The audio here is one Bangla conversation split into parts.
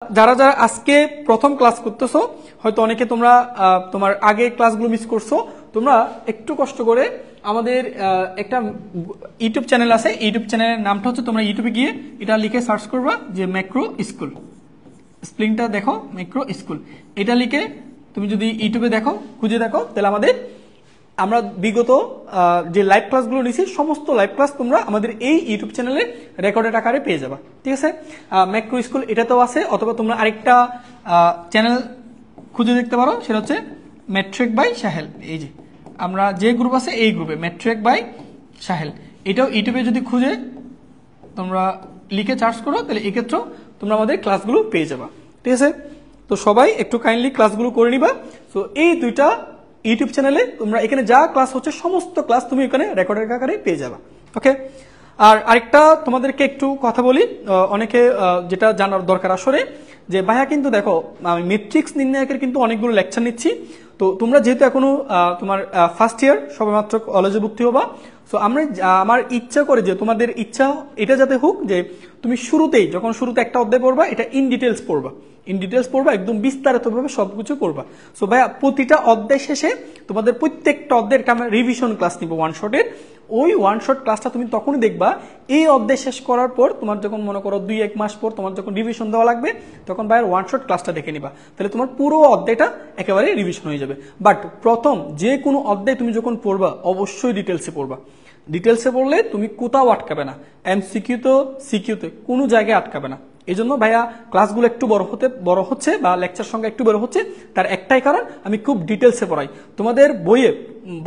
যারা যারা আজকে প্রথম ক্লাস করতেছো হয়তো অনেকে তোমরা তোমার আগে ক্লাসগুলো মিস করছো, তোমরা একটু কষ্ট করে আমাদের একটা ইউটিউব চ্যানেল আছে, ইউটিউব চ্যানেলের নামটা হচ্ছে, তোমরা ইউটিউবে গিয়ে এটা লিখে সার্চ করবা যে ম্যাক্রো স্কুল, স্পেলিংটা দেখো ম্যাক্রো স্কুল, এটা লিখে তুমি যদি ইউটিউবে দেখো খুঁজে দেখো তাহলে আমরা বিগত যে লাইভ ক্লাসগুলো নিয়েছি সমস্ত লাইভ ক্লাস তোমরা আমাদের এই ইউটিউব চ্যানেলে রেকর্ডেড আকারে পেয়ে যাবা। ঠিক আছে, ম্যাক্রো স্কুল এটাতেও আছে, অথবা তোমরা আরেকটা চ্যানেল খুঁজে দেখতে পারো, সেটা হচ্ছে ম্যাট্রিক বাই সাহেল। এই যে আমরা যে গ্রুপ আছে এই গ্রুপে ম্যাট্রিক বাই সাহেল, এটাও ইউটিউবে যদি খুঁজে তোমরা লিখে সার্চ করো তাহলে এক্ষেত্রেও তোমরা আমাদের ক্লাসগুলো পেয়ে যাবা। ঠিক আছে, তো সবাই একটু কাইন্ডলি ক্লাসগুলো করে নিবা। সো এই দুইটা ইউটিউব চ্যানেলে তোমরা এখানে যা ক্লাস হচ্ছে সমস্ত ক্লাস তুমি এখানে রেকর্ডের আকারে পেয়ে যাবা। ওকে, আর আরেকটা তোমাদেরকে একটু কথা বলি, অনেকে যেটা জানার দরকার আসলে, যে ভাইয়া কিন্তু দেখো আমি ম্যাট্রিক্স নির্ণায়কের কিন্তু অনেকগুলো লেকচার নিচ্ছি, তো তোমরা যেহেতু এখনো তোমার ফার্স্ট ইয়ার সবেমাত্র কলেজে ভর্তি হবা, সো আমার ইচ্ছা করে যে তোমাদের ইচ্ছা এটা যাতে হোক যে তুমি যখন শুরুতে একটা অধ্যায় পড়বা এটা ইন ডিটেলস পড়বা, একদম বিস্তারিতভাবে সবকিছু পড়বা। সো ভাইয়া প্রতিটা অধ্যায় শেষে তোমাদের প্রত্যেকটা অধ্যায়ের আমরা রিভিশন ক্লাস নিব ওয়ান শটের। ওই ওয়ান শট ক্লাসটা তুমি তখনই দেখবা এই অধ্যায় শেষ করার পর, তোমার যখন মনে করো 2-1 মাস পর তোমার যখন রিভিশন দেওয়া লাগবে তখন ভাইয়ের ওয়ান শট ক্লাসটা দেখে নিবা, তাহলে তোমার পুরো অধ্যায়টা একেবারে রিভিশন হয়ে যাবে। বাট প্রথম যে কোনো অধ্যায় তুমি যখন পড়বা অবশ্যই ডিটেলসে পড়বা। ডিটেলসে পড়লে তুমি কোথাও আটকাবে না, এমসিকিউতে সিকিউতে কোনো জায়গায় আটকাবে না। এই জন্য ভাইয়া ক্লাসগুলো একটু বড় হচ্ছে বা লেকচার সংখ্যা একটু বড় হচ্ছে, তার একটাই কারণ আমি খুব ডিটেলসে পড়াই। তোমাদের বইয়ে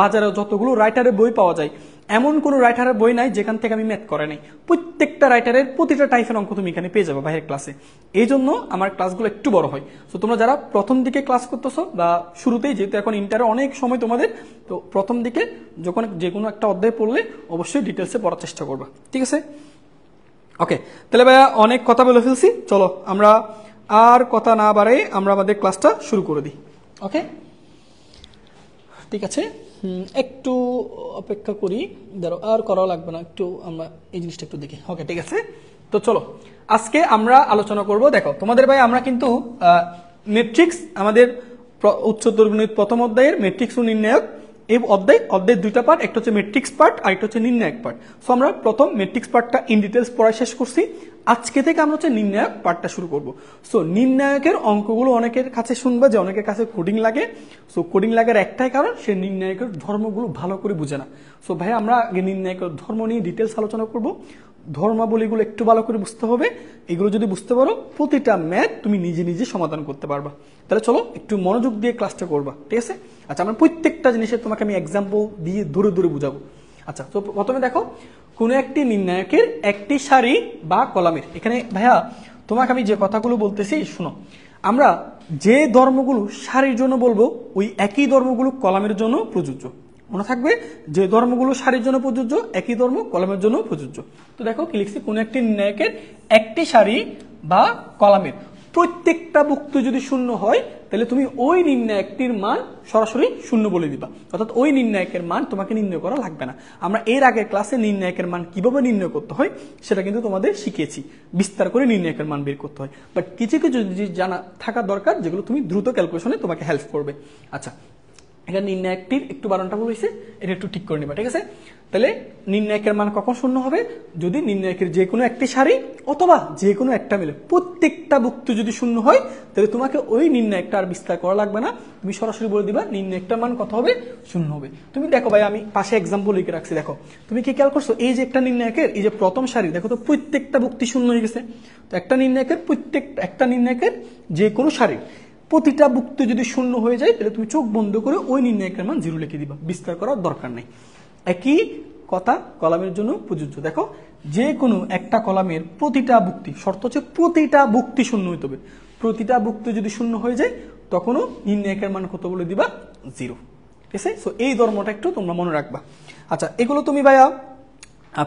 বাজারে যতগুলো রাইটারের বই পাওয়া যায় এমন কোনো রাইটারের বই নাই যেখান থেকে আমি ম্যাথ করে নাই। প্রত্যেকটা রাইটারের প্রতিটা টাইপের অঙ্ক তুমি এখানে পেয়ে যাবে বাইরের ক্লাসে। এই জন্য আমার ক্লাসগুলো একটু বড় হয়। তো তোমরা যারা প্রথম দিকে ক্লাস করতেছো বা শুরুতেই, যেহেতু এখন ইন্টারে অনেক সময় তোমাদের, তো প্রথম দিকে যখন যে কোনো একটা অধ্যায় পড়লে অবশ্যই ডিটেলসে পড়ার চেষ্টা করবা। ঠিক আছে, ওকে, তাহলে ভাইয়া অনেক কথা বলে ফেলছি, চলো আমরা আর কথা না বাড়াই আমরা আমাদের ক্লাসটা শুরু করে দিই। ওকে, ঠিক আছে, একটু অপেক্ষা করি, ধরো আর করাও লাগবে না, একটু আমরা এই জিনিসটা একটু দেখি। ওকে, ঠিক আছে, তো চলো আজকে আমরা আলোচনা করব। দেখো তোমাদের ভাই আমরা কিন্তু ম্যাট্রিক্স, আমাদের উচ্চতর গণিত প্রথম অধ্যায়ের ম্যাট্রিক্স ও নির্ণায়ক এই অধ্যায় দুইটা পার্ট, একটা হচ্ছে ম্যাট্রিক্স পার্ট আর একটা হচ্ছে নির্ণায়ক পার্ট। সো আমরা প্রথম ম্যাট্রিক্স পার্টটা ইন ডিটেলস পড়া শেষ করছি, আজকে থেকে আমরা হচ্ছে নির্ণায়ক পার্টটা শুরু করব। সো নির্ণায়কের অঙ্কগুলো অনেকের কাছে শুনবা যে অনেকের কাছে কোডিং লাগে। সো কোডিং লাগার একটাই কারণ, সে নির্ণায়কের ধর্মগুলো ভালো করে বুঝে না। সো ভাই আমরা আগে নির্ণায়কের ধর্ম নিয়ে ডিটেলস আলোচনা করব। ধর্মাবলীগুলো একটু ভালো করে বুঝতে হবে, এগুলো যদি বুঝতে পারো প্রতিটা ম্যাথ তুমি নিজে নিজে সমাধান করতে পারবা। তাহলে চলো একটু মনোযোগ দিয়ে ক্লাসটা করবা। ঠিক আছে, আচ্ছা আমরা প্রত্যেকটা জিনিসের তোমাকে আমি এক্সাম্পল দিয়ে দূরে দূরে বুঝাবো। আচ্ছা, তো প্রথমে দেখো কোনো একটি নির্ণায়কের একটি সারি বা কলামের, এখানে ভাইয়া তোমাকে আমি যে কথাগুলো বলতেছি শুনো, আমরা যে ধর্মগুলো সারির জন্য বলবো ওই একই ধর্মগুলো কলামের জন্য প্রযোজ্য। মনে থাকবে যে ধর্মগুলো সারির জন্য প্রযোজ্য একই ধর্ম কলামের জন্য প্রযোজ্য। তো দেখো কি লিখছি, কোন একটি নির্ণায়কের একটি সারি বা কলামের প্রত্যেকটা বস্তু যদি শূন্য হয় তাহলে তুমি ওই নির্ণায়কটির মান সরাসরি শূন্য বলে দিবা, অর্থাৎ ওই নির্ণায়কের মান তোমাকে নির্ণয় করা লাগবে না। আমরা এর আগের ক্লাসে নির্ণায়কের মান কিভাবে নির্ণয় করতে হয় সেটা কিন্তু তোমাদের শিখিয়েছি, বিস্তার করে নির্ণায়কের মান বের করতে হয়। বাট কিছু কিছু জিনিস জানা থাকা দরকার যেগুলো তুমি দ্রুত ক্যালকুলেশনে তোমাকে হেল্প করবে। আচ্ছা, এখানে নির্ণায়কটির একটু বানানটা ভুল হয়েছে, এটা একটু ঠিক করে নেবা। ঠিক আছে, তাহলে নির্ণায়কের মান কখন শূন্য হবে, যদি নির্ণায়কের যে কোনো একটি সারি অথবা যে কোনো একটা মিলে প্রত্যেকটা বস্তু যদি শূন্য হয় তাহলে তোমাকে ওই নির্ণায়কটা আর বিস্তার করা লাগবে না, তুমি সরাসরি বলে দিবা নির্ণায়কটার মান কত হবে, শূন্য হবে। তুমি দেখো ভাই আমি পাশে এক্সাম্পল লিখে রাখছি, দেখো তুমি কি খেয়াল করছো, এই যে একটা নির্ণায়কের এই যে প্রথম সারি দেখো তো প্রত্যেকটা বস্তু শূন্য হয়ে গেছে। তো একটা নির্ণায়কের যে কোনো সারি প্রতিটা বস্তু যদি শূন্য হয়ে যায় তাহলে তুমি চোখ বন্ধ করে ওই নির্ণায়কের মান 0 লিখে দিবা, বিস্তার করার দরকার নেই। একই কথা কলামের জন্য প্রযোজ্য। দেখো যে কোনো একটা কলামের প্রতিটা বস্তু, শর্ত হচ্ছে প্রতিটা বস্তু শূন্য হইতে হবে, প্রতিটা বস্তু যদি শূন্য হয়ে যায় তখনও নির্ণায়কের মান কত বলে দিবা, 0। ঠিক আছে, সো এই ধর্মটা একটু তোমরা মনে রাখবা। আচ্ছা, এগুলো তুমি ভাইয়া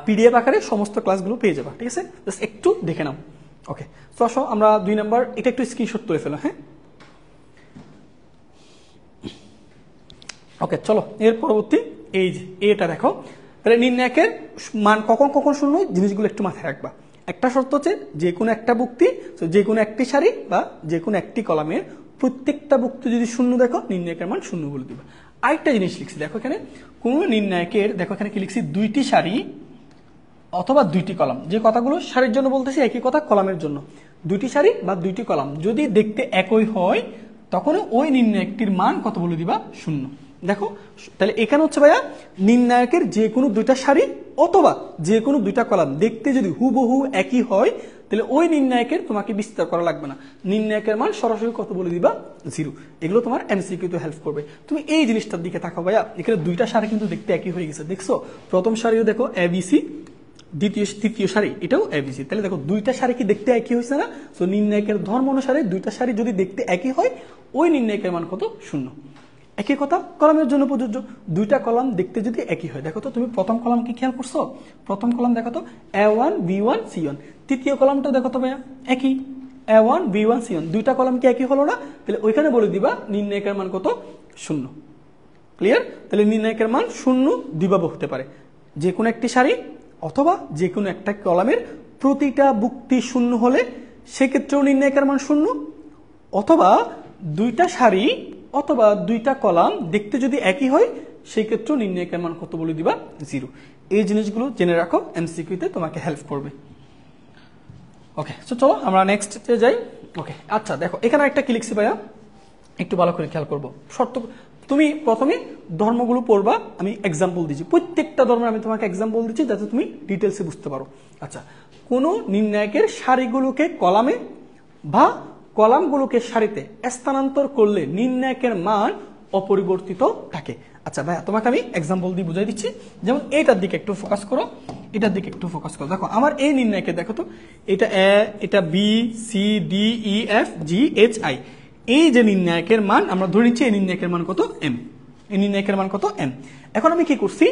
পিডিএফ আকারে সমস্ত ক্লাসগুলো পেয়ে যাবা। ঠিক আছে, জাস্ট একটু দেখে নাও। ওকে, তো আসো আমরা 2 নম্বর এটা একটু স্ক্রিনশট তুলে ফেলো। হ্যাঁ, ওকে, চলো এর পরবর্তী এই যে এটা দেখো, তাহলে নির্ণায়কের মান কখন কখন শূন্য জিনিসগুলো একটু মাথায় রাখবা। একটা শর্ত হচ্ছে যে কোনো একটা বুক্তি, যে কোনো একটি সারি বা যে কোনো একটি কলামের প্রত্যেকটা বুক্তি যদি শূন্য দেখো, নির্ণায়কের মান শূন্য বলে দিবে। আরেকটা জিনিস লিখছি দেখো এখানে, কোন নির্ণায়কের, দেখো এখানে কি লিখছি, দুইটি সারি অথবা দুইটি কলাম। যে কথাগুলো সারির জন্য বলতেছি একই কথা কলামের জন্য। দুইটি সারি বা দুইটি কলাম যদি দেখতে একই হয়, তখন ওই নির্ণায়কটির মান কত বলে দিবা, শূন্য। দেখো তাহলে এখানে হচ্ছে ভাইয়া নির্ণায়কের যে কোনো দুইটা সারি অথবা যে কোনো দুইটা কলাম দেখতে যদি হুবহু একই হয়, তাহলে ওই নির্ণায়কের তোমাকে বিস্তার করা লাগবে না, নির্ণায়কের মান সরাসরি কত বলে দিবা, 0। এগুলো তোমার এমসিকিউতে হেল্প করবে। তুমি এই জিনিসটার দিকে তাকাও ভাইয়া, এখানে দুইটা সারি কিন্তু দেখতে একই হয়ে গেছে, দেখছো? প্রথম সারিও দেখো এবিসি, তৃতীয় সারি এটাও এবিসি। তাহলে দেখো দুইটা সারি কি দেখতে একই হয়েছে না? তো নির্ণায়কের ধর্ম অনুসারে দুইটা সারি যদি দেখতে একই হয়, ওই নির্ণায়কের মান কত, শূন্য। একই কথা কলামের জন্য প্রযোজ্য, দুইটা কলাম দেখতে যদি একই হয়। দেখো তো তুমি প্রথম কলাম কি খেয়াল করছো? প্রথম কলাম দেখো তো A1 B1 C1, তৃতীয় কলামটা দেখো তো ভাইয়া একই A1 B1 C1, দুইটা কলাম কি একই হলো না? তাহলে ওইখানে বলে দিবা নির্ণায়কের মান কত, শূন্য। ক্লিয়ার? তাহলে নির্ণায়কের মান শূন্য দ্বিবাহু হতে পারে, যে কোনো একটি সারি অথবা যে কোনো একটা কলামের প্রতিটা বুক্তি শূন্য হলে সেক্ষেত্রেও নির্ণায়কের মান শূন্য, অথবা দুইটা সারি অথবা দুইটা কলাম দেখতে যদি একই হয়, সেই ক্ষেত্রেও নির্ণায়কের মান কত বলে দিবা, 0। এই জিনিসগুলো জেনে রাখো, এমসিকিউতে তোমাকে হেল্প করবে। ওকে, তো চলো আমরা নেক্সটে যাই। ওকে, আচ্ছা দেখো এখানে একটা কি লিখছি ভাইয়া, একটু ভালো করে খেয়াল করবো। শর্ত, তুমি প্রথমে ধর্মগুলো পড়বা, আমি এক্সাম্পল দিচ্ছি, প্রত্যেকটা ধর্মের আমি তোমাকে এক্সাম্পল দিচ্ছি যাতে তুমি ডিটেলসে বুঝতে পারো। আচ্ছা, কোন নির্ণায়কের সারিগুলোকে কলামে বা কলামগুলোকে সারিতে স্থানান্তর করলে নির্ণায়কের মান অপরিবর্তিত থাকে। আচ্ছা ভাইয়া, তোমাকে আমি এক্সাম্পল দিয়ে বুঝাই দিচ্ছি। যেমন এইটার দিকে একটু ফোকাস করো, এটার দিকে একটু ফোকাস করো। দেখো আমার এই নির্ণায়কে দেখো তো, এটা এ, এটা B, C, D, E, F, G, H, I. এই যে নির্ণায়কের মান আমরা ধরে নিচ্ছি, এই নির্ণায়কের মান কত, এম। এই নির্ণায়কের মান কত, এম। এখন আমি কি করছি,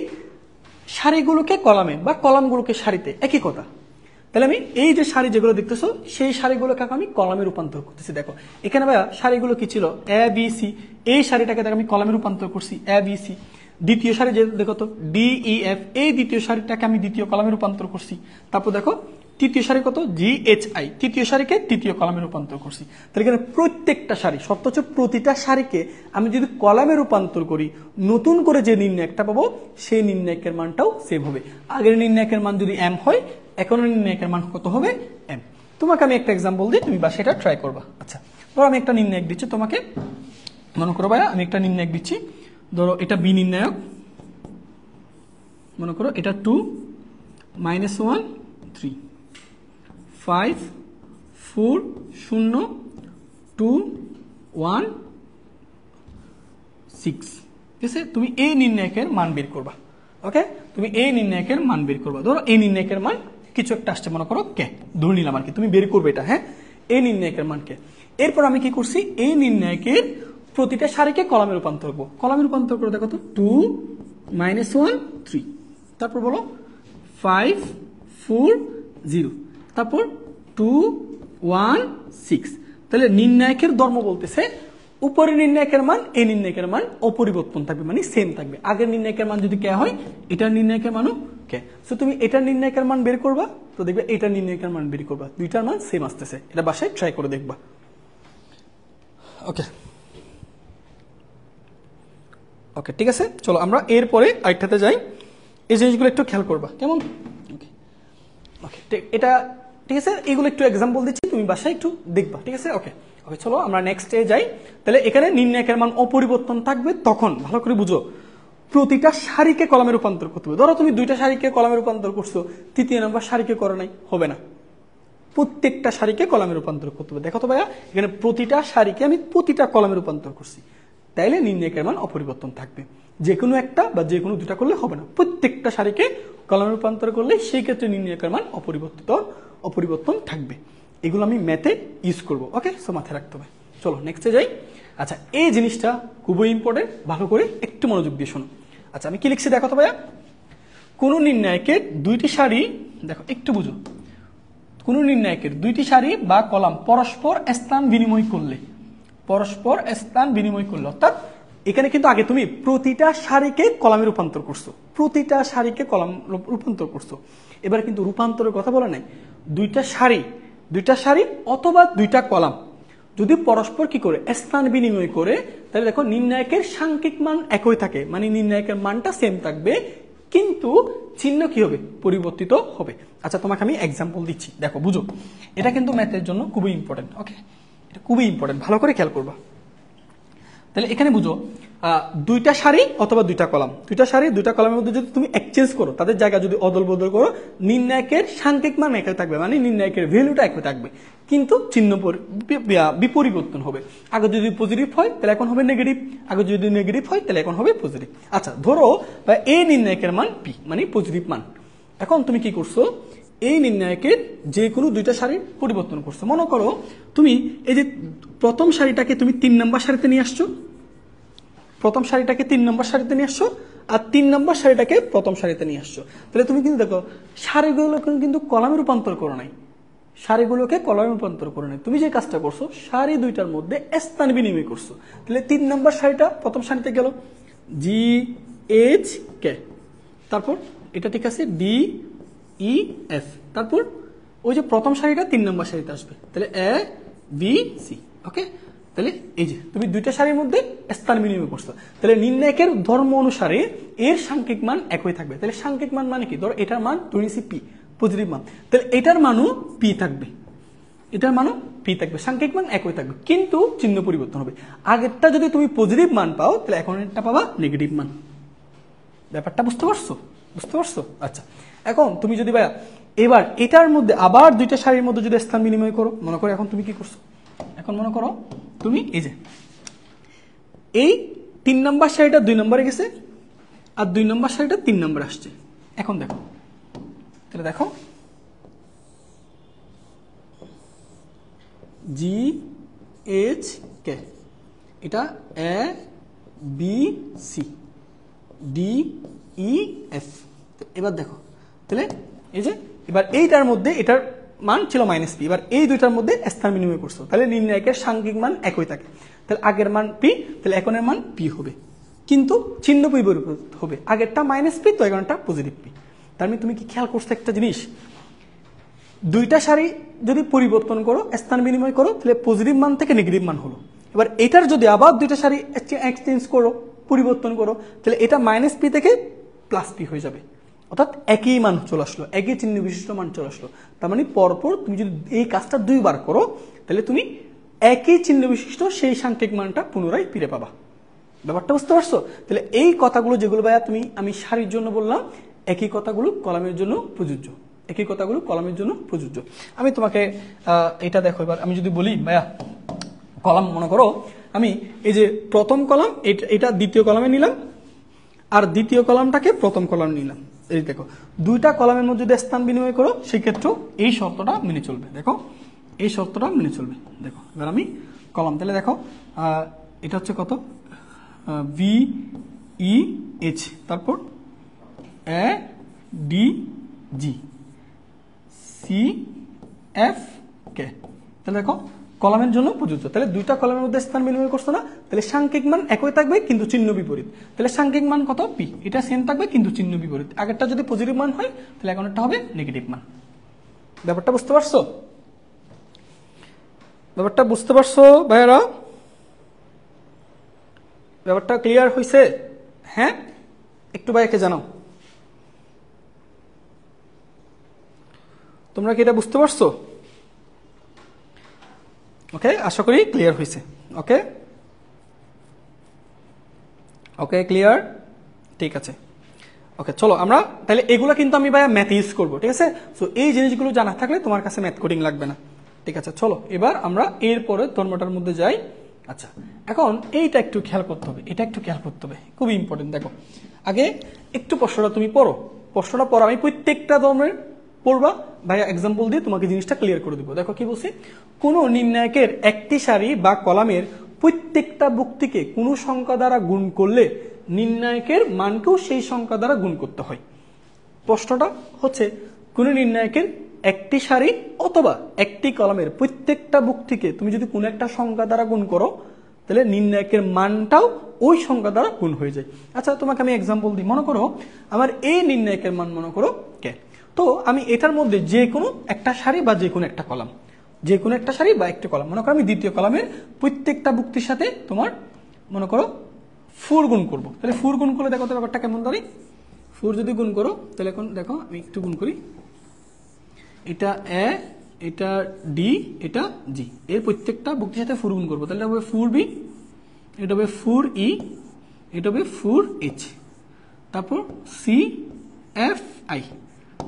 সারিগুলোকে কলামে বা কলামগুলোকে সারিতে, একই কথা। তাহলে আমি এই যে সারি যেগুলো দেখতেছো, সেই সারিগুলোকে আমি কলামে রূপান্তর করতেছি। দেখো এখানে ভাইয়া সারিগুলো কি ছিল, এ বি সি, এই সারিটাকে দেখো আমি কলামে রূপান্তর করছি, এ বি সি। দ্বিতীয় সারি যে দেখো তো ডি ই এফ, এই দ্বিতীয় সারিটাকে আমি দ্বিতীয় কলামে রূপান্তর করছি। তারপর দেখো তৃতীয় সারি কত, জি এইচ আই, তৃতীয় সারিকে তৃতীয় কলামে রূপান্তর করছি। তাহলে এখানে প্রত্যেকটা সারি, শর্ত হচ্ছে প্রতিটা সারিকে আমি যদি কলামে রূপান্তর করি, নতুন করে যে নির্ণায়কটা পাবো সেই নির্ণায়কের মানটাও সেম হবে। আগের নির্ণায়কের মান যদি এম হয়, এখন নির্ণায়কের মান কত হবে, এম। তোমাকে আমি একটা এক্সাম্পল দিই, তুমি বা সেটা ট্রাই করবা। আচ্ছা ধরো আমি একটা নির্ণায়ক দিচ্ছি তোমাকে, মনে করো ভাইয়া আমি একটা নির্ণায়ক দিচ্ছি, ধরো এটা বি নির্ণায়ক, মনে করো এটা 2 -1 3 5 4 0 2 1 6। ঠিক আছে, তুমি এই নির্ণায়কের মান বের করবা। ওকে, তুমি এই নির্ণায়কের মান বের করবা। ধরো এই নির্ণায়কের মান কিছু একটা আসছে, মনে করো কে, ধরে নিলাম আর কি, তুমি বের করবে এটা। হ্যাঁ, এই নির্ণায়কের মান কে। এরপর আমি কি করছি, এই নির্ণায়কের প্রতিটা সারিকে কলামে রূপান্তর করবো। কলামে রূপান্তর করে দেখো তো 2 -1 3, তারপর বলো 5 4 0, তারপর 2 1 6। তাহলে নির্ণায়কের ধর্ম বলতেছে উপরের নির্ণায়কের মান এই নির্ণায়কের মান অপরিবর্তন থাকবে, মানে সেম থাকবে। আগের নির্ণায়কের মান যদি কে হয়, এটার নির্ণায়কের মানও কে। সো তুমি এটার নির্ণায়কের মান বের করবা, তো দেখবে এটার নির্ণায়কের মান বের করবা, দুইটার মান সেম আসতেছে। এটা বাসায় ট্রাই করে দেখবা। ওকে ওকে, ঠিক আছে, চলো আমরা এরপরে আরেকটাতে যাই। এই জিনিসগুলো একটু খেয়াল করবা, কেমন? ওকে ওকে, এটা ঠিক আছে, এগুলো একটু এক্সাম্পল দিচ্ছি, তুমি বাসায় একটু দেখবা। ঠিক আছে, ওকে ওকে, চলো আমরা নেক্সটে যাই। তাহলে এখানে নির্ণায়কের মান অপরিবর্তন থাকবে, তখন ভালো করে বুঝো প্রতিটা সারিকে কলামে রূপান্তর করতে হবে। ধরো তুমি দুইটা সারিকে কলামে রূপান্তর করছো, তৃতীয় নাম্বার সারিকে করো নাই, হবে না। প্রত্যেকটা সারিকে কলামে রূপান্তর করতে হবে। দেখো তো ভাইয়া, এখানে প্রতিটা সারিকে আমি প্রতিটা কলামে রূপান্তর করছি, তাইলে নির্ণায়কের মান অপরিবর্তন থাকবে। যে কোনো একটা বা যে কোনো দুটা করলে হবে না, প্রত্যেকটা সারিকে কলামে রূপান্তর করলে সেই ক্ষেত্রে নির্ণায়কের মান অপরিবর্তন থাকবে। এগুলো আমি ম্যাথে ইউজ করবো। ওকে, সো মাথায় রাখতে হবে। চলো নেক্সটে যাই। আচ্ছা, এই জিনিসটা খুবই ইম্পর্টেন্ট, ভালো করে একটু মনোযোগ দিয়ে শোনো। আচ্ছা, আমি কি লিখছি দেখো তো ভাইয়া, কোন নির্ণায়কের দুইটি সারি, দেখো একটু বুঝো, কোন নির্ণায়কের দুইটি সারি বা কলাম পরস্পর স্থান বিনিময় করলে, অর্থাৎ এখানে কিন্তু আগে তুমি প্রতিটা সারিকে কলামে রূপান্তর করছো, প্রতিটা সারিকে কলাম রূপান্তর করছো। এবার কিন্তু রূপান্তরের কথা বলা নাই, দুইটা সারি অথবা দুইটা কলাম যদি পরস্পর কি করে স্থান বিনিময় করে, তাহলে দেখো নির্ণায়কের সাংখ্যিক মান একই থাকে, মানে নির্ণায়কের মানটা সেম থাকবে, কিন্তু চিহ্ন কি হবে, পরিবর্তিত হবে। আচ্ছা তোমাকে আমি এক্সাম্পল দিচ্ছি, দেখো বুঝো, এটা কিন্তু ম্যাথের জন্য খুবই ইম্পর্টেন্ট। ওকে, এটা খুবই ইম্পর্টেন্ট, ভালো করে খেয়াল করবা। তাহলে এখানে বুঝো, দুইটা সারি অথবা দুইটা কলাম, দুইটা সারি দুইটা কলামের মধ্যে যদি তুমি এক্সচেঞ্জ করো, তাদের জায়গা যদি অদল বদল করো, নির্ণায়কের সাংখ্যিক মান একই থাকবে, মানে নির্ণায়কের ভ্যালুটা একই থাকবে, কিন্তু চিহ্ন বিপরিবর্তন হবে। আগে যদি পজিটিভ হয় তাহলে এখন হবে নেগেটিভ, আগে যদি নেগেটিভ হয় তাহলে এখন হবে পজিটিভ। আচ্ছা ধরো এ নির্ণায়কের মান পি, মানে পজিটিভ মান। এখন তুমি কি করছো, এই নির্ণায়কের যে কোনো দুইটা সারি পরিবর্তন করছো। মনে করো তুমি এই যে প্রথম সারিটাকে তুমি 3 নম্বর সারিতে নিয়ে আসছো, প্রথম সারিটাকে 3 নম্বর সারিতে নিয়ে আসছো, আর 3 নম্বর সারিটাকে প্রথম সারিতে নিয়ে আসছো। তাহলে তুমি কিন্তু দেখো সারিগুলোকে কিন্তু কলামে রূপান্তর করো নাই, সারিগুলোকে কলামে রূপান্তর করো নাই, তুমি যে কাজটা করছো সারি দুইটার মধ্যে স্থান বিনিময় করছো। তাহলে 3 নম্বর সারিটা প্রথম সারিতে গেল জি এইচ কে, তারপর এটা ঠিক আছে ডি ই এফ, তারপর ওই যে প্রথম সারিটা 3 নম্বর সারিতে আসবে, তাহলে এ বি সি। ওকে, তাহলে এই যে তুমি দুইটা সারির মধ্যে স্থান বিনিময় করছো, তাহলে নির্ণায়কের ধর্ম অনুসারে এর সাংখ্যিক মান একই থাকবে। তাহলে সাংখ্যিক মান মানে কি, ধরো এটার মান ধরেছি পি, পজিটিভ মান, তাহলে এটার মানও পি থাকবে, এটার মানও পি থাকবে, সাংখ্যিক মান একই থাকবে, কিন্তু চিহ্ন পরিবর্তন হবে। আগেরটা যদি তুমি পজিটিভ মান পাও, তাহলে এখন এটা পাবা নেগেটিভ মান। ব্যাপারটা বুঝতে পারছো, বুঝতে পারছো? আচ্ছা এখন তুমি যদি ভাইয়া এবার এটার মধ্যে আবার দুইটা সারির মধ্যে যদি স্থান বিনিময় করো, মনে করো এখন তুমি কি করছো, এখন মনে করো তুমি এই যে এই 3 নম্বর সারিটা 2 নম্বরে গেছে, আর 2 নম্বর সারিটা 3 নম্বরে আসছে। এখন দেখো, তাহলে দেখো জি এইচ কে, এটা A B C D E F. এবার দেখো তাহলে এই যে এবার এইটার মধ্যে এটার মান ছিল মাইনাস পি, এবার এই দুইটার মধ্যে স্থান বিনিময় করছো, তাহলে নির্ণায়কের সাংখ্যিক মান একই থাকে। তাহলে আগের মান পি, তাহলে এখনের মান পি হবে, কিন্তু চিহ্ন পরিবর্তন হবে, আগেরটা মাইনাস পি তো এখনটা পজিটিভ পি। তার মানে তুমি কি খেয়াল করছো একটা জিনিস, দুইটা সারি যদি পরিবর্তন করো, স্থান বিনিময় করো, তাহলে পজিটিভ মান থেকে নেগেটিভ মান হলো। এবার এটার যদি আবার দুইটা সারি এক্সচেঞ্জ করো, পরিবর্তন করো, তাহলে এটা মাইনাস পি থেকে প্লাস পি হয়ে যাবে, অর্থাৎ একই মান চলে আসলো, একই চিহ্ন বিশিষ্ট মান চলে আসলো। তার মানে পরপর তুমি যদি এই কাজটা 2 বার করো, তাহলে তুমি একই চিহ্ন বিশিষ্ট সেই সাংখ্যিক মানটা পুনরায় ফিরে পাবা। ব্যাপারটা বুঝতে পারছো? তাহলে এই কথাগুলো যেগুলো ভাইয়া আমি সারির জন্য বললাম, একই কথাগুলো কলামের জন্য প্রযোজ্য, একই কথাগুলো কলামের জন্য প্রযোজ্য। আমি তোমাকে এটা দেখো, এবার আমি যদি বলি ভাইয়া কলাম, মনে করো আমি এই যে প্রথম কলাম এটা দ্বিতীয় কলামে নিলাম, আর দ্বিতীয় কলামটাকে প্রথম কলাম নিলাম। এই দেখো দুইটা কলামের মধ্যে যদি স্থান বিনিময় করো, সেক্ষেত্রেও এই শর্তটা মেনে চলবে। দেখো এই শর্তটা মেনে চলবে। দেখো এবার আমি কলাম, তাহলে দেখো এটা হচ্ছে কত, ভি ই এইচ, তারপর A D G C F K. তাহলে দেখো কলামের জন্য প্রযোজ্য। তাহলে দুইটা কলামের মধ্যে স্থান বিনিময় করছো না, তাহলে সাংখ্যিক মান একই থাকবে কিন্তু চিহ্ন বিপরীত। তাহলে সাংখ্যিক মান কত, পি, এটা সেম থাকবে কিন্তু চিহ্ন বিপরীত। আগেরটা যদি পজিটিভ মান হয়, তাহলে এখন একটা হবে নেগেটিভ মান। ব্যাপারটা বুঝতে পারছো? ব্যাপারটা বুঝতে পারছো ভাইয়ারা? ব্যাপারটা ক্লিয়ার হয়েছে? হ্যাঁ, একটু ভাইয়াকে জানাও তোমরা কি এটা বুঝতে পারছো? ওকে, আশা করি ক্লিয়ার হয়েছে। ওকে ওকে, ক্লিয়ার, ঠিক আছে। ওকে চলো আমরা তাহলে এগুলো কিন্তু আমি ভাইয়া ম্যাথ ইউজ করবো, ঠিক আছে? সো এই জিনিসগুলো জানা থাকলে তোমার কাছে ম্যাথ কোডিং লাগবে না, ঠিক আছে? চলো এবার আমরা এরপরে ধর্মটার মধ্যে যাই। আচ্ছা এখন এইটা একটু খেয়াল করতে হবে, এটা একটু খেয়াল করতে হবে, খুবই ইম্পর্টেন্ট। দেখো আগে একটু প্রশ্নটা তুমি পড়ো, প্রশ্নটা পড়ো, আমি প্রত্যেকটা ধর্মের পড়বা ভাইয়া এক্সাম্পল দিয়ে তোমাকে জিনিসটা ক্লিয়ার করে দিব। দেখো কি বলছি, কোন নির্ণায়কের একটি সারি বা কলামের প্রত্যেকটা বুক্তিকে কোনো সংখ্যা দ্বারা গুণ করলে নির্ণায়কের মানকেও সেই সংখ্যা দ্বারা গুণ করতে হয়। প্রশ্নটা হচ্ছে কোন নির্ণায়কের একটি সারি অথবা একটি কলামের প্রত্যেকটা বুক্তিকে তুমি যদি কোনো একটা সংখ্যা দ্বারা গুণ করো, তাহলে নির্ণায়কের মানটাও ওই সংখ্যা দ্বারা গুণ হয়ে যায়। আচ্ছা তোমাকে আমি এক্সাম্পল দিই, মনে করো আমার এই নির্ণায়কের মান মনে করো কে, তো আমি এটার মধ্যে যে কোনো একটা সারি বা যে কোনো একটা কলাম, যে কোনো একটা সারি বা একটা কলাম, মনে করো আমি দ্বিতীয় কলামের প্রত্যেকটা বুক্তির সাথে তোমার মনে করো 4 গুণ করবো। তাহলে 4 গুণ করলে দেখো তো ব্যাপারটা কেমন দাঁড়ায়। 4 যদি গুণ করো তাহলে এখন দেখো আমি একটু গুণ করি, এটা এ, এটা ডি, এটা জি, এর প্রত্যেকটা বুক্তির সাথে 4 গুণ করবো। তাহলে এটা হবে 4b, এটা হবে 4e, এটা হবে 4h, তারপর সি এফ আই।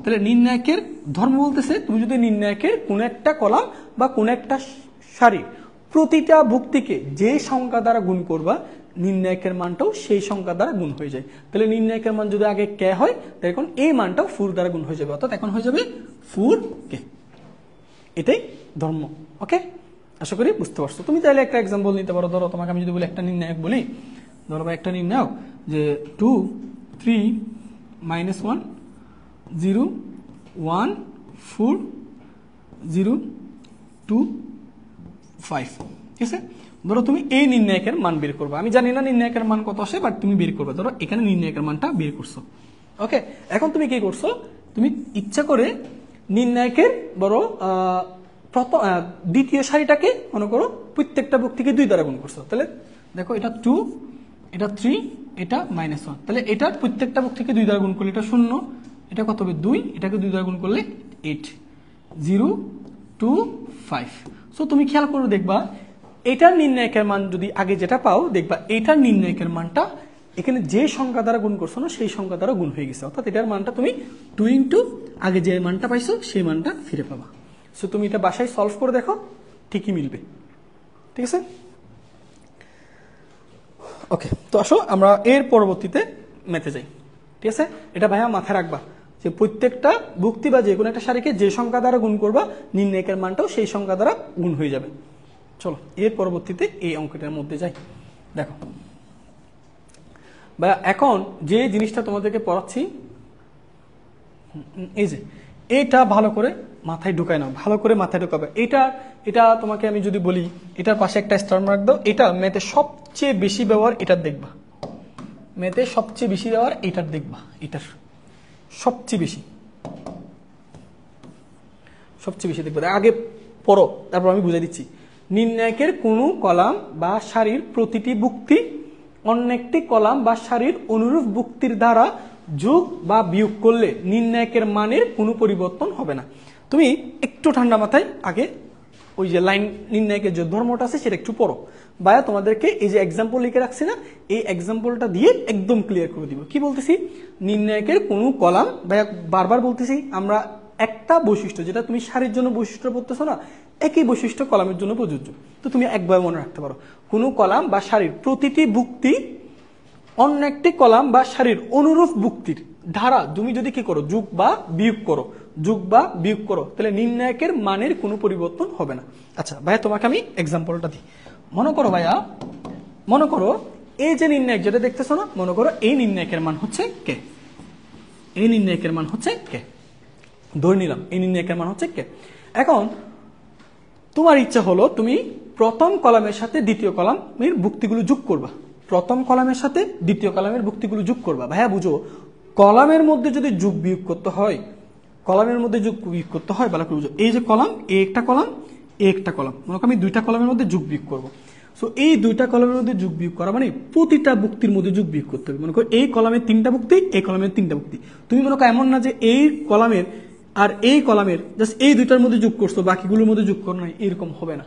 তাহলে নির্ণায়কের ধর্ম বলতেছে তুমি যদি নির্ণায়কের কোন একটা কলাম বা কোন একটা সারি প্রতিটা ভুক্তিকে যে সংখ্যা দ্বারা গুণ করবা, নির্ণায়কের মানটাও সেই সংখ্যা দ্বারা গুণ হয়ে যায়। তাহলে নির্ণায়কের মান যদি আগে কে হয়, তাহলে এখন এই মানটাও 4 দ্বারা গুণ হয়ে যাবে, অর্থাৎ এখন হয়ে যাবে 4k। এটাই ধর্ম। ওকে, আশা করি বুঝতে পারছো। তুমি চাইলে একটা এক্সাম্পল নিতে পারো। ধরো তোমাকে আমি যদি বলি একটা নির্ণায়ক বলি, ধরো বা একটা নির্ণায়ক যে 2 3 -1 0 1 4 0 2 5, ঠিক আছে। ধরো তুমি এই নির্ণায়কের মান বের করবে, আমি জানি না নির্ণায়কের মান কত আসে, বাট তুমি বের করবে। ধরো এখানে নির্ণায়কের মানটা বের করছো। ওকে, এখন তুমি কি করছো, তুমি ইচ্ছা করে নির্ণায়কের বড় প্রথম দ্বিতীয় সারিটাকে মনে করো প্রত্যেকটা ভুক্তিকে 2 দ্বারা গুণ করছো। তাহলে দেখো এটা 2, এটা 3, এটা -1। তাহলে এটার প্রত্যেকটা ভুক্তিকে 2 দ্বারা গুণ করলে এটা 0, এটা কত হবে 2, এটাকে 2 দ্বারা গুণ করলে 8 0 2 5। সো তুমি খেয়াল করে দেখবা এটার নির্ণায়কের মান যদি আগে যেটা পাও, দেখবা এটার নির্ণায়কের মানটা এখানে যে সংখ্যা দ্বারা গুণ করছো না সেই সংখ্যা দ্বারা গুণ হয়ে গেছে, অর্থাৎ এটার মানটা তুমি 2 ইন্টু আগে যে মানটা পাইছো সেই মানটা ফিরে পাবা। সো তুমি এটা বাসায় সলভ করে দেখো, ঠিকই মিলবে। ঠিক আছে, ওকে। তো আসো আমরা এর পরবর্তীতে ম্যাথে যাই। ঠিক আছে, এটা ভাইয়া মাথায় রাখবা যে প্রত্যেকটা ভুক্তি বা যে কোনো একটা সারিকে যে সংখ্যা দ্বারা গুণ করবা, নির্ণায়কের মানটাও সেই সংখ্যা দ্বারা গুণ হয়ে যাবে। চলো এর পরবর্তীতে এই অঙ্কটার মধ্যে যাই। দেখো ভাইয়া এখন যে জিনিসটা তোমাদেরকে পড়াচ্ছি, এই যে এটা ভালো করে মাথায় ঢুকায় নাও, ভালো করে মাথায় ঢুকাবে। এটা তোমাকে আমি যদি বলি এটার পাশে একটা স্টার মার্ক দাও, এটা ম্যাথে সবচেয়ে বেশি ব্যবহার এটার দেখবা, ম্যাথে সবচেয়ে বেশি ব্যবহার এটার দেখবা, এটার সবচেয়ে বেশি দেখবা। আগে পড়ো, তারপর আমি বুঝাই দিচ্ছি। নির্ণায়কের কোনো কলাম বা সারির প্রতিটি ভুক্তি অন্য একটি কলাম বা সারির অনুরূপ ভুক্তির দ্বারা যোগ বা বিয়োগ করলে নির্ণায়কের মানের কোনো পরিবর্তন হবে না। তুমি একটু ঠান্ডা মাথায় আগে ওই যে লাইন নির্ণায়কের যে ধর্মটা আছে সেটা একটু পড়ো। ভাইয়া তোমাদেরকে এই যে এক্সাম্পল লিখে রাখছি না, এই এক্সাম্পলটা দিয়ে একদম ক্লিয়ার করে দিব। কি বলতেছি, নির্ণায়কের কোনো কলাম, ভাইয়া বারবার বলতেছি আমরা একটা বৈশিষ্ট্য যেটা তুমি সারির জন্য বৈশিষ্ট্য পড়তেছো না, একই বৈশিষ্ট্য কলামের জন্য প্রযোজ্য। তো তুমি একবার মনে রাখতে পারো, কোনো কলাম বা সারির প্রতিটি ভুক্তি অন্য একটি কলাম বা সারির অনুরূপ ভুক্তির ধারা তুমি যদি কি করো, যোগ বা বিয়োগ করো, তাহলে নির্ণায়কের মানের কোনো পরিবর্তন হবে না। আচ্ছা ভাইয়া তোমাকে আমি এক্সাম্পলটা দিই। মনে করো এই যে নির্ণায়ক যেটা দেখতেছো না, মনে করো এই নির্ণায়কের মান হচ্ছে কে, এই নির্ণায়কের মান হচ্ছে কে, ধরে নিলাম এই নির্ণায়কের মান হচ্ছে কে। এখন তোমার ইচ্ছা হলো তুমি প্রথম কলামের সাথে দ্বিতীয় কলামের ভুক্তিগুলো যোগ করবা, প্রথম কলামের সাথে দ্বিতীয় কলামের ভুক্তিগুলো যোগ করবা। ভাইয়া বুঝো, কলামের মধ্যে যদি যোগ বিয়োগ করতে হয়, কলামের মধ্যে যোগ বিয়োগ করতে হয় ভালো করে বুঝো। এই যে কলাম, এই একটা কলাম, এই একটা কলাম, মনে করো আমি 2টা কলামের মধ্যে যোগ বিয়োগ করবো। সো এই 2টা কলামের মধ্যে যোগ বিয়োগ করা মানে প্রতিটা ভুক্তির মধ্যে যোগ বিয়োগ করতে হবে। মনে করো এই কলামের 3টা ভুক্তি, এই কলামের 3টা ভুক্তি। তুমি মনে করো এমন না যে এই কলামের আর এই কলামের জাস্ট এই 2টার মধ্যে যোগ করছো, বাকিগুলোর মধ্যে যোগ করো না, এরকম হবে না।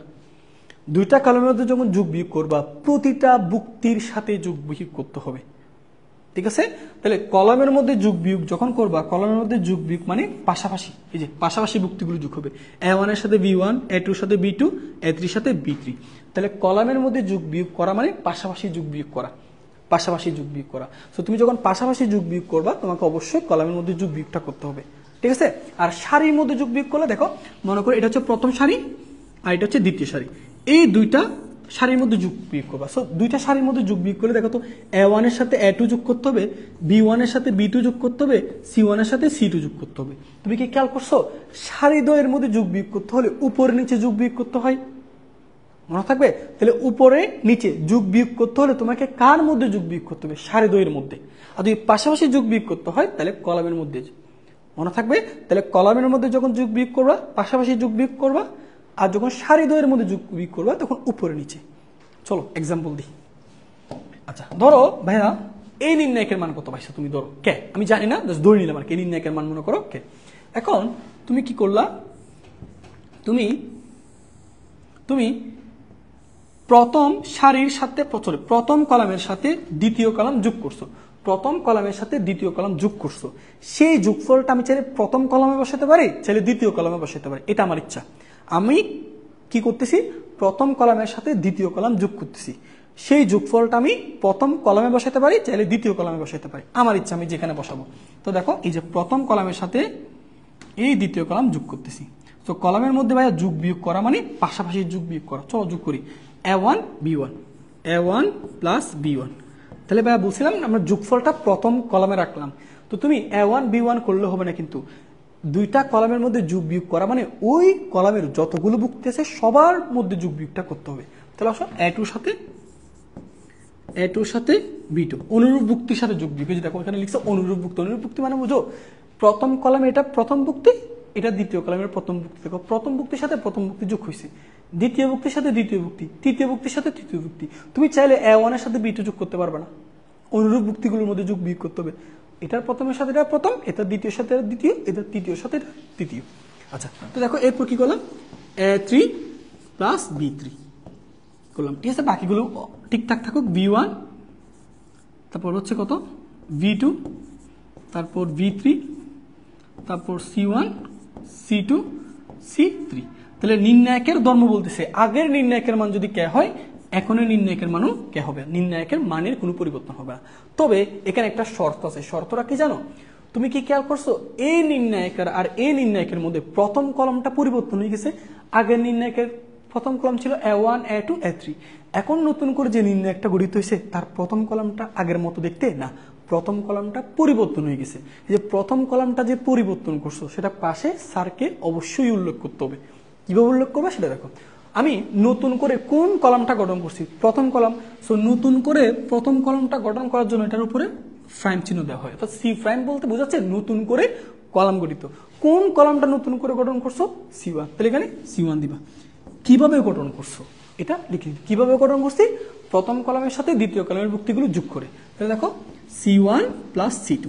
2টা কলামের মধ্যে যখন যোগ বিয়োগ করবা, প্রতিটা ভুক্তির সাথে যোগ বিয়োগ করতে হবে। ঠিক আছে, তাহলে কলামের মধ্যে যোগ বিয়োগ যখন করবা, কলামের মধ্যে যোগ বিয়োগ মানে পাশাপাশি, এই যে পাশাপাশি ভুক্তিগুলো যোগ হবে, A1 এর সাথে B1, A2 এর সাথে B2, A3 এর সাথে B3। তাহলে কলামের মধ্যে যোগ বিয়োগ করা মানে পাশাপাশি যোগ বিয়োগ করা, পাশাপাশি যোগ বিয়োগ করা। তো তুমি যখন পাশাপাশি যোগ বিয়োগ করবা, তোমাকে অবশ্যই কলামের মধ্যে যোগ বিয়োগটা করতে হবে। ঠিক আছে, আর সারির মধ্যে যোগ বিয়োগ করলে দেখো, মনে করো এটা হচ্ছে প্রথম সারি আর এটা হচ্ছে দ্বিতীয় সারি, এই 2টা সারির মধ্যে যোগ বিয়োগ করবা। সো 2টা সারির মধ্যে যোগ বিয়োগ করলে দেখো তো A1 এর সাথে A2 যোগ করতে হবে, B1 এর সাথে B2 যোগ করতে হবে, C1 এর সাথে C2 যোগ করতে হবে। তুমি কি খেয়াল করছো, সারি দ্বয়ের মধ্যে যোগ বিয়োগ করতে হলে উপরে নিচে যোগ বিয়োগ করতে হয়, মনে থাকবে? তাহলে উপরে নিচে যোগ বিয়োগ করতে হলে তোমাকে কার মধ্যে যোগ বিয়োগ করতে হবে, সারি দ্বয়ের মধ্যে। আর যদি পাশাপাশি যোগ বিয়োগ করতে হয় তাহলে কলামের মধ্যে, মনে থাকবে? তাহলে কলামের মধ্যে যখন যোগ বিয়োগ করবা পাশাপাশি যোগ বিয়োগ করবা, আর যখন সারি দ্বয়ের মধ্যে যোগ বিয়োগ করবা তখন উপরে নিচে। চলো এক্সাম্পল দিই। আচ্ছা ধরো ভাইয়া এই নির্ণায়কের মান কত পাইছো তুমি, ধরো কে, আমি জানি না, জাস্ট ধরে নিলাম আর কি, নির্ণায়কের মান মনে করো কে। এখন তুমি কি করলা, তুমি প্রথম সারির সাথে প্রথম কলামের সাথে দ্বিতীয় কলাম যোগ করছো, প্রথম কলামের সাথে দ্বিতীয় কলাম যোগ করছো, সেই যোগফলটা আমি চাইলে প্রথম কলামে বসাতে পারি, চাইলে দ্বিতীয় কলামে বসাতে পারি, এটা আমার ইচ্ছা। আমি কি করতেছি, প্রথম কলামের সাথে দ্বিতীয় কলাম যোগ করতেছি, সেই যোগফলটা আমি প্রথম কলামে বসাতে পারি, চাইলে দ্বিতীয় কলামে বসাতে পারি, আমার ইচ্ছা আমি যেখানে বসাবো। তো দেখো এই যে প্রথম কলামের সাথে এই দ্বিতীয় কলাম যোগ করতেছি। তো কলামের মধ্যে ভাইয়া যোগ বিয়োগ করা মানে পাশাপাশি যোগ বিয়োগ করা। চলো যোগ করি, a1 b1 a1 plus b1। তাহলে ভাইয়া বলছিলাম আমরা যোগফলটা প্রথম কলামে রাখলাম। তো তুমি a1 b1 করলে হবে না, কিন্তু দুইটা কলামের মধ্যে যোগ বিয়োগ করা মানে ওই কলামের যতগুলো যুক্তি আছে সবার মধ্যে যোগ বিয়োগটা করতে হবে। তাহলে আসো a2 সাথে b2 অনুরূপ যুক্তির সাথে যোগ বিয়োগ। দেখো এখানে লিখছে অনুরূপ যুক্তি। অনুরূপ যুক্তি মানে বুঝো প্রথম কলামে এটা প্রথম যুক্তি, এটা দ্বিতীয় কলামের প্রথম যুক্তি। দেখো প্রথম যুক্তির সাথে প্রথম যুক্তি যোগ হয়েছে, দ্বিতীয় যুক্তির সাথে দ্বিতীয় যুক্তি, তৃতীয় যুক্তির সাথে তৃতীয় যুক্তি। তুমি চাইলে a1 এর সাথে b2 যোগ করতে পারবে না, অনুরূপ যুক্তিগুলোর মধ্যে যোগ বিয়োগ করতে হবে। এটার প্রথমের সাথে এটা প্রথম, এটা দ্বিতীয় সাথে এটা দ্বিতীয়, এটা তৃতীয় সাথে এটা তৃতীয়। আচ্ছা তো দেখো এরপর কি করলাম, a3 প্লাস b3 করলাম, ঠিক আছে। বাকিগুলো ঠিকঠাক থাকুক, v1 তারপর হচ্ছে কত v2, তারপর v3, তারপর c1 c2 c3। তাহলে নির্ণায়কের ধর্ম বলতেছে আগের নির্ণায়কের মান যদি কে হয় এখনের নির্ণায়কের মানও কে হবে, নির্ণায়কের মানের কোনো পরিবর্তন হবে না। তবে এখানে একটা শর্ত আছে, শর্তটা কি জানো? তুমি কি খেয়াল করছো এই নির্ণায়কের আর এই নির্ণায়কের মধ্যে প্রথম কলামটা পরিবর্তন হয়ে গেছে। আগের নির্ণায়কের প্রথম কলাম ছিল a1 a2 a3, এখন নতুন করে যে নির্ণায়কটা গঠিত হয়েছে তার প্রথম কলামটা আগের মতো দেখতে না, প্রথম কলামটা পরিবর্তন হয়ে গেছে। এই যে প্রথম কলামটা যে পরিবর্তন করছো সেটা পাশে স্যারকে অবশ্যই উল্লেখ করতে হবে। কিভাবে উল্লেখ করবে সেটা দেখো। আমি নতুন করে কোন কলামটা গঠন করছি, প্রথম কলাম। সো নতুন করে প্রথম কলামটা গঠন করার জন্য এটার উপরে প্রাইম চিহ্ন দেওয়া হয়, অর্থাৎ সি প্রাইম বলতে বোঝাচ্ছে নতুন করে কলাম গঠিত। কোন কলামটা নতুন করে গঠন করছো, c1, তাহলে এখানে c1 দিবা। কিভাবে গঠন করছো এটা লিখে দিই, কিভাবে গঠন করছি, প্রথম কলামের সাথে দ্বিতীয় কলামের যুক্তিগুলো যোগ করে। তাহলে দেখো c1 প্লাস c2,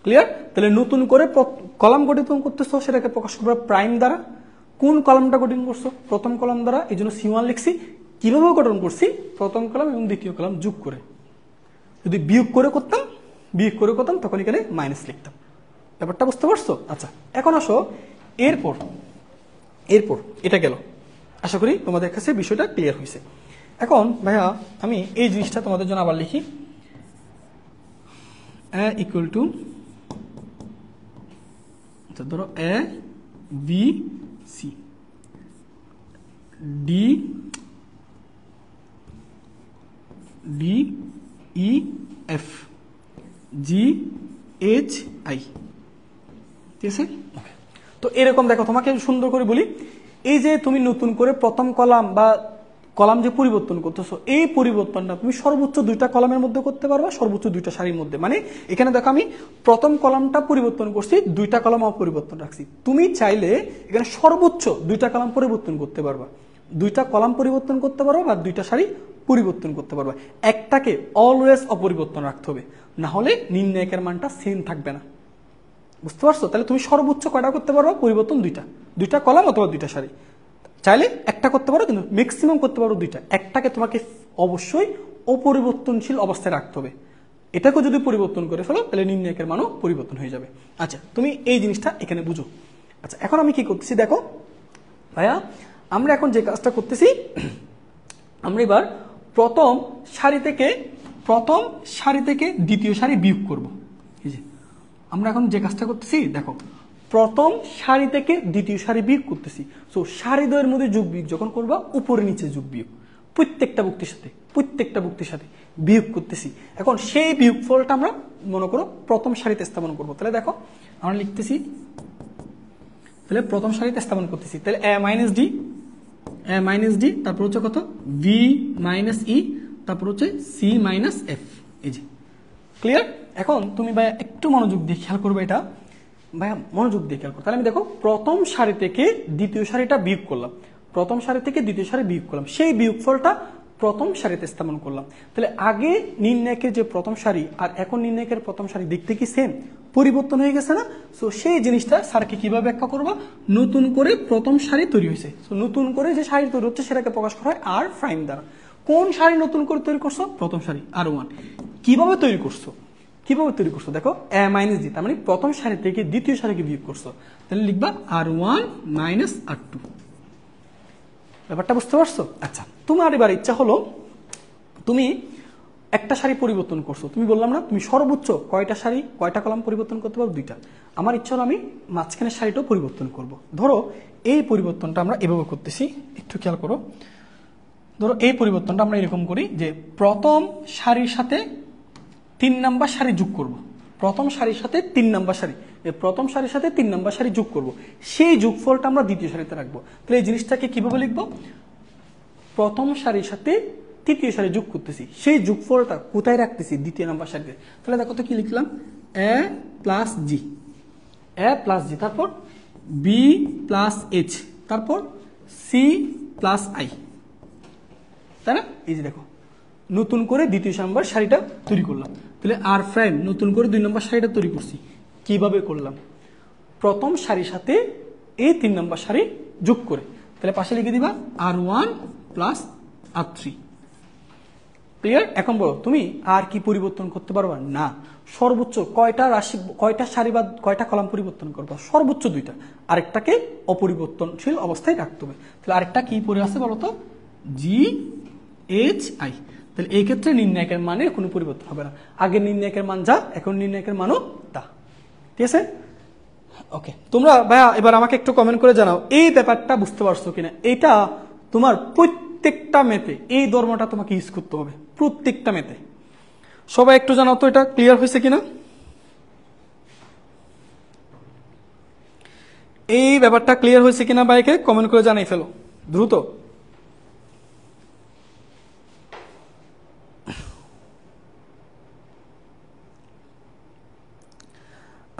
ক্লিয়ার? তাহলে নতুন করে কলাম গঠিত করতেছো, সেটাকে প্রকাশ করবে প্রাইম দ্বারা। কোন কলামটা গঠন করছো, প্রথম কলাম দ্বারা, এই জন্য c1 লিখছি। কিভাবে গঠন করছি, প্রথম কলাম এবং দ্বিতীয় কলাম যোগ করে। যদি বিয়োগ করে করতাম তখন এখানে মাইনাস লিখতাম। ব্যাপারটা বুঝতে পারছো? আচ্ছা এখন আসো এরপর এটা গেল, আশা করি তোমাদের কাছে বিষয়টা ক্লিয়ার হয়েছে। এখন ভাইয়া আমি এই জিনিসটা তোমাদের জন্য আবার লিখি, a ইকুয়াল টু, ধরো a b c d d e f g h i, ঠিক আছে? তো এরকম দেখো, তোমাকে সুন্দর করে বলি, এই যে তুমি নতুন করে প্রথম কলাম বা কলাম যে পরিবর্তন করতেছো, এই পরিবর্তনটা তুমি সর্বোচ্চ দুইটা কলামের মধ্যে করতে পারবা, সর্বোচ্চ দুইটা সারির মধ্যে। মানে এখানে দেখো আমি প্রথম কলামটা পরিবর্তন করছি, দুইটা কলাম অপরিবর্তন রাখছি। তুমি চাইলে এখানে সর্বোচ্চ দুইটা কলাম পরিবর্তন করতে পারবা, দুইটা কলাম পরিবর্তন করতে পারবা বা দুইটা সারি পরিবর্তন করতে পারবা। একটাকে অলওয়েজ অপরিবর্তন রাখতে হবে, না হলে নির্ণায়কের মানটা সেম থাকবে না। বুঝতে পারছো? তাহলে তুমি সর্বোচ্চ কয়টা করতে পারো পরিবর্তন, দুইটা কলাম অথবা দুইটা সারি। চাইলে একটা করতে পারো, কিন্তু ম্যাক্সিমাম করতে পারো দুইটা। একটাকে তোমাকে অবশ্যই অপরিবর্তনশীল অবস্থায় রাখতে হবে। এটাকে যদি পরিবর্তন করে ফেলো তাহলে নির্ণায়কের মানও পরিবর্তন হয়ে যাবে। আচ্ছা তুমি এই জিনিসটা এখানে বুঝো। আচ্ছা এখন আমি কি করতেছি দেখো ভাইয়া, আমরা এখন যে কাজটা করতেছি, আমরা এবার প্রথম সারি থেকে দ্বিতীয় সারি বিয়োগ করব। এই যে আমরা এখন যে কাজটা করতেছি দেখো, প্রথম সারি থেকে দ্বিতীয় সারি বিয়োগ করতেছি। সো সারি দ্বয়ের মধ্যে যোগ বিয়োগ যখন করবা, উপরে নিচে যোগ বিয়োগ প্রত্যেকটা ভুক্তির সাথে বিয়োগ করতেছি। এখন সেই বিয়োগ ফলটা আমরা মনে করো প্রথম সারিতে স্থাপন করবো। তাহলে দেখো আমরা লিখতেছি, তাহলে প্রথম সারিতে স্থাপন করতেছি, তাহলে a মাইনাস ডি, তারপর হচ্ছে কত v মাইনাস ই, তারপর হচ্ছে c মাইনাস এফ। এই যে ক্লিয়ার? এখন তুমি ভাইয়া একটু মনোযোগ দিয়ে খেয়াল করবে, এটা ভাইয়া মনোযোগ দিয়ে খেয়াল করো। তাহলে আমি দেখো প্রথম সারি থেকে দ্বিতীয় সারিটা বিয়োগ করলাম, প্রথম সারি থেকে দ্বিতীয় সারি বিয়োগ করলাম, সেই বিয়োগফলটা প্রথম সারিতে স্থাপন করলাম। তাহলে আগে নির্ণায়কের যে প্রথম সারি আর এখন নির্ণায়কের প্রথম সারি দেখতে কি সেম, পরিবর্তন হয়ে গেছে না? সো সেই জিনিসটা স্যারকে কিভাবে ব্যাখ্যা করবো, নতুন করে প্রথম সারি তৈরি হয়েছে, সো নতুন করে যে সারি তৈরি হচ্ছে সেটাকে প্রকাশ করা হয় আর প্রাইম দ্বারা। কোন সারি নতুন করে তৈরি করছো? প্রথম সারি R1। কিভাবে তৈরি করছো, কিভাবে তৈরি করছো দেখো, a মাইনাস জি, তার মানে প্রথম সারি থেকে দ্বিতীয় সারিকে বিয়োগ করছো, তাহলে লিখবা R1 মাইনাস R2। ব্যাপারটা বুঝতে পারছো? আচ্ছা, তোমার এবার ইচ্ছা হলো তুমি একটা সারি পরিবর্তন করছো, তুমি বললাম না তুমি সর্বোচ্চ কয়টা সারি কয়টা কলাম পরিবর্তন করতে পারো? 2টা। আমার ইচ্ছা হলো আমি মাঝখানের সারিটাও পরিবর্তন করব। ধরো এই পরিবর্তনটা আমরা এভাবে করতেছি, একটু খেয়াল করো। ধরো এই পরিবর্তনটা আমরা এরকম করি যে প্রথম সারির সাথে 3 নাম্বার সারি যোগ করব, প্রথম সারির সাথে 3 নাম্বার সারি, প্রথম সারির সাথে 3 নাম্বার সারি যোগ করব, সেই যোগফলটা আমরা দ্বিতীয় সারিতে রাখবো। তাহলে এই জিনিসটাকে কিভাবে লিখবো? প্রথম সারির সাথে তৃতীয় সারি যোগ করতেছি, সেই যোগফলটা কোথায় রাখতেছি? দ্বিতীয় নাম্বার সারিতে। তাহলে দেখো তো কি লিখলাম, a plus G, a plus G, তারপর b প্লাস এইচ, তারপর c প্লাস আই, তাই না? এই যে দেখো নতুন করে দ্বিতীয় নাম্বার সারিটা তৈরি করলাম। তাহলে আর প্রাইম নতুন করে 2 নম্বর সারিটা তৈরি করছি, কিভাবে করলাম? প্রথম সারির সাথে এই 3 নম্বর সারি যোগ করে, তাহলে পাশে লিখে দিবা R1 প্লাস R3। ক্লিয়ার? এখন বলো তুমি আর কি পরিবর্তন করতে পারবা? না। সর্বোচ্চ কয়টা রাশি, কয়টা সারি বা কয়টা কলাম পরিবর্তন করবা? সর্বোচ্চ 2টা, আরেকটাকে অপরিবর্তনশীল অবস্থায় রাখতে হবে। তাহলে আরেকটা কি পড়ে আছে বলতো? GHI। তাহলে এই ক্ষেত্রে নির্ণায়কের মানে কোনো পরিবর্তন হবে না, আগের নির্ণায়কের মান যা, এখন নির্ণায়কের মানও তা। ঠিক আছে? ওকে, তোমরা ভাইয়া এবার আমাকে একটু কমেন্ট করে জানাও এই ব্যাপারটা বুঝতে পারছো কিনা। এটা তোমার প্রত্যেকটা মেতে এই ধর্মটা তোমাকে ইউজ করতে হবে, প্রত্যেকটা মেতে। সবাই একটু জানাও তো এটা ক্লিয়ার হয়েছে কিনা। এই ব্যাপারটা ক্লিয়ার হয়েছে কিনা ভাইকে কমেন্ট করে জানাই ফেলো দ্রুত।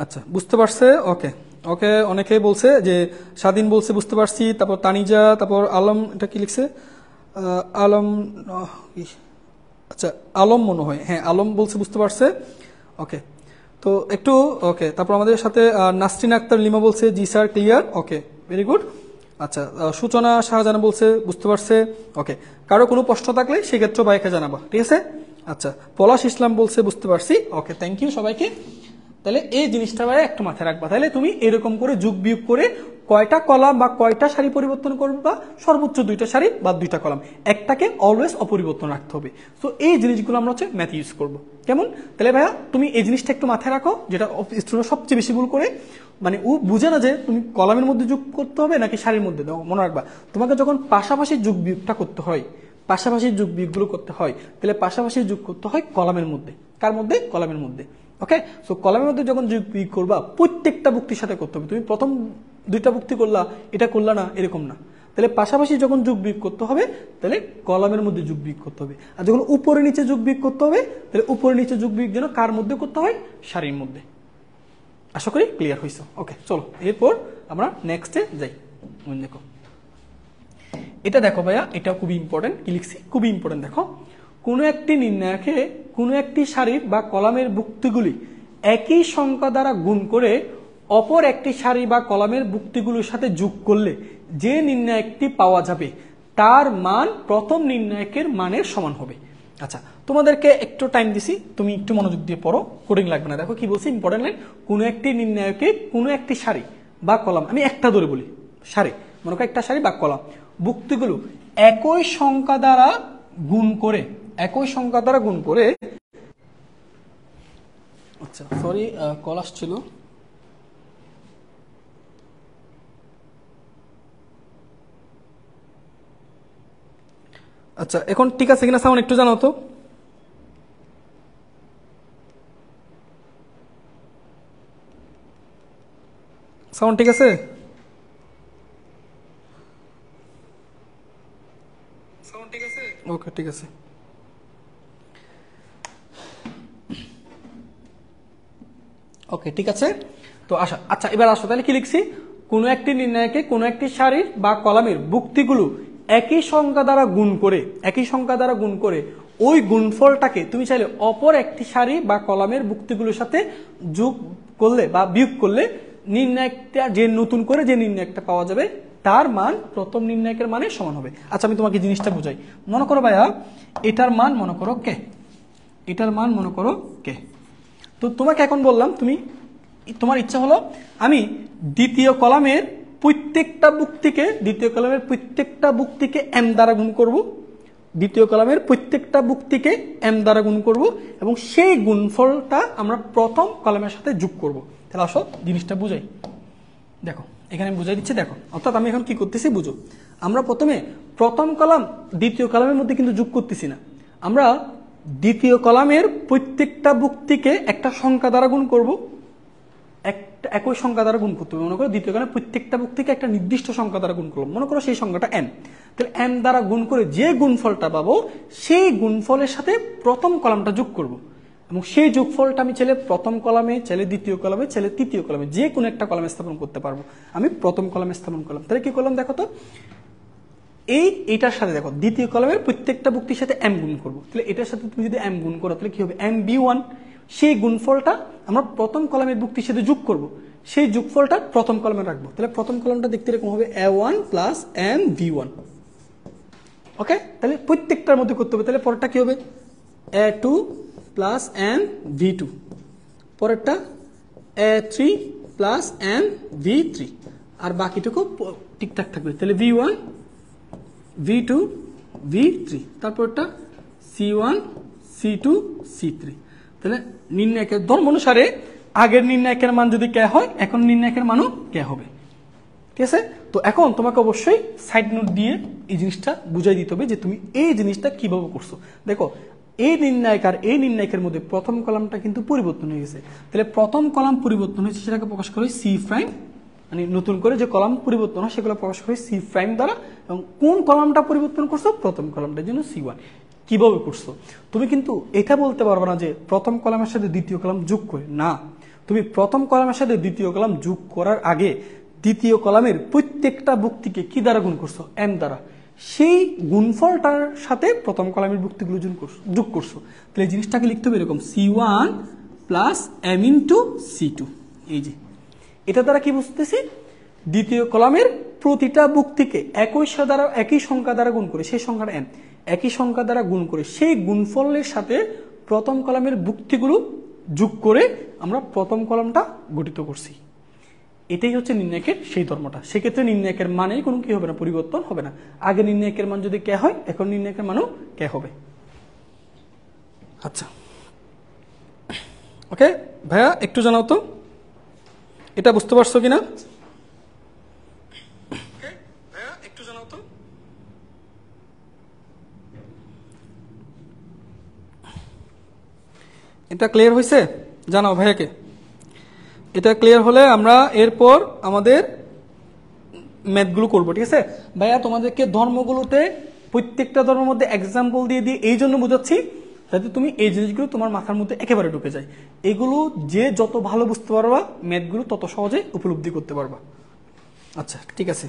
আচ্ছা, বুঝতে পারছে? ওকে ওকে, অনেকেই বলছে যে স্বাধীন বলছে বুঝতে পারছি, তারপর তানিজা, তারপর আলম, এটা কি লিখছে? আলম, আচ্ছা আলম মনে হয়, হ্যাঁ আলম বলছে বুঝতে পারছে। ওকে, তো একটু ওকে, তারপর আমাদের সাথে নাসরিন আক্তার লিমা বলছে জি sir clear, okay very good. আচ্ছা, সূচনা শাহজাহান বলছে বুঝতে পারছে। ওকে, কারো কোনো প্রশ্ন থাকলে সেক্ষেত্রে বাইকে জানাবা, ঠিক আছে? আচ্ছা, পলাশ ইসলাম বলছে বুঝতে পারছি, ওকে থ্যাংক ইউ সবাইকে। তাহলে এই জিনিসটা একটু মাথায় রাখবা। তাহলে তুমি এরকম করে যোগ বিয়োগ করে কয়টা কলাম বা কয়টা সারি পরিবর্তন করবা? সর্বোচ্চ 2টা সারি বা 2টা কলাম, একটাকে অলওয়েজ অপরিবর্তন রাখতে হবে। সো এই জিনিসগুলো আমরা হচ্ছে ম্যাথ ইউজ করবো। কেমন? তাহলে ভাইয়া তুমি এই জিনিসটা একটু মাথায় রাখো, যেটা স্টুডেন্ট সবচেয়ে বেশি ভুল করে, মানে ও বুঝে না যে তুমি কলামের মধ্যে যোগ করতে হবে নাকি সারির মধ্যে। মনে রাখবা, তোমাকে যখন পাশাপাশি যোগ বিয়োগটা করতে হয়, পাশাপাশি যোগ বিয়োগগুলো করতে হয়, তাহলে পাশাপাশি যোগ করতে হয় কলামের মধ্যে। কার মধ্যে? কলামের মধ্যে। ওকে, সো কলামের মধ্যে যখন যোগ বিয়োগ করবা প্রত্যেকটা ভুক্তির সাথে করতে হবে। তুমি প্রথম 2টা ভুক্তি করলা, এটা করলা না, এরকম না। তাহলে পাশাপাশি যখন যোগ বিয়োগ করতে হবে তাহলে কলামের মধ্যে যোগ বিয়োগ করতে হবে, আর যখন উপরে নিচে যোগ বিয়োগ করতে হবে তাহলে উপরে নিচে যোগ বিয়োগ যেন কার মধ্যে করতে হয়? সারির মধ্যে। আশা করি ক্লিয়ার হয়েছে। ওকে, চলো এরপর আমরা নেক্সটে যাই। দেখো এটা দেখো ভাইয়া, এটা খুবই ইম্পর্টেন্ট, কি লিখছি খুবই ইম্পর্টেন্ট। দেখো, কোনো একটি নির্ণায়কে কোনো একটি সারির বা কলামের ভুক্তিগুলি একই সংখ্যা দ্বারা গুণ করে অপর একটি সারি বা কলামের ভুক্তিগুলোর সাথে যোগ করলে যে নির্ণায়কটি পাওয়া যাবে তার মান প্রথম নির্ণায়কের মানের সমান হবে। আচ্ছা, তোমাদেরকে একটু টাইম দিছি, তুমি একটু মনোযোগ দিয়ে পড়ো, কোডিং লাগবে না। দেখো কি বলছি, ইম্পর্টেন্ট লাইন, কোনো একটি নির্ণায়কে কোনো একটি সারি বা কলাম, আমি একটা ধরে বলি সারি, মনে করো একটা সারি বা কলাম, ভুক্তিগুলো একই সংখ্যা দ্বারা গুণ করে, একই সংখ্যা দ্বারা গুণ করে, আচ্ছা সরি কল আসছিল। আচ্ছা এখন ঠিক আছে কিনা সাউন্ড একটু জানাও তো। সাউন্ড ঠিক আছে? ঠিক আছে, ওকে ঠিক আছে। ওকে, ঠিক আছে। তো আচ্ছা এবার আসো, তাহলে কি লিখছি? কোনো একটি নির্ণায়কে কোনো একটি সারির বা কলামের বুক্তিগুলো একই সংখ্যা দ্বারা গুণ করে ওই গুণফলটাকে তুমি চাইলে অপর একটি সারি বা কলামের বুক্তিগুলোর সাথে যোগ করলে বা বিয়োগ করলে নির্ণায়কটা যে নতুন করে যে নির্ণায়কটা পাওয়া যাবে তার মান প্রথম নির্ণায়কের মানের সমান হবে। আচ্ছা আমি তোমাকে জিনিসটা বুঝাই। মনে করো ভাইয়া এটার মান মনে করো কে, এটার মান মনে করো কে। তো তোমাকে এখন বললাম, তোমার ইচ্ছা হলো আমি দ্বিতীয় কলামের প্রত্যেকটা বুক্তিকে m দ্বারা গুণ করব, দ্বিতীয় কলামের প্রত্যেকটা বুক্তিকে m দ্বারা গুণ করব এবং সেই গুণফলটা আমরা প্রথম কলামের সাথে যোগ করব। তাহলে আসো জিনিসটা বুঝাই। দেখো এখানে বুঝাই দিচ্ছি, দেখো অর্থাৎ আমি এখন কি করতেছি বুঝো। আমরা প্রথমে প্রথম কলাম দ্বিতীয় কলামের মধ্যে কিন্তু যোগ করতেছি না, আমরা দ্বিতীয় কলামের প্রত্যেকটা বুক্তিকে একটা সংখ্যা দ্বারা গুণ করব, একটা একই সংখ্যা দ্বারা গুণ করতে হবে। মনে করো দ্বিতীয় কলামের প্রত্যেকটা বুক্তিকে একটা নির্দিষ্ট সংখ্যা দ্বারা গুণ করলাম, মনে করো সেই সংখ্যাটা m। তাহলে m দ্বারা গুণ করে যে গুণফলটা পাবো সেই গুণফলের সাথে প্রথম কলামটা যোগ করব এবং সেই যোগফলটা আমি চাইলে প্রথম কলামে, চাইলে দ্বিতীয় কলামে, চাইলে তৃতীয় কলামে, যে কোনো একটা কলামে স্থাপন করতে পারবো। আমি প্রথম কলামে স্থাপন করলাম, তাহলে কি করলাম দেখো তো, এইটার সাথে দেখো দ্বিতীয় কলামের প্রত্যেকটা বুক্তির সাথে m গুণ করবো। তাহলে এটার সাথে তুমি যদি m গুণ করো তাহলে কি হবে, mb1। সেই গুণফলটা আমরা প্রথম কলামের বুক্তির সাথে যোগ করব, সেই যোগফলটা প্রথম কলামে রাখবো। তাহলে প্রথম কলামটা দেখতে এরকম হবে a1 প্লাস mb1। ওকে, তাহলে প্রত্যেকটার মধ্যে করতে হবে। তাহলে পরেরটা কি হবে, a2 প্লাস mv2, পরেরটা a3 প্লাস mv3, আর বাকিটুকু ঠিকঠাক থাকবে। তাহলে v1 v2 v3, তারপরটা c1 c2 c3। তাহলে নির্ণায়কের ধর্ম অনুসারে আগের নির্ণায়কের মান যদি কে হয়, এখন নির্ণায়কের মানও কে হবে। ঠিক আছে, তো এখন তোমাকে অবশ্যই সাইড নোট দিয়ে এই জিনিসটা বুঝাই দিতে হবে যে তুমি এই জিনিসটা কিভাবে করছো। দেখো এই নির্ণায়ক আর এই নির্ণায়কের মধ্যে প্রথম কলামটা কিন্তু পরিবর্তন হয়ে গেছে। তাহলে প্রথম কলাম পরিবর্তন হয়েছে, সেটাকে প্রকাশ করে সি প্রাইম, মানে নতুন করে যে কলাম পরিবর্তন হয় সেগুলো প্রকাশ করে সি প্রাইম দ্বারা। এবং কোন কলামটা পরিবর্তন করছো, প্রথম কলামটার জন্য c1। কিভাবে করছো, তুমি কিন্তু এটা বলতে পারবে না যে প্রথম কলামের সাথে দ্বিতীয় কলাম যোগ করে, না, তুমি প্রথম কলামের সাথে দ্বিতীয় কলাম যোগ করার আগে দ্বিতীয় কলামের প্রত্যেকটা বুক্তিকে কি দ্বারা গুণ করছো, m দ্বারা, সেই গুণফলটার সাথে প্রথম কলামের বুক্তিগুলো যোগ করছো। তাহলে এই জিনিসটাকে লিখতে হবে এরকম, c1 plus m into c2। এই যে এটা দ্বারা কি বুঝতেছি, দ্বিতীয় কলামের প্রতিটা বুক্তিকে একই সংখ্যা দ্বারা গুণ করে, সেই সংখ্যাটা m, একই সংখ্যা দ্বারা গুণ করে সেই গুণফলের সাথে প্রথম কলামের বুক্তিগুলো যোগ করে আমরা প্রথম কলামটা গঠিত করছি। এটাই হচ্ছে নির্ণায়কের সেই ধর্মটা। সেক্ষেত্রে নির্ণায়কের মানে কোনো কি হবে না, পরিবর্তন হবে না। আগে নির্ণায়কের মান যদি কে হয়, এখন নির্ণায়কের মানও কে হবে। আচ্ছা ওকে ভাইয়া, একটু জানাও তো এটা বুঝতে পারছো কিনা। একটু জানাও তো এটা ক্লিয়ার হয়েছে, জানাও ভাইয়াকে। এটা ক্লিয়ার হলে আমরা এরপর আমাদের ম্যাথগুলো করবো। ঠিক আছে ভাইয়া, তোমাদেরকে ধর্মগুলোতে প্রত্যেকটা ধর্মের মধ্যে এক্সাম্পল দিয়ে এই জন্য বোঝাচ্ছি যাতে তুমি এই জিনিসগুলো তোমার মাথার মধ্যে একেবারে ঢুকে যায়। এগুলো যে যত ভালো বুঝতে পারবা ম্যাথগুলো তত সহজে উপলব্ধি করতে পারবা। আচ্ছা ঠিক আছে,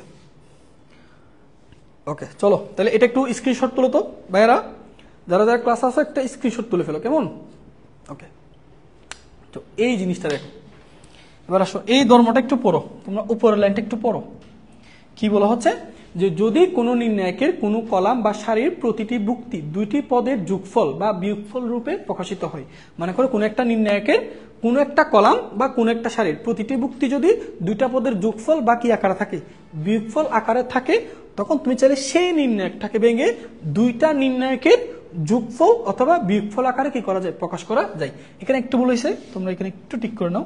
ওকে চলো তাহলে এটা একটু স্ক্রিনশট তুলো তো ভাইয়ারা, যারা যারা ক্লাস আছে একটা স্ক্রিনশট তুলে ফেলো, কেমন? ওকে, তো এই জিনিসটা দেখো। এবার আসো এই ধর্মটা একটু পড়ো, তোমরা উপরের লাইনটা একটু পড়ো। কি বলা হচ্ছে যে যদি কোনো নির্ণায়কের কোনো কলাম বা সারির প্রতিটি বুক্তি দুইটি পদের যোগফল বা বিয়োগফল রূপে প্রকাশিত হয়, মানে করো কোনো একটা নির্ণায়কের কোনো একটা কলাম বা কোনো একটা সারির প্রতিটি বুক্তি যদি দুইটা পদের যোগফল বা কি আকারে থাকে, বিয়োগফল আকারে থাকে, তখন তুমি চাইলে সেই নির্ণায়কটাকে ভেঙে দুইটা নির্ণায়কের যোগফল অথবা বিয়োগফল আকারে কি করা যায়, প্রকাশ করা যায়। এখানে একটু বলেছে, তোমরা এখানে একটু ঠিক করে নাও,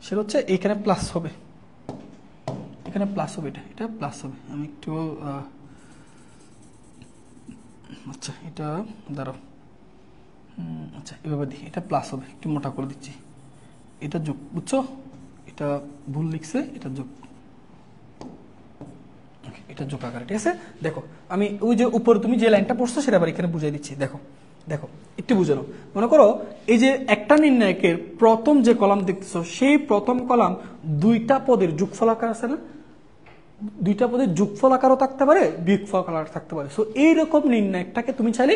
সেটা হচ্ছে এখানে প্লাস হবে, এখানে প্লাস হবে, এটা প্লাস হবে। আমি একটু আচ্ছা এটা দাঁড়াও, আচ্ছা এভাবে দিই, এটা প্লাস হবে, একটু মোটা করে দিচ্ছি, এটা যোগ, বুঝছো? এটা ভুল লিখছে, এটা যোগ, এটা যোগ আকারে। ঠিক আছে, দেখো আমি ওই যে উপরে তুমি যে লাইনটা পড়ছো সেটা আবার এখানে বুঝাই দিচ্ছি। দেখো দেখো একটু বুঝে নাও, মনে করো এই যে একটা নির্ণায়কের প্রথম যে কলাম দেখতেছো সেই প্রথম কলাম দুইটা পদের যোগফল আকার আছে না, দুইটা পদের যোগফল আকারও থাকতে পারে বিয়োগফল আকার থাকতে পারে। সো এইরকম নির্ণায়কটাকে তুমি চাইলে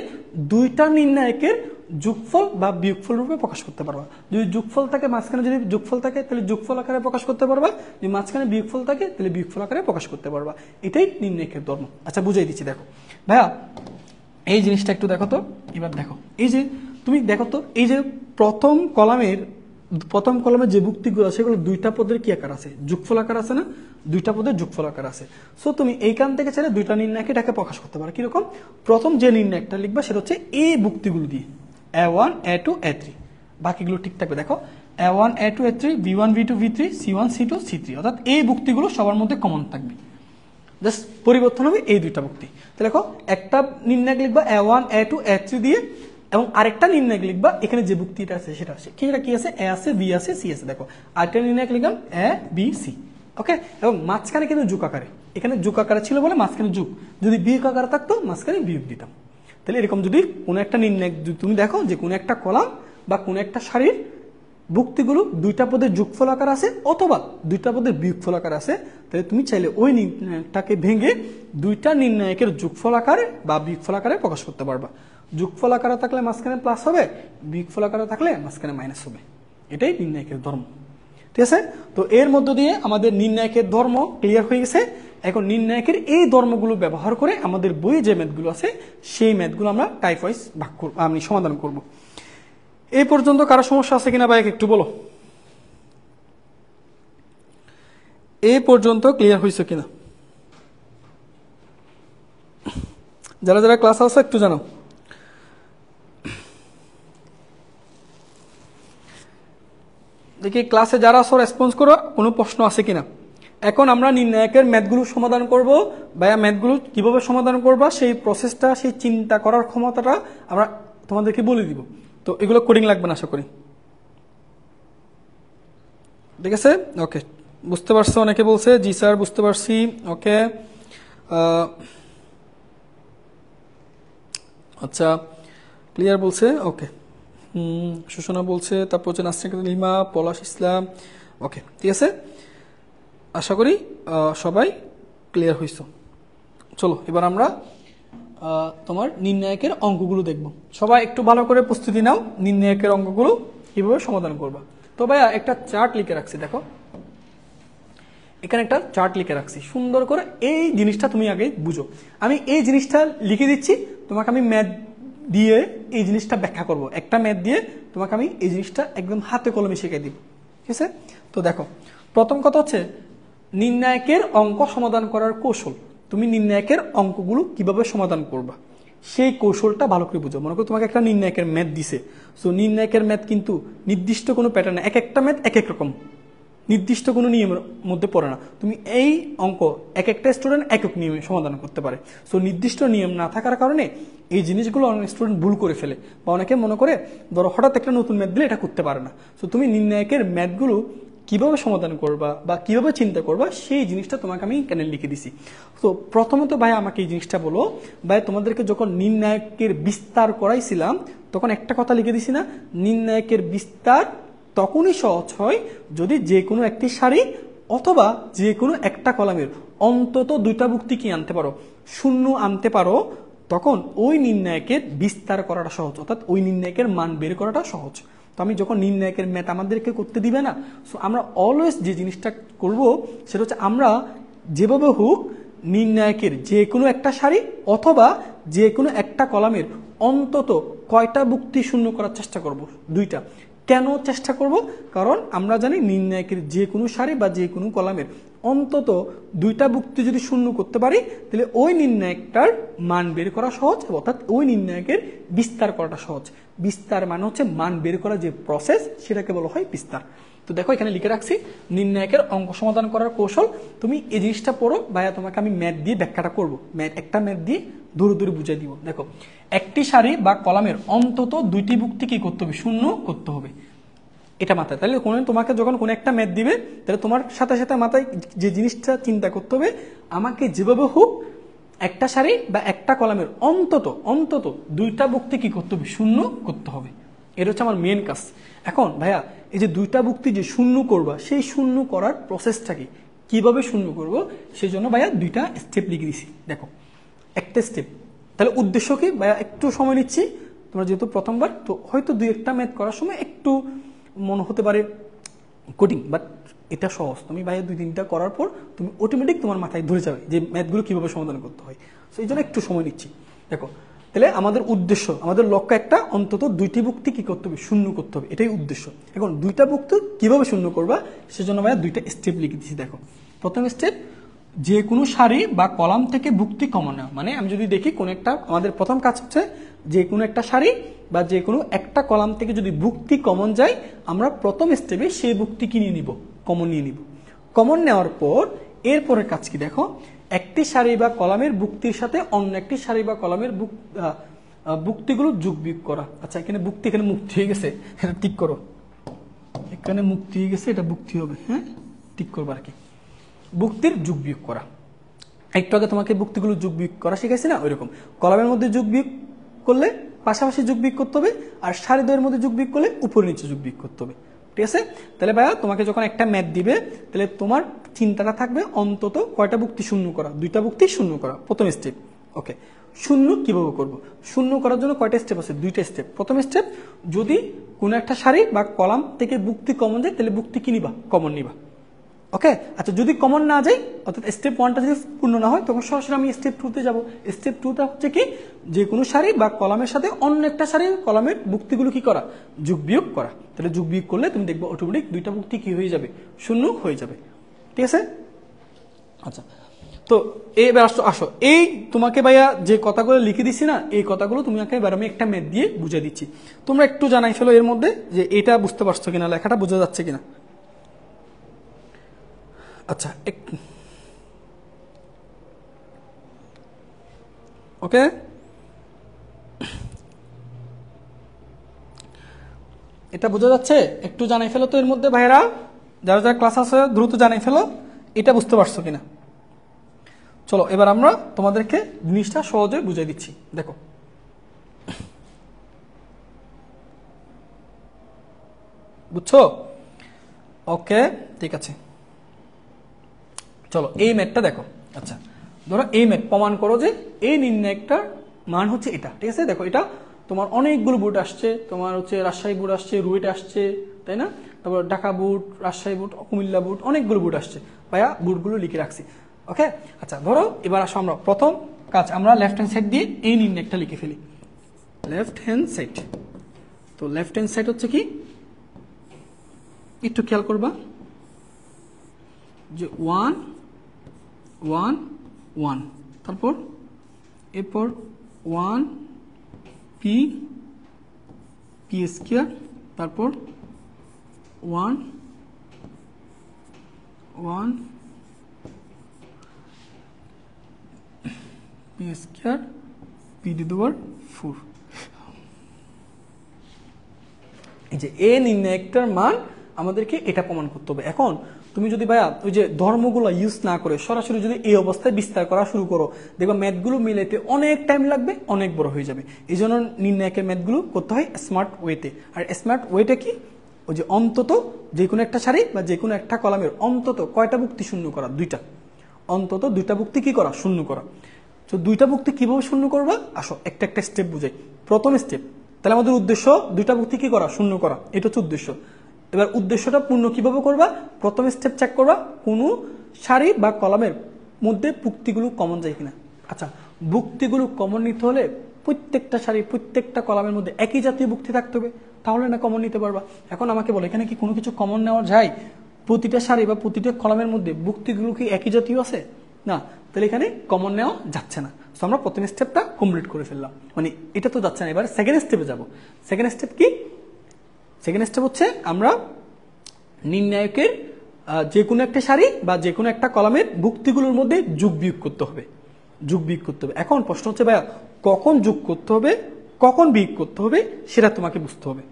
দুইটা নির্ণায়কের যোগফল বা বিয়োগফল রূপে প্রকাশ করতে পারবা। যদি যোগফল থাকে মাঝখানে, যদি যোগফল থাকে তাহলে যোগফল আকারে প্রকাশ করতে পারবা, যদি মাঝখানে বিয়োগফল থাকে তাহলে বিয়োগফল আকারে প্রকাশ করতে পারবা। এটাই নির্ণায়কের ধর্ম। আচ্ছা বুঝাই দিচ্ছি, দেখো ভাইয়া এই জিনিসটা একটু দেখো তো। এবার দেখো এই যে তুমি দেখো তো, এই যে প্রথম কলামের যে যুক্তিগুলো সেগুলো দুইটা পদের কি আকার আছে, যোগফল আকার আছে না, দুইটা পদের যোগফল আকার আছে। সো তুমি এইখান থেকে চাইলে দুইটা নির্ণায়কে এটাকে প্রকাশ করতে পারো। কিরকম? প্রথম যে নির্ণায়কটা লিখবা সেটা হচ্ছে এই যুক্তিগুলো দিয়ে A1 A2 A3, বাকিগুলো ঠিক থাকবে। দেখো A1 A2 A3, B1 B2 B3, C1 C2 C3, অর্থাৎ এই যুক্তিগুলো সবার মধ্যে কমন থাকবে, জাস্ট পরিবর্তন হবে এই দুইটা যুক্তি। তাহলে দেখো একটা নির্ণায়ক লিখবা A1 A2 A3 দিয়ে, এবং আরেকটা নির্ণায়ক লিখবা এখানে যে যুক্তিটা আছে সেটা আছে কি আছে, A আছে B আছে C আছে। দেখো আরেকটা নির্ণায়ক লিখলাম A B C, ওকে, এবং মাঝখানে কিন্তু যোগ আকারে, এখানে যোগ আকারে ছিল বলে মাঝখানে যোগ, যদি বিয়োগ আকারে থাকতো মাঝখানে বিয়োগ দিতাম। তাহলে এরকম যদি কোনো একটা নির্ণায়ক যদি তুমি দেখো যে কোনো একটা কলাম বা কোনো একটা সারির যুক্তিগুলো দুইটা পদের যোগফল আকার আছে অথবা দুইটা পদের বিয়োগফল আকার আছে, তাহলে তুমি চাইলে ওই নির্ণায়কটাকে ভেঙে দুইটা নির্ণায়কের যোগফল আকারে বা বিয়োগফল আকারে প্রকাশ করতে পারবা। যোগফল আকারে থাকলে মাঝখানে প্লাস হবে, বিয়োগফল আকারে থাকলে মাঝখানে মাইনাস হবে। এটাই নির্ণায়কের ধর্ম। ঠিক আছে, তো এর মধ্য দিয়ে আমাদের নির্ণায়কের ধর্ম ক্লিয়ার হয়ে গেছে। এখন নির্ণায়কের এই ধর্মগুলো ব্যবহার করে আমাদের বইয়ে যে ম্যাথগুলো আছে সেই ম্যাথগুলো আমরা টাইপ ওয়াইজ ভাগ করব, আমি সমাধান করব। এই পর্যন্ত কারো সমস্যা আছে কিনা ভাই একটু বলো, এই পর্যন্ত ক্লিয়ার হয়েছে কিনা? যারা যারা ক্লাস আছে একটু জানাও। দেখি ক্লাসে যারা আছো রেসপন্স করো, কোনো প্রশ্ন আছে কিনা। এখন আমরা নির্ণায়কের ম্যাথগুলো সমাধান করব, ভাইয়া ম্যাথগুলো কিভাবে সমাধান করবা সেই প্রসেসটা, সেই চিন্তা করার ক্ষমতাটা আমরা তোমাদেরকে বলে দিব। তো এগুলো কোডিং লাগবে না আশা করি, ঠিক আছে? ওকে, বুঝতে পারছো? অনেকে বলছে জি স্যার বুঝতে পারছি। ওকে, আচ্ছা ক্লিয়ার বলছে। ওকে, সুষনা বলছে, তারপর হচ্ছে নাসরিন লিমা, পলাশ ইসলাম। ওকে ঠিক আছে, আশা করি সবাই ক্লিয়ার হইছো। চলো এবার আমরা তোমার নির্ণায়কের অঙ্কগুলো দেখব। সবাই একটু ভালো করে প্রস্তুতি নাও, নির্ণায়কের অঙ্কগুলো কিভাবে সমাধান করবা। তো ভাইয়া একটা চার্ট লিখে রাখছি, দেখো এখানে একটা চার্ট লিখে রাখছি সুন্দর করে। এই জিনিসটা তুমি আগে বুঝো, আমি এই জিনিসটা লিখে দিচ্ছি, তোমাকে আমি ম্যাথ দিয়ে এই জিনিসটা ব্যাখ্যা করব। একটা ম্যাথ দিয়ে তোমাকে আমি এই জিনিসটা একদম হাতে কলমে শিখিয়ে দিব, ঠিক আছে? তো দেখো প্রথম কথা হচ্ছে নির্ণায়কের অঙ্ক সমাধান করার কৌশল। তুমি নির্ণায়কের অঙ্কগুলো কিভাবে সমাধান করবা সেই কৌশলটা ভালো করে বুঝো। মনে করো তোমাকে একটা নির্ণায়কের ম্যাথ দিছে, সো নির্ণায়কের ম্যাথ কিন্তু নির্দিষ্ট কোনো প্যাটার্ন, এক একটা ম্যাথ এক এক রকম, নির্দিষ্ট কোনো নিয়মের মধ্যে পড়ে না। তুমি এই অঙ্ক এক একটা স্টুডেন্ট এক এক নিয়মে সমাধান করতে পারে। সো নির্দিষ্ট নিয়ম না থাকার কারণে এই জিনিসগুলো অনেক স্টুডেন্ট ভুল করে ফেলে, বা অনেকে মনে করে ধরো হঠাৎ একটা নতুন ম্যাথ দিলে এটা করতে পারে না। সো তুমি নির্ণায়কের ম্যাথগুলো কিভাবে সমাধান করবা বা কিভাবে চিন্তা করবা সেই জিনিসটা তোমাকে আমি এখানে লিখে দিছি। তো প্রথমত ভাই আমাকে এই জিনিসটা বলো, ভাই তোমাদেরকে যখন নির্ণায়কের বিস্তার করাইছিলাম তখন একটা কথা লিখে দিছি না, নির্ণায়কের বিস্তার তখনই সহজ হয় যদি যে কোনো একটি সারি অথবা যে কোনো একটা কলামের অন্তত দুইটা যুক্তি কি আনতে পারো, শূন্য আনতে পারো, তখন ওই নির্ণায়কের বিস্তার করাটা সহজ, অর্থাৎ ওই নির্ণায়কের মান বের করাটা সহজ। তো আমি যখন নির্ণায়কের ম্যাথ আমাদেরকে করতে দিবে না, সো আমরা অলওয়েজ যে জিনিসটা করব সেটা হচ্ছে আমরা যেভাবে হোক নির্ণায়কের যে কোনো একটা সারি অথবা যে কোনো একটা কলামের অন্তত কয়টা যুক্তি শূন্য করার চেষ্টা করব, দুইটা। কেন চেষ্টা করব? কারণ আমরা জানি নির্ণায়কের যে কোনো সারি বা যে কোনো কলামের অন্তত দুইটা যুক্তি যদি শূন্য করতে পারি তাহলে ওই নির্ণায়কটার মান বের করা সহজ, অর্থাৎ ওই নির্ণায়কের বিস্তার করাটা সহজ। বিস্তার মানে হচ্ছে মান বের করা যে প্রসেস, সেটাকে বলা হয় বিস্তার। তো দেখো এখানে লিখে রাখছি নির্ণায়কের অঙ্ক সমাধান করার কৌশল। তুমি এই জিনিসটা পড়ো, ভাইয়া তোমাকে আমি ম্যাথ দিয়ে ব্যাখ্যাটা করবো, একটা ম্যাথ দিয়ে দূরে দূরে বুঝিয়ে দিব। দেখো একটি সারি বা কলামের অন্তত দুইটি যুক্তি কি করতে হবে, শূন্য করতে হবে, এটা মাথায়। তাহলে তোমাকে যখন কোনো একটা ম্যাথ দিবে তাহলে তোমার সাথে সাথে মাথায় যে জিনিসটা চিন্তা করতে হবে, আমাকে যেভাবে হোক একটা সারি বা একটা কলামের অন্তত অন্তত দুইটা ভুক্তি কি করতে হবে, শূন্য করতে হবে। এটা হচ্ছে আমার মেন কাজ। এখন ভাইয়া এই যে দুইটা ভুক্তি যে শূন্য করবা, সেই শূন্য করার প্রসেসটা কি, কিভাবে শূন্য করব, সেই জন্য ভাইয়া দুইটা স্টেপ লিখে দিছি। দেখো একটা স্টেপ, তাহলে উদ্দেশ্য কি ভাইয়া, একটু সময় নিচ্ছি, তোমরা যেহেতু প্রথমবার, তো হয়তো দুই একটা ম্যাথ করার সময় একটু মনে হতে পারে কঠিন, বাট এটা সহজ। তুমি ভাইয়া 2-3টা করার পর তুমি অটোমেটিক তোমার মাথায় ধরে যাবে যে ম্যাথগুলো কিভাবে সমাধান করতে হয়। তো এই জন্য একটু সময় নিচ্ছি। দেখো তাহলে আমাদের উদ্দেশ্য, আমাদের লক্ষ্য একটা, অন্তত দুইটি ভুক্তি কি করতে হবে, শূন্য করতে হবে, এটাই উদ্দেশ্য। এখন দুইটা ভুক্তি কিভাবে শূন্য করবা, সেজন্য ভাইয়া দুইটা স্টেপ লিখে দিচ্ছি। দেখো প্রথম স্টেপ, যে কোনো সারি বা কলাম থেকে ভুক্তি কমন নেওয়া। মানে আমি যদি দেখি কোন একটা, আমাদের প্রথম কাজ হচ্ছে যে কোনো একটা সারি বা যে কোনো একটা কলাম থেকে যদি ভুক্তি কমন যায়, আমরা প্রথম স্টেপে সেই ভুক্তি কি নিয়ে নিব, কমন নিয়ে নিব। কমন নেওয়ার পর এরপরের কাজ কি, দেখো একটি সারি বা কলামের ভুক্তির সাথে অন্য একটি সারি বা কলামের ভুক্তিগুলো যোগ বিয়োগ করা। আচ্ছা এখানে ভুক্তি, এখানে মুক্তি হয়ে গেছে, এটা ঠিক করো, এখানে মুক্তি হয়ে গেছে, এটা ভুক্তি হবে, হ্যাঁ ঠিক করবো আর কি। ভুক্তির যোগ বিয়োগ করা, একটু আগে তোমাকে ভুক্তিগুলো যোগ বিয়োগ করা শিখাইছি না, ওইরকম কলামের মধ্যে যোগ বিয়োগ করলে পাশাপাশি যোগ বিয়োগ করতে হবে, আর সারি দ্বয়ের মধ্যে যোগ বিয়োগ করলে উপরে নিচে যোগ বিয়োগ করতে হবে। ঠিক আছে, তাহলে ভাইয়া তোমাকে যখন একটা ম্যাথ দিবে, তাহলে তোমার চিন্তাটা থাকবে অন্তত কয়টা ভুক্তি শূন্য করা, দুইটা ভুক্তি শূন্য করা, প্রথম স্টেপ। ওকে, শূন্য কিভাবে করব, শূন্য করার জন্য কয়টা স্টেপ আছে, দুইটা স্টেপ। প্রথম স্টেপ, যদি কোনো একটা সারি বা কলাম থেকে ভুক্তি কমন যায়, তাহলে ভুক্তি কি নিবা, কমন নিবা। ওকে, আচ্ছা যদি কমন না যায়, অর্থাৎ স্টেপ 1টা যদি পূর্ণ না হয়, তখন সরাসরি আমি স্টেপ 2তে যাব। স্টেপ 2টা হচ্ছে কি, যে কোনো সারি বা কলামের সাথে অন্য একটা সারি কলামের ভুক্তিগুলো কি করা, যোগ বিয়োগ করা। তাহলে যোগ বিয়োগ করলে তুমি দেখবে অটোমেটিক দুইটা ভুক্তি কি হয়ে যাবে, শূন্য হয়ে যাবে। ঠিক আছে, আচ্ছা তো এবার আসো, এই তোমাকে ভাইয়া যে কথাগুলো লিখে দিচ্ছি না, এই কথাগুলো তুমি এবার আমি একটা ম্যাথ দিয়ে বুঝিয়ে দিচ্ছি। তোমরা একটু জানাই ফেলো এর মধ্যে যে এটা বুঝতে পারছো কিনা, লেখাটা বোঝা যাচ্ছে কিনা। আচ্ছা ওকে, এটা বোঝা যাচ্ছে, একটু জানাই ফেলো তো এর মধ্যে ভাইরা, যারা যারা ক্লাস আছে দ্রুত জানাই ফেলো এটা বুঝতে পারছো কিনা। চলো এবার আমরা তোমাদেরকে জিনিসটা সহজে বুঝিয়ে দিচ্ছি। দেখো বুঝছো, ওকে ঠিক আছে। চলো এই ম্যাথটা দেখো। আচ্ছা ধরো এই ম্যাথ প্রমাণ করো যে এই নির্ণায়কটার মান হচ্ছে এটা। ঠিক আছে, দেখো এটা তোমার অনেকগুলো বোর্ড আসছে, তোমার হচ্ছে রাজশাহী বোর্ড আসছে, রুয়েট আসছে, তাই না, তারপর Dhaka board, Rajshahi board, Comilla board, অনেকগুলো বোর্ড আসছে। ভাইয়া বোর্ডগুলো লিখে রাখছি। ওকে, আচ্ছা ধরো এবার আসো আমরা প্রথম কাজ, আমরা লেফট হ্যান্ড সাইড দিয়ে এই নির্ণায়কটা লিখে ফেলি। লেফট হ্যান্ড সাইড, তো লেফট হ্যান্ড সাইড হচ্ছে কি, একটু খেয়াল করবা যে 1 1 1, তারপর এরপর 1 পি পি স্কয়ার, তারপর 1 1 P square P to the power 4। এই যে এ নির্ণায়কটার মান আমাদেরকে এটা প্রমাণ করতে হবে। এখন তুমি যদি ভাইয়া ওই যে ধর্মগুলো ইউজ না করে সরাসরি যদি এই অবস্থায় বিস্তার করা শুরু করো, দেখবা ম্যাথগুলো মিলাইতে অনেক টাইম লাগবে, অনেক বড় হয়ে যাবে। এই জন্য নির্ণায়কের ম্যাথগুলো করতে হয় স্মার্ট ওয়েতে। আর স্মার্ট ওয়েটা কি, ওই যে অন্তত যে কোনো একটা সারি বা যে কোনো একটা কলামের অন্তত কয়টা ভুক্তি শূন্য করা, দুইটা, অন্তত দুইটা ভুক্তি কি করা, শূন্য করা। তো দুইটা ভুক্তি কিভাবে শূন্য করবা, আসো একটা একটা স্টেপ বুঝাই। প্রথম স্টেপ, তাহলে আমাদের উদ্দেশ্য দুইটা ভুক্তি কি করা, শূন্য করা, এটা হচ্ছে উদ্দেশ্য। এবার উদ্দেশ্যটা পূর্ণ কিভাবে করবা, প্রথম স্টেপ চেক করবা কোনো সারি বা কলামের মধ্যে ভুক্তিগুলো কমন যায় কিনা। আচ্ছা ভুক্তিগুলো কমন নিতে হলে প্রত্যেকটা সারি প্রত্যেকটা কলামের মধ্যে একই জাতীয় ভুক্তি থাকতে হবে, তাহলে না কমন নিতে পারবা। এখন আমাকে বলো এখানে কি কোনো কিছু কমন নেওয়া যায়, প্রতিটা সারি বা প্রতিটা কলামের মধ্যে ভুক্তিগুলো কি একই জাতীয় আছে না, তাহলে এখানে কমন নেওয়া যাচ্ছে না। তো আমরা প্রথম স্টেপটা কমপ্লিট করে ফেললাম, মানে এটা তো যাচ্ছে না। এবার সেকেন্ড স্টেপে যাব। সেকেন্ড স্টেপ কি, সেকেন্ড স্টেপ হচ্ছে আমরা নির্ণায়কের যে কোনো একটা সারি বা যে কোনো একটা কলামের ভুক্তিগুলোর মধ্যে যোগ বিয়োগ করতে হবে, যোগ বিয়োগ করতে হবে। এখন প্রশ্ন হচ্ছে ভাইয়া কখন যোগ করতে হবে, কখন বিয়োগ করতে হবে, সেটা তোমাকে বুঝতে হবে।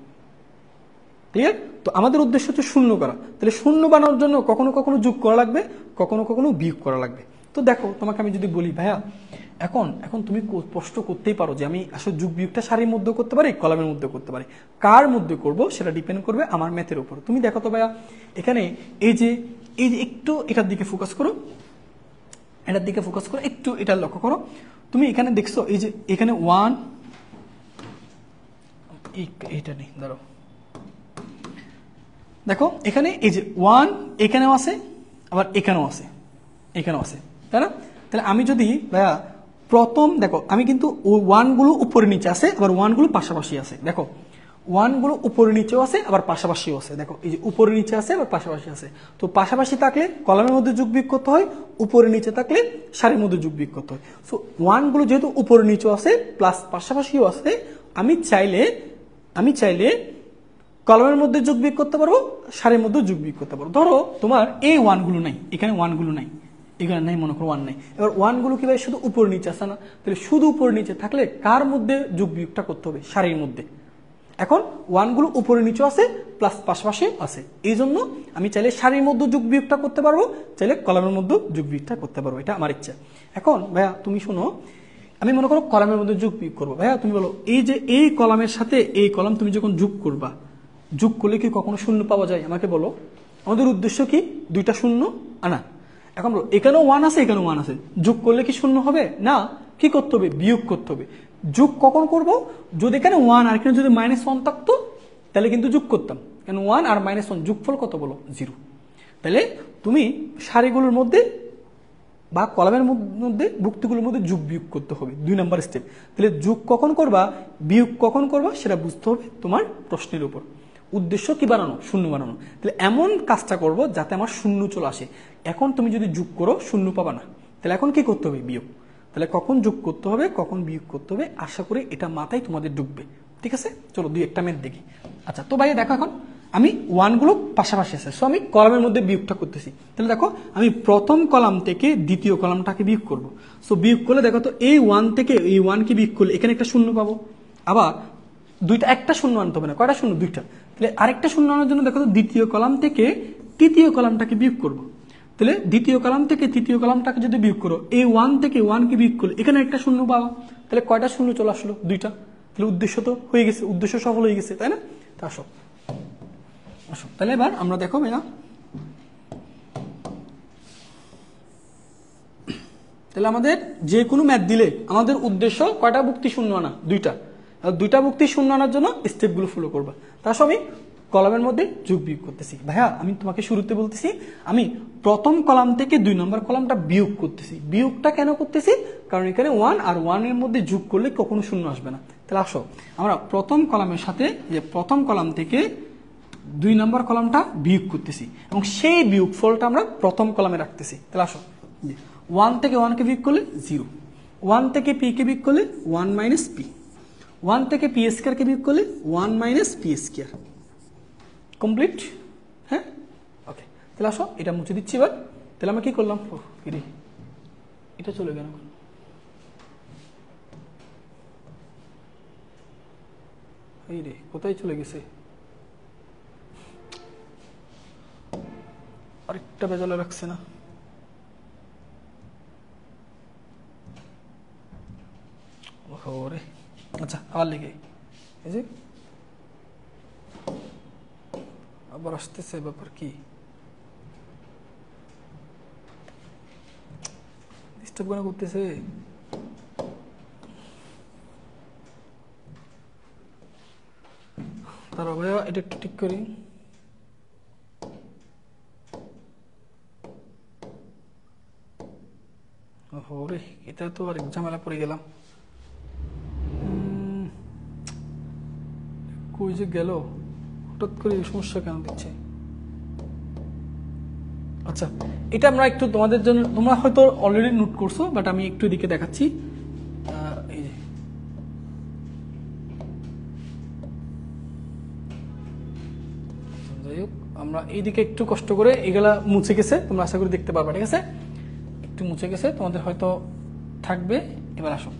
ঠিক আছে, তো আমাদের উদ্দেশ্য হচ্ছে শূন্য করা, তাহলে শূন্য বানানোর জন্য কখনো কখনো যোগ করা লাগবে, কখনো কখনো বিয়োগ করা লাগবে। তো দেখো তোমাকে আমি যদি বলি ভাইয়া এখন এখন তুমি প্রশ্ন করতেই পারো যে আমি আসলে যোগ বিয়োগটা সারির মধ্যে করতে পারি, কলামের মধ্যে করতে পারি, কার মধ্যে করব সেটা ডিপেন্ড করবে আমার ম্যাথের উপর। তুমি দেখো তো ভাইয়া এখানে এই যে একটু এটার দিকে ফোকাস করো, এটার দিকে ফোকাস করো, একটু এটা লক্ষ্য করো। তুমি এখানে দেখছো এই যে এখানে 1 এইটা নেই, ধরো দেখো এখানে এই যে 1 এখানেও আছে আবার এখানেও আছে, এখানেও আছে, তাই না? তাহলে আমি যদি ভাইয়া প্রথম দেখো আমি কিন্তু ওই 1 গুলো উপরে নিচে আছে আবার 1 গুলো পাশাপাশি আছে। দেখো 1 গুলো উপরে নিচেও আছে আবার পাশাপাশিও আছে। দেখো এই যে উপরে নিচে আছে আবার পাশাপাশি আছে। তো পাশাপাশি থাকলে কলামের মধ্যে যোগ বিয়োগ করতে হয়, উপরে নিচে থাকলে সারির মধ্যে যোগ বিয়োগ করতে হয়। সো 1 গুলো যেহেতু উপরে নিচেও আছে প্লাস পাশাপাশিও আছে, আমি চাইলে কলামের মধ্যে যোগ বিয়োগ করতে পারবো, সারির মধ্যে যোগ বিয়োগ করতে পারবো। ধরো তোমার এই 1 গুলো নাই, এখানে 1 গুলো নাই, এখানে নাই, মনে করো 1 নাই। এবার 1 গুলো কি ভাই শুধু উপর নিচে আছে না? তাহলে শুধু উপর নিচে থাকলে কার মধ্যে যোগ বিয়োগটা করতে হবে? সারির মধ্যে। এখন 1 গুলো উপরে নিচে আছে প্লাস পাশাপাশি আছে, এই জন্য আমি চাইলে সারির মধ্যে যোগ বিয়োগটা করতে পারবো, চাইলে কলামের মধ্যে যোগ বিয়োগটা করতে পারবো, এটা আমার ইচ্ছা। এখন ভাইয়া তুমি শোনো, আমি মনে করো কলামের মধ্যে যোগ বিয়োগ করবো। ভাইয়া তুমি বলো এই যে এই কলামের সাথে এই কলাম তুমি যখন যোগ করবা, যোগ করলে কি কখনো শূন্য পাওয়া যায়? আমাকে বলো। আমাদের উদ্দেশ্য কি? দুইটা শূন্য আনা। এখন বলো এখানেও 1 আছে এখানেও 1 আছে, যোগ করলে কি শূন্য হবে? না, কি করতে হবে? বিয়োগ করতে হবে। যোগ কখন করব? যদি এখানে 1 আর এখানে যদি -1 থাকতো তাহলে কিন্তু যোগ করতাম, কারণ 1 আর -1 যোগফল কত বলো? 0। তাহলে তুমি সারিগুলোর মধ্যে বা কলামের মধ্যে ভুক্তিগুলোর মধ্যে যোগ বিয়োগ করতে হবে, 2 নম্বর স্টেপ। তাহলে যোগ কখন করবা, বিয়োগ কখন করবা সেটা বুঝতে হবে তোমার প্রশ্নের উপর। উদ্দেশ্য কি বানানো? শূন্য বানানো। তাহলে এমন কাজটা করব যাতে আমার শূন্য চলে আসে। এখন তুমি যদি যোগ করো শূন্য পাবা না, তাহলে এখন কি করতে হবে? বিয়োগ। তাহলে কখন যোগ করতে হবে কখন বিয়োগ করতে হবে, আশা করি এটা মাথায় তোমাদের ঢুকবে। ঠিক আছে, চলো 2-1টা ম্যাথ দেখি। আচ্ছা তো ভাই দেখো এখন আমি 1 গুলো পাশাপাশি আছে, সো আমি কলামের মধ্যে বিয়োগটা করতেছি। তাহলে দেখো আমি প্রথম কলাম থেকে দ্বিতীয় কলামটাকে বিয়োগ করব। সো বিয়োগ করলে দেখো তো এই 1 থেকে এই 1 কে বিয়োগ করলে এখানে একটা শূন্য পাবো, আবার একটা শূন্য আনতে হবে না, কয়টা শূন্য? 2টা। তাহলে আরেকটা শূন্য আনার জন্য দেখো তো দ্বিতীয় কলাম থেকে তৃতীয় কলামটাকে বিয়োগ করব। তাহলে দ্বিতীয় কলাম থেকে তৃতীয় কলামটাকে যদি বিয়োগ করো, এই 1 থেকে 1 কে বিয়োগ করলে এখানে একটা শূন্য পাবো। তাহলে কয়টা শূন্য চলে আসলো? 2টা। তাহলে উদ্দেশ্য তো হয়ে গেছে, উদ্দেশ্য সফল হয়ে গেছে, তাই না? তা আসো আসো তাহলে এবার আমরা দেখো ভাইয়া, তাহলে আমাদের যে কোনো ম্যাথ দিলে আমাদের উদ্দেশ্য কয়টা ভুক্তি শূন্য আনা? 2টা। আর 2টা ভুক্তি শূন্য আনার জন্য স্টেপগুলো ফলো করবা। তার সব আমি কলামের মধ্যে যোগ বিয়োগ করতেছি। ভাইয়া আমি তোমাকে শুরুতে বলতেছি আমি প্রথম কলাম থেকে 2 নম্বর কলামটা বিয়োগ করতেছি। বিয়োগটা কেন করতেছি? কারণ এখানে 1 আর 1 এর মধ্যে যোগ করলে কখনো শূন্য আসবে না। তাহলে আসো আমরা প্রথম কলামের সাথে যে প্রথম কলাম থেকে 2 নম্বর কলামটা বিয়োগ করতেছি এবং সেই বিয়োগ ফলটা আমরা প্রথম কলামে রাখতেছি। তাহলে আসো 1 থেকে 1 কে বিয়োগ করলে 0, 1 থেকে p কে বিয়োগ করলে 1 মাইনাস p, 1 থেকে p স্কয়ার কে বিয়োগ করলে 1 মাইনাস p স্কয়ার। কমপ্লিট? হ্যাঁ, ওকে। তাহলে আসো এটা মুছে দিচ্ছি এবার। তাহলে আমরা কি করলাম? এটা চলে গেল, এই রে কোথায় চলে গেছে? আরেকটা বেজালে রাখছে না। ওরে আচ্ছা আবার লিখে, এই যে আবার আসতেছে, ব্যাপার কি? ডিস্টার্ব কেন করতেছে? তারা ভাইয়া এটা একটু ঠিক করি। ওরে এটা তো আর ঝামেলা পড়ে গেলাম। কই যে গেল, হঠাৎ করে সমস্যা কেন দিচ্ছে? আচ্ছা এটা আমরা একটু তোমাদের জন্য, তোমরা হয়তো অলরেডি নোট করছো, বাট আমি একটু এদিকে দেখাচ্ছি। এই যে যাই হোক আমরা এইদিকে একটু কষ্ট করে এগুলা মুছে গেছে, তোমরা আশা করি দেখতে পারবা। ঠিক আছে, একটু মুছে গেছে, তোমাদের হয়তো থাকবে। এবার আসো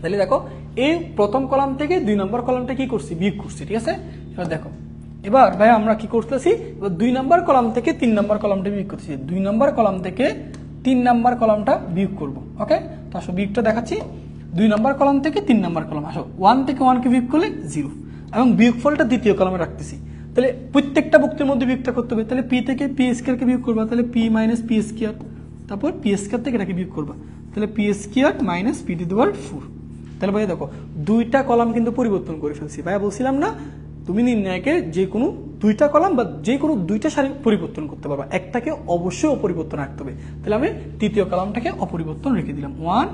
তাহলে দেখো এই প্রথম কলাম থেকে 2 নম্বর কলামটা কি করছি? বিয়োগ করছি। ঠিক আছে, এবার দেখো এবার ভাই আমরা কি করতেছি? এবার 2 নম্বর কলাম থেকে 3 নম্বর কলামটা বিয়োগ করতেছি। 2 নম্বর কলাম থেকে 3 নাম্বার কলামটা বিয়োগ করব। ওকে, তো আসো বিয়োগটা দেখাচ্ছি। 2 নাম্বার কলাম থেকে 3 নাম্বার কলাম, আসো 1 থেকে 1 কে বিয়োগ করলে 0 এবং বিয়োগফলটা দ্বিতীয় কলামে রাখতেছি। তাহলে প্রত্যেকটা ভুক্তির মধ্যে বিয়োগটা করতে হবে। তাহলে পি থেকে পি স্কয়ার কে বিয়োগ করবা, তাহলে পি মাইনাস পি স্কয়ার, তারপর পি স্কয়ার থেকে এটাকে বিয়োগ করবা, তাহলে P square minus P to the power 4। তাহলে ভাই দেখো দুইটা কলাম কিন্তু পরিবর্তন করে ফেলছি। ভাই বলছিলাম না তুমি নির্ণায়কের যে কোনো দুইটা কলাম বা যে কোনো দুইটা সারি পরিবর্তন করতে পারবা, একটাকে অবশ্যই অপরিবর্তন রাখতে হবে। তাহলে আমি তৃতীয় কলামটাকে অপরিবর্তন রেখে দিলাম, 1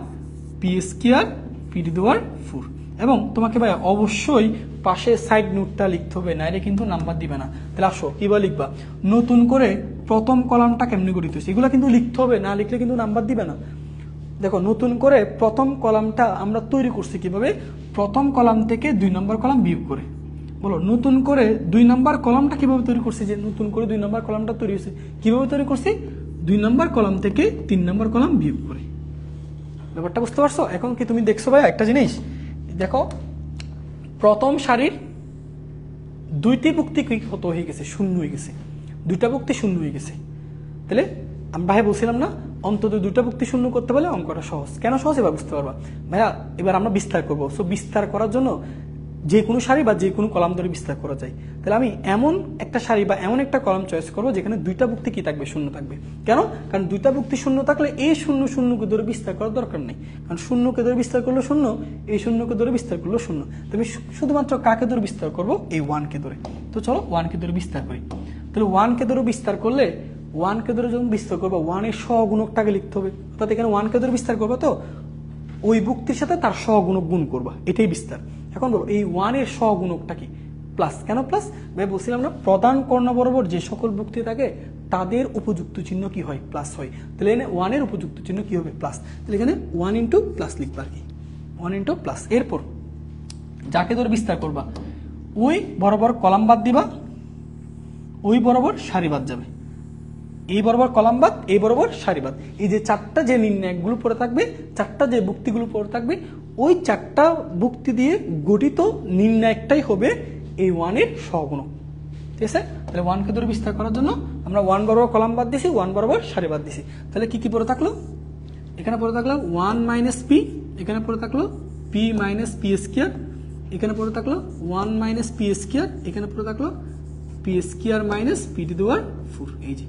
P square P to the power 4। এবং তোমাকে ভাই অবশ্যই পাশে সাইড নোটটা লিখতে হবে, নাইলে কিন্তু নাম্বার দিবে না। তাহলে আসো কিভাবে লিখবা, নতুন করে প্রথম কলামটা কেমনি করে দিতেছি এগুলো কিন্তু লিখতে হবে, না লিখলে কিন্তু নাম্বার দিবে না। দেখো নতুন করে প্রথম কলামটা আমরা তৈরি করছি কিভাবে, প্রথম কলাম থেকে 2 নম্বর কলাম বিয়োগ করে। বলো নতুন করে 2 নম্বর কলামটা কিভাবে তৈরি করছি, যে নতুন করে 2 নম্বর কলামটা তৈরি হয়েছে কিভাবে তৈরি করছি, 2 নম্বর কলাম থেকে 3 নম্বর কলাম বিয়োগ করে। ব্যাপারটা বুঝতে পারছো? এখন কি তুমি দেখছো ভাই একটা জিনিস, দেখো প্রথম সারির 2টি ভুক্তি কত হয়ে গেছে, শূন্য হয়ে গেছে, 2টা ভুক্তি শূন্য হয়ে গেছে। তাহলে আমি ভাই বলছিলাম না অন্তত 2টা ভুক্তি শূন্য করতে পারলে অঙ্কটা সহজ। কেন সহজ এবার বুঝতে পারবা। ভাইয়া এবার আমরা বিস্তার করবো, সো বিস্তার করার জন্য যে কোনো সারি বা যে কোনো কলাম ধরে বিস্তার করা যায়। তাহলে আমি এমন একটা সারি বা এমন একটা কলাম চয়েস করবো যেখানে 2টা ভুক্তি কি থাকবে, শূন্য থাকবে। কেন? কারণ 2টা ভুক্তি শূন্য থাকলে এই শূন্য শূন্যকে ধরে বিস্তার করার দরকার নেই, কারণ শূন্যকে ধরে বিস্তার করলে শূন্য, এই শূন্যকে ধরে বিস্তার করলে শূন্য। তবে শুধুমাত্র কাকে ধরে বিস্তার করবো, এই 1কে ধরে। তো চলো 1কে ধরে বিস্তার করি। তাহলে 1কে ধরে বিস্তার করলে 1কে ধরে যখন বিস্তার করবো 1 এর সহগুণকটাকে লিখতে হবে, অর্থাৎ এখানে 1কে ধরে বিস্তার করবো তো ওই ভুক্তির সাথে তার সহগুণক গুণ করবা, এটাই বিস্তার। এখন বলো এই 1 এর সহগুণকটা কি, প্লাস। কেন প্লাস? ভাই বলছিলাম না প্রধান কর্ণ বরাবর যে সকল ভুক্তি থাকে তাদের উপযুক্ত চিহ্ন কি হয়, প্লাস হয়। তাহলে এখানে 1 এর উপযুক্ত চিহ্ন কি হবে, প্লাস। তাহলে এখানে 1 ইন্টু প্লাস লিখবা আর কি, 1 ইন্টু প্লাস। এরপর যাকে ধরে বিস্তার করবা ওই বরাবর কলাম বাদ দিবা, ওই বরাবর সারি বাদ যাবে, এই বরাবর কলাম বাদ, এই বরাবর সারি বাদ। এই যে 4টা যে নির্ণায়কগুলো পড়ে থাকবে, 4টা যে ভুক্তিগুলো পড়ে থাকবে, ওই 4টা ভুক্তি দিয়ে গঠিত নির্ণায়কটাই হবে এই 1 এর সহগুণক। ঠিক আছে? তাহলে 1কে ধরে বিস্তার করার জন্য আমরা 1 বরাবর কলাম বাদ দিছি, 1 বরাবর সারি বাদ দিছি। তাহলে কি কি পড়ে থাকলো, এখানে পড়ে থাকলো 1 মাইনাস পি, এখানে পড়ে থাকলো পি মাইনাস পি স্কয়ার, এখানে পড়ে থাকলো 1 মাইনাস পি স্কয়ার, এখানে পড়ে থাকলো P square minus P to the power 4। এই যে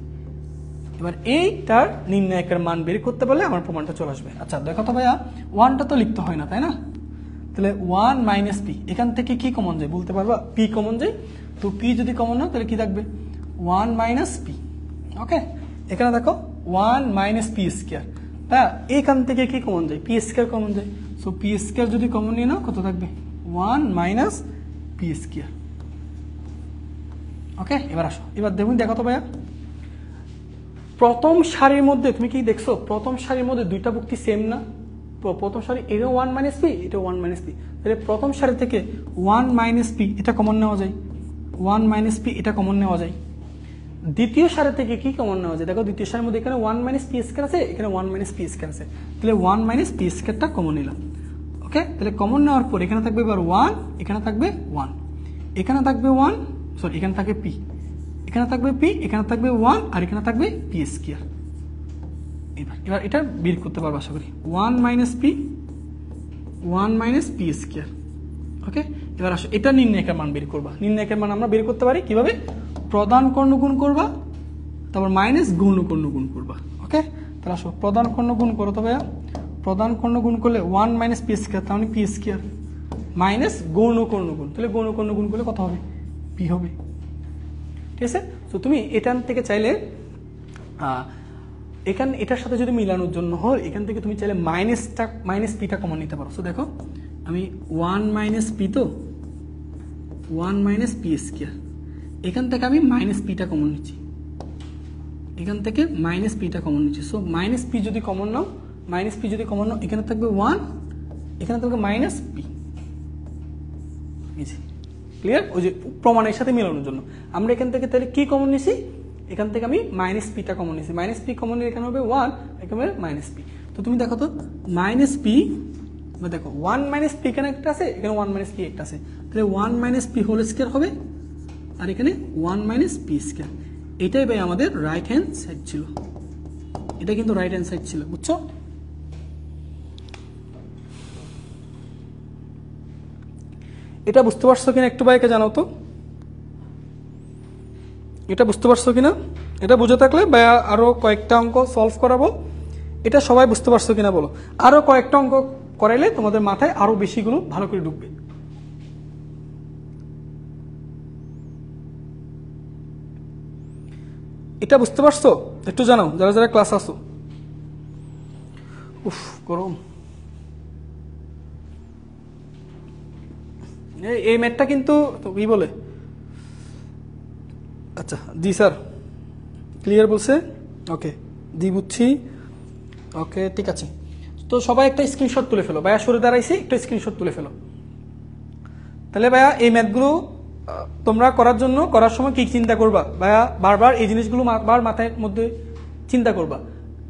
এবার এইটার নির্ণায়কের মান বের করতে পারলে আমার প্রমাণটা চলে আসবে। আচ্ছা দেখো তো ভাইয়া 1টা তো লিখতে হয় না, তাই না? তাহলে 1 মাইনাস পি, এখান থেকে কি কমন যায় বলতে পারবা, পি কমন যায়। তো পি যদি কমন না তাহলে কি থাকবে, 1 মাইনাস পি। ওকে, এখানে দেখো 1 মাইনাস পি স্কয়ার, তা এখান থেকে কি কমন যায়, পি স্কয়ার কমন যায়। সো পি স্কয়ার যদি কমন নিয়ে নাও কত থাকবে, 1 মাইনাস পি স্কয়ার। ওকে, এবার আসো, এবার দেখো তো ভাইয়া প্রথম সারির মধ্যে তুমি কি দেখছো, প্রথম সারির মধ্যে 2টা ভুক্তি সেম না। প্রথম সারি এটা 1 মাইনাস পি, এটা 1 মাইনাস পি। তাহলে প্রথম সারি থেকে 1 মাইনাস পি এটা কমন নেওয়া যায়, 1 মাইনাস পি এটা কমন নেওয়া যায়। দ্বিতীয় সারি থেকে কি কমন নেওয়া যায়, দেখো দ্বিতীয় সারির মধ্যে এখানে 1 মাইনাস পি স্কয়ার আছে, এখানে 1 মাইনাস পি স্কয়ার আছে। তাহলে 1 মাইনাস পি স্কয়ারটা কমন নিলাম। ওকে, তাহলে কমন নেওয়ার পর এখানে থাকবে এবার 1, এখানে থাকবে 1, এখানে থাকবে 1, সরি এখানে থাকবে পি, এখানে থাকবে পি, এখানে থাকবে 1 আর এখানে থাকবে পি স্কয়ার। এবার এটা বের করতে পারবো আশা করি, 1 minus P, 1 minus P square. Okay, এবার আসো এটা নির্ণায়কের মান বের করবা। নির্ণায়কের মান আমরা বের করতে পারি কিভাবে, প্রধান কর্ণ গুণ করবা, তারপর মাইনাস গৌণ কর্ণ গুণ করবা। ওকে, তাহলে আসো প্রধান কর্ণ গুণ করো তো ভাইয়া, প্রধান কর্ণ গুণ করলে 1 মাইনাস পি স্কয়ার, তার মানে পি স্কয়ার মাইনাস গৌণ কর্ণ গুণ, তাহলে গৌণ কর্ণ গুণ করলে কত হবে, পি হবে। ঠিক আছে? তো তুমি এখান থেকে চাইলে এখান এটার সাথে যদি মিলানোর জন্য হয় এখান থেকে তুমি চাইলে মাইনাস পিটা কমন নিতে পারো। সো দেখো আমি 1 মাইনাস পি, তো 1 মাইনাস পি স্কয়ার, এখান থেকে আমি মাইনাস পিটা কমন নিচ্ছি, এখান থেকে মাইনাস পিটা কমন নিচ্ছি। সো মাইনাস পি যদি কমন নাও, মাইনাস পি যদি কমন নাও, এখানে থাকবে 1, এখানে থাকবে মাইনাস পি। ক্লিয়ার? ওই যে প্রমাণের সাথে মেলানোর জন্য আমরা এখান থেকে তাহলে কি কমন নিছি, এখান থেকে আমি মাইনাস পিটা কমন নিছি, মাইনাস পি কমন নিলে এখানে হবে 1, এখানে মাইনাস পি। তো তুমি দেখো তো মাইনাস পি, দেখো 1 মাইনাস পি এখানে একটা আছে, এখানে 1 মাইনাস পি একটা আছে, তাহলে 1 মাইনাস পি হোল স্কয়ার হবে আর এখানে 1 মাইনাস পি স্কয়ার। এটাই ভাই আমাদের রাইট হ্যান্ড সাইড ছিল। এটা কিন্তু রাইট হ্যান্ড সাইড ছিল, বুঝছো? এটা বুঝতে পারছো কিনা একটু ভাইকে জানাও তো, এটা বুঝতে পারছো কিনা? এটা বুঝে থাকলে ভাইয়া আরো কয়েকটা অঙ্ক সলভ করাবো, এটা সবাই বুঝতে পারছো কিনা বলো। আরো কয়েকটা অঙ্ক করাইলে তোমাদের মাথায় আরো বেশিগুলো ভালো করে ঢুকবে। এটা বুঝতে পারছো একটু জানাও যারা যারা ক্লাস আসো। উফ গরম। এই ম্যাথটা কিন্তু কি বলে, আচ্ছা জি স্যার ক্লিয়ার বলছে, ওকে জি বুঝছি, ওকে ঠিক আছে। তো সবাই একটা স্ক্রিনশট তুলে ফেলো, ভাইয়া সরে দাঁড়াইছি, একটা স্ক্রিনশট তুলে ফেলো। তাহলে ভাইয়া এই ম্যাথগুলো তোমরা করার সময় কি চিন্তা করবা ভাইয়া, বারবার এই জিনিসগুলো বারবার মাথায় মধ্যে চিন্তা করবা।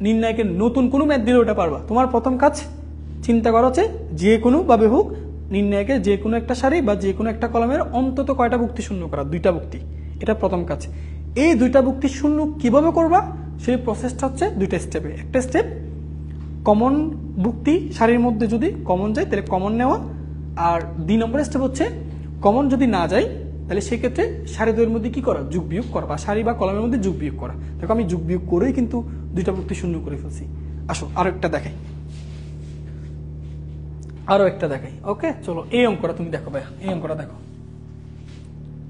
নির্ণায়কের নতুন কোনো ম্যাথ দিলে ওটা পারবা। তোমার প্রথম কাজ চিন্তা করা হচ্ছে যে কোনো ভাবে হোক নির্ণায়কের যে কোনো একটা সারি বা যে কোনো একটা কলামের অন্তত কয়টা ভুক্তি শূন্য করা, 2টা ভুক্তি, এটা প্রথম কাজ। এই 2টা ভুক্তি শূন্য কিভাবে করবা সেই প্রসেসটা হচ্ছে 2টা স্টেপে। একটা স্টেপ কমন ভুক্তি সারির মধ্যে যদি কমন যায় তাহলে কমন নেওয়া, আর 2 নম্বর স্টেপ হচ্ছে কমন যদি না যায় তাহলে সেক্ষেত্রে সারি দ্বয়ের মধ্যে কি করা, যোগ বিয়োগ করা, বা সারি বা কলামের মধ্যে যোগ বিয়োগ করা। দেখো আমি যোগ বিয়োগ করেই কিন্তু 2টা ভুক্তি শূন্য করে ফেলছি। আসো আরো একটা দেখাই, আরো একটা দেখাই। ওকে চলো এই অঙ্কটা তুমি দেখো ভাইয়া, এই অঙ্কটা দেখো।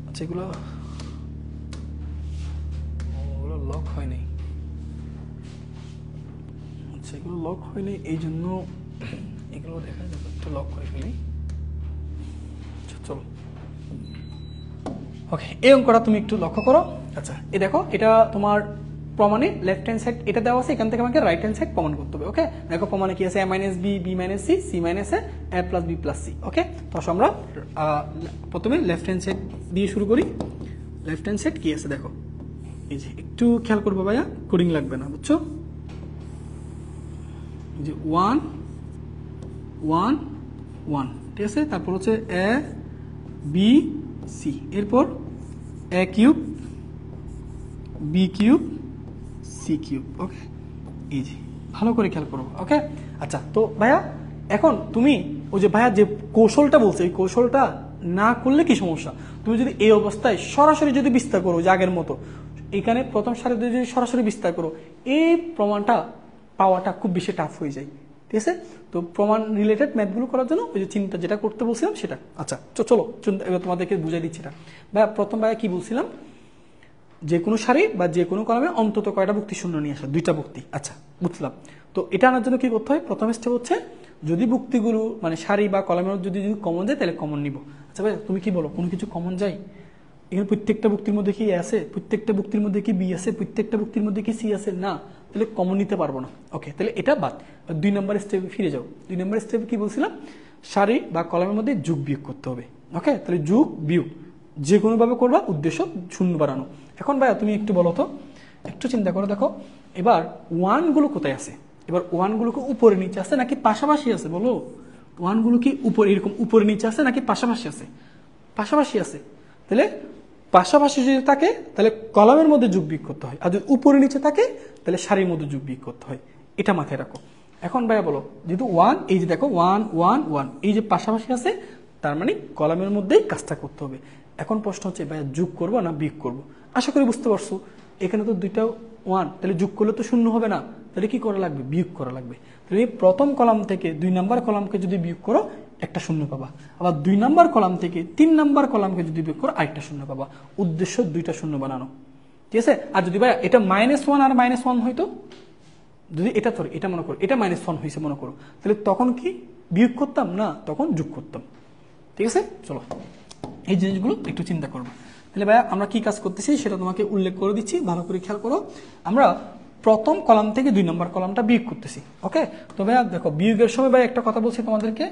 আচ্ছা এগুলো লক হয় নাই, আচ্ছা এগুলো লক হয়নি এই জন্য এগুলো দেখা যাবে, একটু লক করে ফেলি। চলো ওকে এই অঙ্কটা তুমি একটু লক্ষ্য করো। আচ্ছা এই দেখো এটা তোমার প্রমাণে লেফট হ্যান্ড সাইড এটা দেওয়া আছে, এখান থেকে আমাকে রাইট হ্যান্ড সাইড প্রমাণ করতে হবে। ওকে দেখো প্রমাণে কি আছে, a minus B, B minus C, C minus A plus B plus C. Okay তো আমরা প্রথমে লেফট হ্যান্ড সাইড দিয়ে শুরু করি। লেফট হ্যান্ড সাইড কি আছে দেখো, এই যে একটু খেয়াল করবো ভাইয়া, কোডিং লাগবে না, বুঝছো? যে 1 1 1 ঠিক আছে, তারপর হচ্ছে এ বি সি, এরপর A cube B cube C cube. Okay এই যে ভালো করে খেয়াল করবো। ওকে আচ্ছা তো ভাইয়া এখন তুমি ওই যে ভাইয়া যে কৌশলটা বলছে এই কৌশলটা না করলে কি সমস্যা, তুমি যদি এই অবস্থায় সরাসরি যদি বিস্তার করো যে আগের মতো, এখানে প্রথম সারিতে যদি সরাসরি বিস্তার করো এই প্রমাণটা পাওয়াটা খুব বেশি টাফ হয়ে যায়। ঠিক আছে, তো প্রমাণ রিলেটেড ম্যাথগুলো করার জন্য ওই যে চিন্তা যেটা করতে বলছিলাম সেটা। আচ্ছা চলো এবার তোমাদেরকে বুঝাই দিচ্ছি এটা। ভাইয়া প্রথম ভাইয়া কি বলছিলাম, যে কোনো সারি বা যে কোনো কলামে অন্তত কয়টা ভুক্তি শূন্য নিয়ে আসা, 2টা ভুক্তি। আচ্ছা বুঝলাম, তো এটা আনার জন্য কি করতে হয়, প্রথম স্টেপ হচ্ছে যদি ভুক্তিগুলো মানে সারি বা কলামের যদি কমন যায় তাহলে কমন নিব। আচ্ছা ভাই তুমি কি বলো কোনো কিছু কমন যায়? এখানে প্রত্যেকটা ভুক্তির মধ্যে কি আছে, প্রত্যেকটা ভুক্তির মধ্যে কি বি আছে, প্রত্যেকটা ভুক্তির মধ্যে কি সি আছে, না, তাহলে কমন নিতে পারবো না। ওকে তাহলে এটা বাদ। 2 নম্বর স্টেপে ফিরে যাও। 2 নম্বর স্টেপে কি বলছিলাম, সারি বা কলামের মধ্যে যোগ বিয়োগ করতে হবে। ওকে তাহলে যোগ বিয়োগ যে কোনোভাবে করবা, উদ্দেশ্য শূন্য বাড়ানো। এখন ভাইয়া তুমি একটু বলো তো, একটু চিন্তা করে দেখো এবার 1 গুলো কোথায় আছে, এবার 1 গুলোকে উপরে নিচে আছে নাকি পাশাপাশি আছে বলো? 1 গুলো কি উপরে এরকম উপরে নিচে আছে নাকি পাশাপাশি আছে? পাশাপাশি আছে। তাহলে পাশাপাশি যদি থাকে তাহলে কলামের মধ্যে যোগ বিয়োগ করতে হয়, আর যদি উপরে নিচে থাকে তাহলে সারির মধ্যে যোগ বিয়োগ করতে হয়। এটা মাথায় রাখো। এখন ভাইয়া বলো যেহেতু 1 এই যে দেখো 1 1 1 এই যে পাশাপাশি আছে তার মানে কলামের মধ্যেই কাজটা করতে হবে। এখন প্রশ্ন হচ্ছে ভাইয়া যোগ করবো না বিয়োগ করবো? আশা করি বুঝতে পারছো, এখানে তো 2টা 1, তাহলে যোগ করলে তো শূন্য হবে না, তাহলে কি করা লাগবে, বিয়োগ করা লাগবে। তাহলে প্রথম কলাম থেকে 2 নম্বর কলামকে যদি বিয়োগ করো একটা শূন্য পাবা, আবার 2 নম্বর কলাম থেকে 3 নম্বর কলামকে যদি বিয়োগ করো আরেকটা শূন্য পাবা। উদ্দেশ্য 2টা শূন্য বানানো। ঠিক আছে, আর যদি ভাইয়া এটা -1 আর -1 হইতো, যদি এটা ধরো এটা মনে করো এটা -1 হয়েছে মনে করো, তাহলে তখন কি বিয়োগ করতাম না, তখন যোগ করতাম। ঠিক আছে চলো এই জিনিসগুলো একটু চিন্তা করবো। তাহলে ভাইয়া আমরা কি কাজ করতেছি সেটা তোমাকে উল্লেখ করে দিচ্ছি, ভালো করে খেয়াল করো। আমরা প্রথম কলাম থেকে 2 নম্বর কলামটা বিয়োগ করতেছি। ওকে তো ভাইয়া দেখো বিয়োগের সময় ভাই একটা কথা বলছি তোমাদেরকে,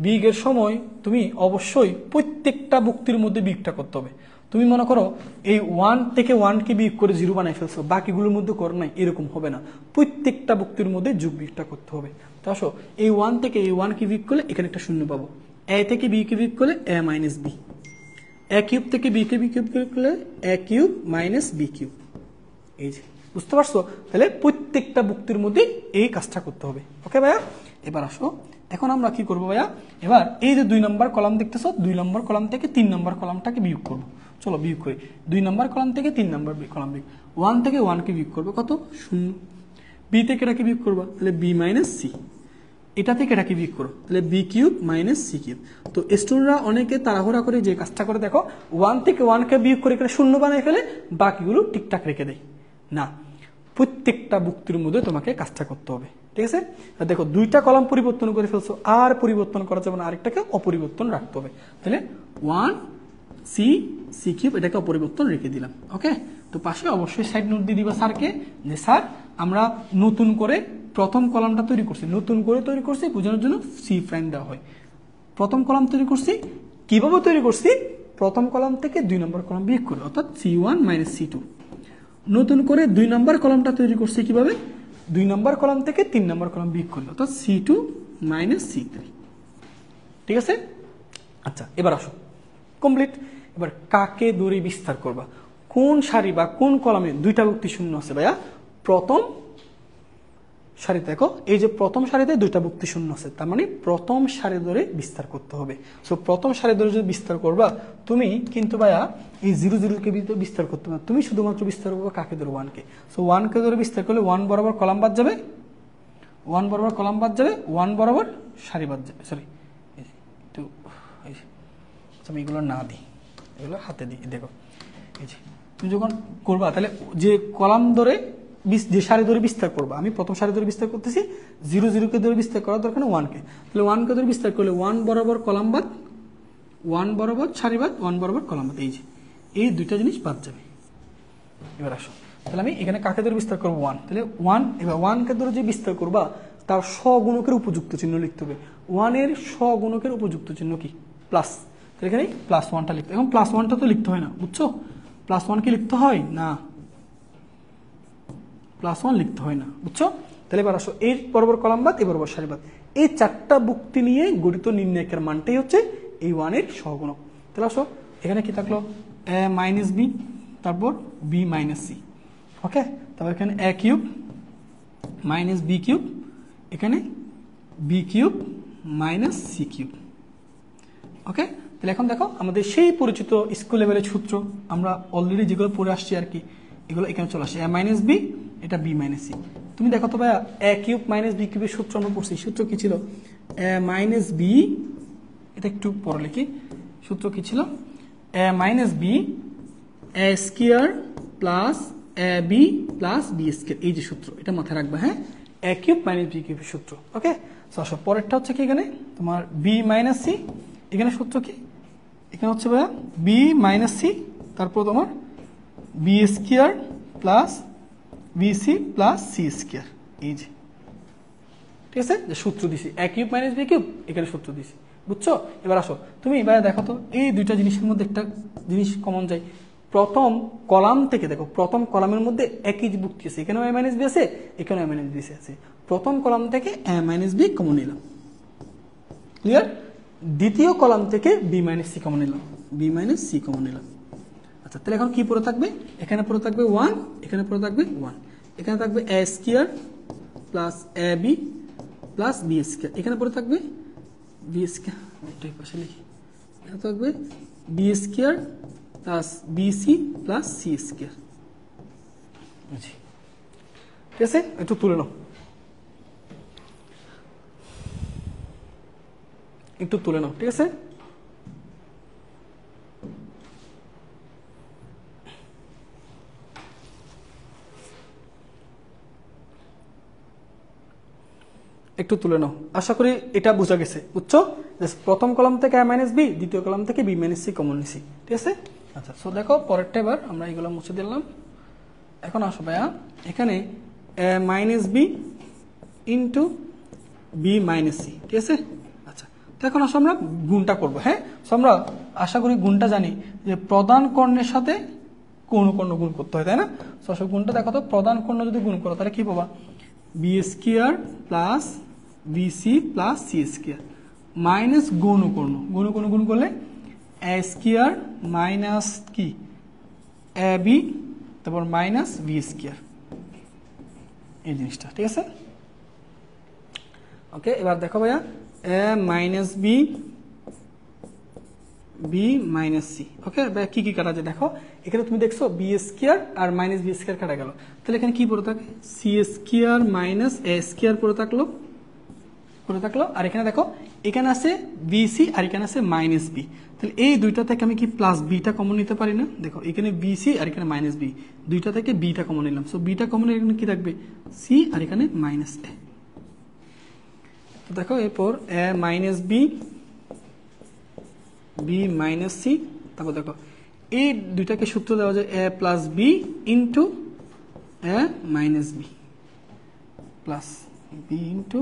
বিয়োগের সময় তুমি অবশ্যই প্রত্যেকটা ভুক্তির মধ্যে বিয়োগটা করতে হবে। তুমি মনে করো এই 1 থেকে 1 কে বিয়োগ করে 0 বানাই ফেলছো, বাকিগুলোর মধ্যে করো নাই, এরকম হবে না। প্রত্যেকটা ভুক্তির মধ্যে যোগ বিয়োগটা করতে হবে। তো আসো এই 1 থেকে এই 1 কে বিয়োগ করলে এখানে একটা শূন্য পাবো, এ থেকে বি কে বিয়োগ করলে এ মাইনাস বি, এ কিউব থেকে বি কে বি কিউব করলে এ কিউব মাইনাস বি কিউব। এই যে বুঝতে পারছো? তাহলে প্রত্যেকটা বুক্তির মধ্যে এই কাজটা করতে হবে। ওকে ভাইয়া, এবার আসো, এখন আমরা কি করবো ভাইয়া, এবার এই যে 2 নম্বর কলাম দেখতেছো, 2 নম্বর কলাম থেকে 3 নম্বর কলামটাকে বিয়োগ করবো। চলো বিয়োগ করি। 2 নম্বর কলাম থেকে 3 নম্বর কলাম বিয়োগ, 1 থেকে 1 কে বিয়োগ করবো, কত? 0। বি থেকে এটাকে বিয়োগ করবা, তাহলে বি মাইনাস সি। এটা থেকে এটাকে বিয়োগ করো, তাহলে B cube minus C cube. তো স্টুডেন্টরা অনেকে তাড়াহুড়া করে যে কাজটা করে, দেখো 1 থেকে 1 কে বিয়োগ করে এখানে 0 বানায় ফেলে, বাকিগুলো ঠিকঠাক রেখে দেয় না। প্রত্যেকটা বুক্তির মধ্যে তোমাকে কাজটা করতে হবে, ঠিক আছে? দেখো 2টা কলাম পরিবর্তন করে ফেলছো, আর পরিবর্তন করা যাবে না, আরেকটাকে অপরিবর্তন রাখতে হবে। তাহলে 1 সি সি কিউব এটাকে অপরিবর্তন রেখে দিলাম। ওকে, তো পাশে অবশ্যই সাইড নোট দিয়ে দিবা স্যারকে, যে স্যার আমরা নতুন করে প্রথম কলামটা তৈরি করছি, নতুন করে তৈরি করছি বোঝানোর জন্য সি প্রাইম দেওয়া হয়। প্রথম কলাম তৈরি করছি, কিভাবে তৈরি করছি? প্রথম কলাম থেকে 2 নম্বর কলাম বিয়োগ করে, অর্থাৎ C1 মাইনাস C2। নতুন করে 2 নম্বর কলামটা তৈরি করছি কিভাবে? 2 নম্বর কলাম থেকে 3 নম্বর কলাম বিয়োগ করলো, অর্থাৎ C2 মাইনাস C3। ঠিক আছে? আচ্ছা, এবার আসো, কমপ্লিট। এবার কাকে দড়ি বিস্তার করবা? কোন সারি বা কোন কলামে 2টা ভুক্তি শূন্য আছে ভাইয়া? প্রথম সারি দেখো, এই যে প্রথম সারিতে 2টা ভুক্তি শূন্য আছে, তার মানে প্রথম সারি ধরে বিস্তার করতে হবে। সো প্রথম সারি ধরে যদি বিস্তার করবা, তুমি কিন্তু ভাইয়া এই 0 কে বিস্তার করতে পারো, তুমি শুধুমাত্র বিস্তার করবো কাকে ধরে? 1 কে। সো 1 কে ধরে বিস্তার করলে 1 বরাবর কলাম বাদ যাবে, 1 বরাবর কলাম বাদ যাবে, 1 বরাবর সারি বাদ যাবে। সরি, একটু আমি এগুলো না দিই, এগুলো হাতে দিই। দেখো এই যে তুমি যখন করবা, তাহলে যে কলাম ধরে যে সারি ধরে বিস্তার করবা, আমি প্রথম সারি ধরে বিস্তার করতেছি, 0 কে ধরে বিস্তার করার দরকার না, 1 কে। তাহলে 1 কে ধরে বিস্তার করলে 1 বরাবর কলাম বাদ, 1 বরাবর সারি বাদ, 1 বরাবর কলাম বাদ, এই যে এই 2টা জিনিস বাদ যাবে। এবার আসো, তাহলে আমি এখানে কাকে ধরে বিস্তার করবো? 1। তাহলে 1, এবার 1 কে ধরে যে বিস্তার করবা, তার স্বগুণকের উপযুক্ত চিহ্ন লিখতে হবে। 1 এর স্বগুণকের উপযুক্ত চিহ্ন কি? প্লাস। তাহলে এখানে প্লাস 1টা লিখতে, এখন প্লাস 1টা তো লিখতে হয় না, বুঝছো? প্লাস 1 কি লিখতে হয় না, প্লাস 1 লিখতে হয় না, বুঝছো? তাহলে এবার আসো, এই বরাবর কলাম বাদ, এই বরাবর সারি বাদ, এই 4টা ভুক্তি নিয়ে গঠিত নির্ণায়কের মানটাই হচ্ছে এই 1 এর সহগুণক। তাহলে আসো, এখানে কি থাকলো? a মাইনাস বি, তারপর b মাইনাস সি। ওকে, তারপর এখানে a cube minus B cube, এখানে B cube minus C cube. Okay, তাহলে এখন দেখো আমাদের সেই পরিচিত স্কুল লেভেলের সূত্র, আমরা অলরেডি যেগুলো পড়ে আসছি আর কি, এগুলো এখানে চলে আসে। a মাইনাস বি, এটা b মাইনাস সি। তুমি দেখো তো ভাইয়া, a কিউব মাইনাস বি কিউবের সূত্র আমরা পড়ছি, সূত্র কি ছিল? a মাইনাস বি, এটা একটু পরে লিখি, সূত্র কি ছিল? a minus B a square plus a B plus B square, এই যে সূত্র, এটা মাথায় রাখবে। হ্যাঁ, a কিউব মাইনাস বি কিউবের সূত্র। ওকে, সো পরেরটা হচ্ছে কি, এখানে তোমার b মাইনাস সি, এখানে সূত্র কি? এখানে হচ্ছে ভাইয়া b মাইনাস সি, তারপর তোমার B square plus BC plus C square, এই যে, ঠিক আছে, যে সূত্র দিছি a cube minus B cube, এখানে সূত্র দিছি, বুঝছো? এবার আসো, তুমি ভাইয়া দেখো তো, এই 2টা জিনিসের মধ্যে একটা জিনিস কমন যায়। প্রথম কলাম থেকে দেখো, প্রথম কলামের মধ্যে একই ভুক্তি আছে, এখানেও a মাইনাস বি আছে, এখানেও a মাইনাস বি আছে। প্রথম কলাম থেকে a মাইনাস বি কমন নিলাম, ক্লিয়ার? দ্বিতীয় কলাম থেকে b মাইনাস সি কমন নিলাম, b মাইনাস সি কমন নিলাম। আচ্ছা, তাহলে এখন কি পড়ে থাকবে? এখানে পড়ে থাকবে 1, এখানে পড়ে থাকবে 1, এখানে থাকবে a square plus a B plus B square, এখানে পড়ে থাকবে বি স্কয়ার, এটাই পাশে লিখি, এখানে থাকবে B square plus BC plus C square. ঠিক আছে, একটু তুলে নাও, একটু তুলে নাও, ঠিক আছে? একটু তুলে নাও, আশা করি এটা বোঝা গেছে, বুঝছো? প্রথম কলাম থেকে a মাইনাস বি, দ্বিতীয় কলাম থেকে b মাইনাস সি কমন নিছি, ঠিক আছে? আচ্ছা, সো দেখো পরেরটা, এবার আমরা এগুলো মুছে দিলাম। এখন আসো ভাইয়া, এখানে a minus B into B minus C, ঠিক আছে? আচ্ছা, তো এখন আসো আমরা গুণটা করবো। হ্যাঁ, সো আমরা আশা করি গুণটা জানি যে প্রধান কর্ণের সাথে কোন কর্ণ গুণ করতে হয়, তাই না? সো আসো গুণটা দেখো তো, প্রধান কর্ণ যদি গুণ করো তাহলে কি পাবা? B square plus BC plus C square minus গৌণকর্ণ, গৌণকর্ণ গুণ করলে a স্কয়ার মাইনাস কি a বি, তারপর মাইনাস বি স্কয়ার, এই জিনিসটা, ঠিক আছে। ওকে, এবার দেখো ভাইয়া A minus B, B minus C. Okay ভাইয়া কি কি কাটা যায় দেখো, এখানে তুমি দেখছো বি স্কোয়ার আর মাইনাস বি স্কোয়ার কাটা গেল, তাহলে এখানে কি পড়ে থাকে, C square minus A square পড়ে থাকলো, আর এখানে দেখো এখানে আছে বি সি আর এখানে আছে মাইনাস বি, তাহলে এই দুইটা থেকে আমি কি প্লাস বিটা কমন নিতে পারি না, দেখো এখানে বি সি আর এখানে মাইনাস বি, দুইটা থেকে বিটা কমন নিলাম, সো বিটা কমন এখানে কি থাকবে সি আর এখানে মাইনাস এ। তো দেখো এরপর A minus B, B minus C, তারপর দেখো এই দুইটাকে সূত্র দেওয়া যায় A plus B into A minus B plus B into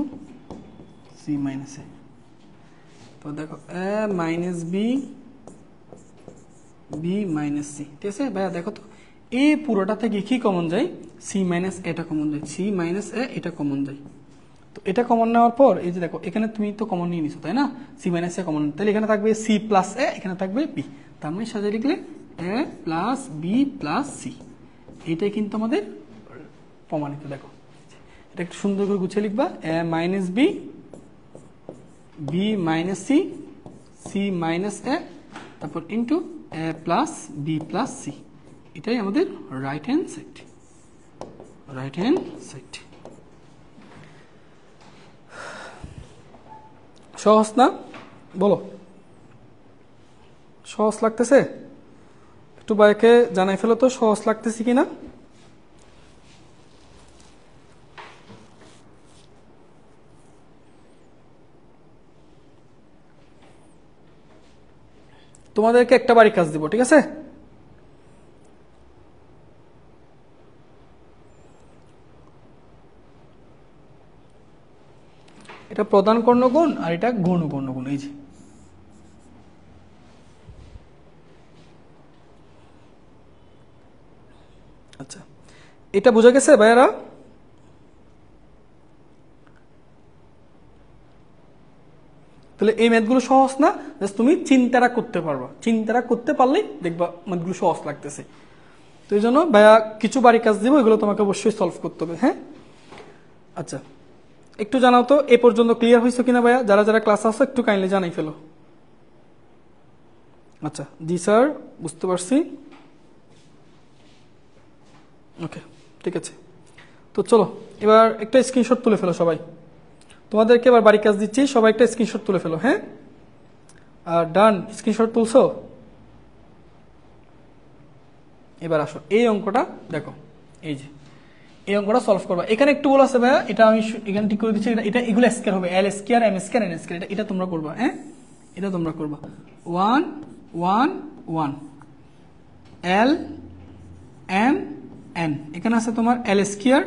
C minus A. তো দেখো A minus B, B minus C, ঠিক আছে ভাইয়া। দেখো তো এই পুরোটা থেকে কি কমন যায়, সি মাইনাস এটা কমন যায়, সি মাইনাস এ এটা কমন যায়। তো এটা কমন নেওয়ার পর এই যে দেখো এখানে তুমি তো কমন নিয়ে নিছো তাই না, সি মাইনাস এ কমন, তাহলে এখানে থাকবে সি প্লাস এ, এখানে থাকবে বি, তার মানে সাজিয়ে লিখলে এ প্লাস বি প্লাস সি, এইটাই কিন্তু আমাদের প্রমাণিত। দেখো এটা একটু সুন্দর করে গুছিয়ে লিখবা, A minus B, B minus C, C minus A, তারপর into A plus B plus C, এটাই আমাদের right hand side, right hand side. সহজ না, বলো সহজ লাগতেছে? একটু বাইকে জানাই ফেলো তো সহজ লাগতেছে কিনা। তোমাদেরকে একটা বাড়ি কাজ দিব, ঠিক আছে? এটা প্রধান কর্ণগুণ আর এটা গৌণ কর্ণগুণ, এই যে আচ্ছা এটা বোঝা গেছে ভাইয়ারা? তাহলে এই ম্যাথগুলো সহজ না, তুমি চিন্তাটা করতে পারবা, চিন্তাটা করতে পারলেই দেখবা ম্যাথগুলো সহজ লাগতেছে। তো এই জন্য ভাইয়া কিছু বাড়ি কাজ দিব, এগুলো তোমাকে অবশ্যই সলভ করতে হবে। হ্যাঁ আচ্ছা একটু জানাও তো এ পর্যন্ত ক্লিয়ার হয়েছে কিনা ভাইয়া, যারা যারা ক্লাস আসো একটু কাইন্ডলি জানাই ফেলো। আচ্ছা জি স্যার বুঝতে পারছি, ওকে ঠিক আছে। তো চলো এবার একটা স্ক্রিনশট তুলে ফেলো সবাই, তোমাদেরকে এবার বাড়ি কাজ দিচ্ছি, সবাই একটা স্ক্রিনশট তুলে ফেলো। হ্যাঁ আর ডান, স্ক্রিনশট তুলছো? এবার আসো এই অঙ্কটা দেখো, এই যে এই অঙ্কটা সলভ করবা। এখানে একটু বলা আছে ভাইয়া, এটা আমি এখানে ঠিক করে দিচ্ছি, এটা এগুলো স্কয়ার হবে, L square M square N square, এটা তোমরা করবা। হ্যাঁ এটা তোমরা করবা, 1 1 1 এল এম এন, এখানে আছে তোমার এল স্কয়ার,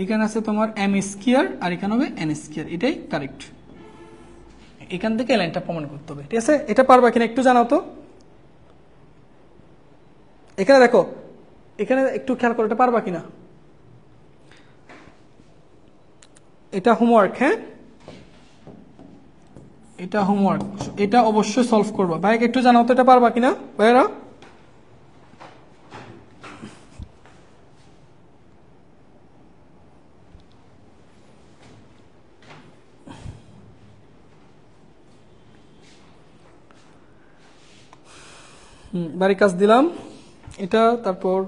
এখানে আছে তোমার এম স্কয়ার আর এখানে হবে এন স্কয়ার, এটাই কারেক্ট। এখান থেকে লাইনটা প্রমাণ করতে হবে, ঠিক আছে? এটা পারবা কিনা একটু জানাও তো। এখানে দেখো, এখানে একটু খেয়াল করো, এটা পারবা কিনা, এটা হোমওয়ার্ক। হ্যাঁ এটা হোমওয়ার্ক, এটা অবশ্যই সলভ করবা। ভাইকে একটু জানাও তো এটা পারবা কিনা ভাইয়েরা। বাড়ির কাজ দিলাম এটা, তারপর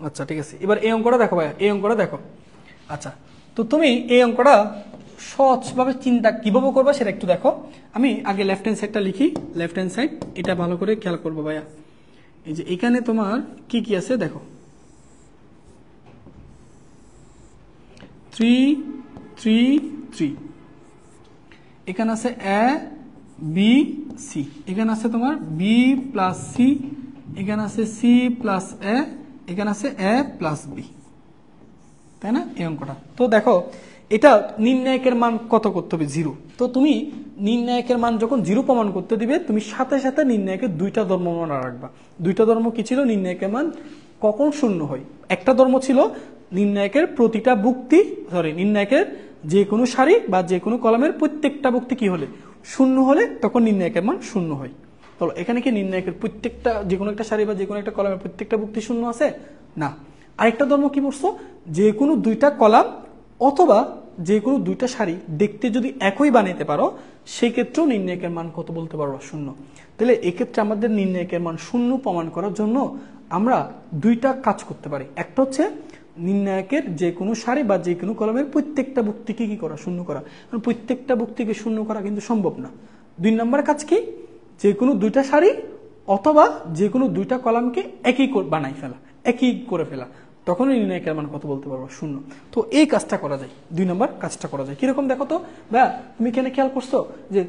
আচ্ছা ঠিক আছে। এবার এই অঙ্কটা দেখো ভাইয়া, এই অঙ্কটা দেখো। আচ্ছা তো তুমি এই অঙ্কটা সহজভাবে চিন্তা কিভাবে করবা সেটা একটু দেখো। আমি আগে লেফট হ্যান্ড সাইডটা লিখি, লেফট হ্যান্ড সাইড এটা ভালো করে খেয়াল করবো ভাইয়া। এই যে এখানে তোমার কি কি আছে দেখো, 3 3 3, এখানে আছে এ বি সি, এখানে আছে তোমার বি প্লাস সি, এখানে আছে সি প্লাস এ, এখানে আছে এ প্লাস বি, তাই না এই অঙ্কটা? তো দেখো এটা নির্ণায়কের মান কত করতে হবে, 0। তো তুমি নির্ণায়কের মান যখন 0 প্রমাণ করতে দিবে, তুমি সাথে সাথে নির্ণায়কের দুইটা ধর্ম মনে রাখবা। দুইটা ধর্ম কি ছিল, নির্ণায়কের মান কখন শূন্য হয়। একটা ধর্ম ছিল নির্ণায়কের প্রতিটা বুক্তি নির্ণায়কের যে কোনো সারি বা যে কোনো কলামের প্রত্যেকটা বুক্তি কি হলে শূন্য হলে তখন নির্ণায়কের মান শূন্য হয়। তাহলে এখানে কি নির্ণায়কের প্রত্যেকটা যে কোনো একটা সারি বা যে কোনো একটা কলামের প্রত্যেকটা বুক্তি শূন্য আছে না। আরেকটা ধর্ম কি বলছো, যে কোনো দুইটা কলাম অথবা যে কোনো দুইটা সারি দেখতে যদি একই বানাইতে পারো সেই ক্ষেত্রেও নির্ণায়কের মান কত বলতে পারবো, শূন্য। তাহলে এক্ষেত্রে আমাদের নির্ণায়কের মান শূন্য প্রমাণ করার জন্য আমরা দুইটা কাজ করতে পারি। একটা হচ্ছে নির্ণায়কের যে কোনো সারি বা যে কোনো কলামের প্রত্যেকটা বুক্তিকে কি করা, শূন্য করা। প্রত্যেকটা বুক্তিকে শূন্য করা কিন্তু সম্ভব না। 2 নম্বর কাজ কি, যে কোনো দুইটা সারি অথবা যে কোনো দুইটা কলামকে একই বানাই ফেলা, একই করে ফেলা, তখন নির্ণায়কের মান কত বলতে পারবো, শূন্য। তো এই কাজটা করা যায়, 2 নম্বর কাজটা করা যায়। কিরকম দেখো তো ভাইয়া, তুমি এখানে খেয়াল করছো যে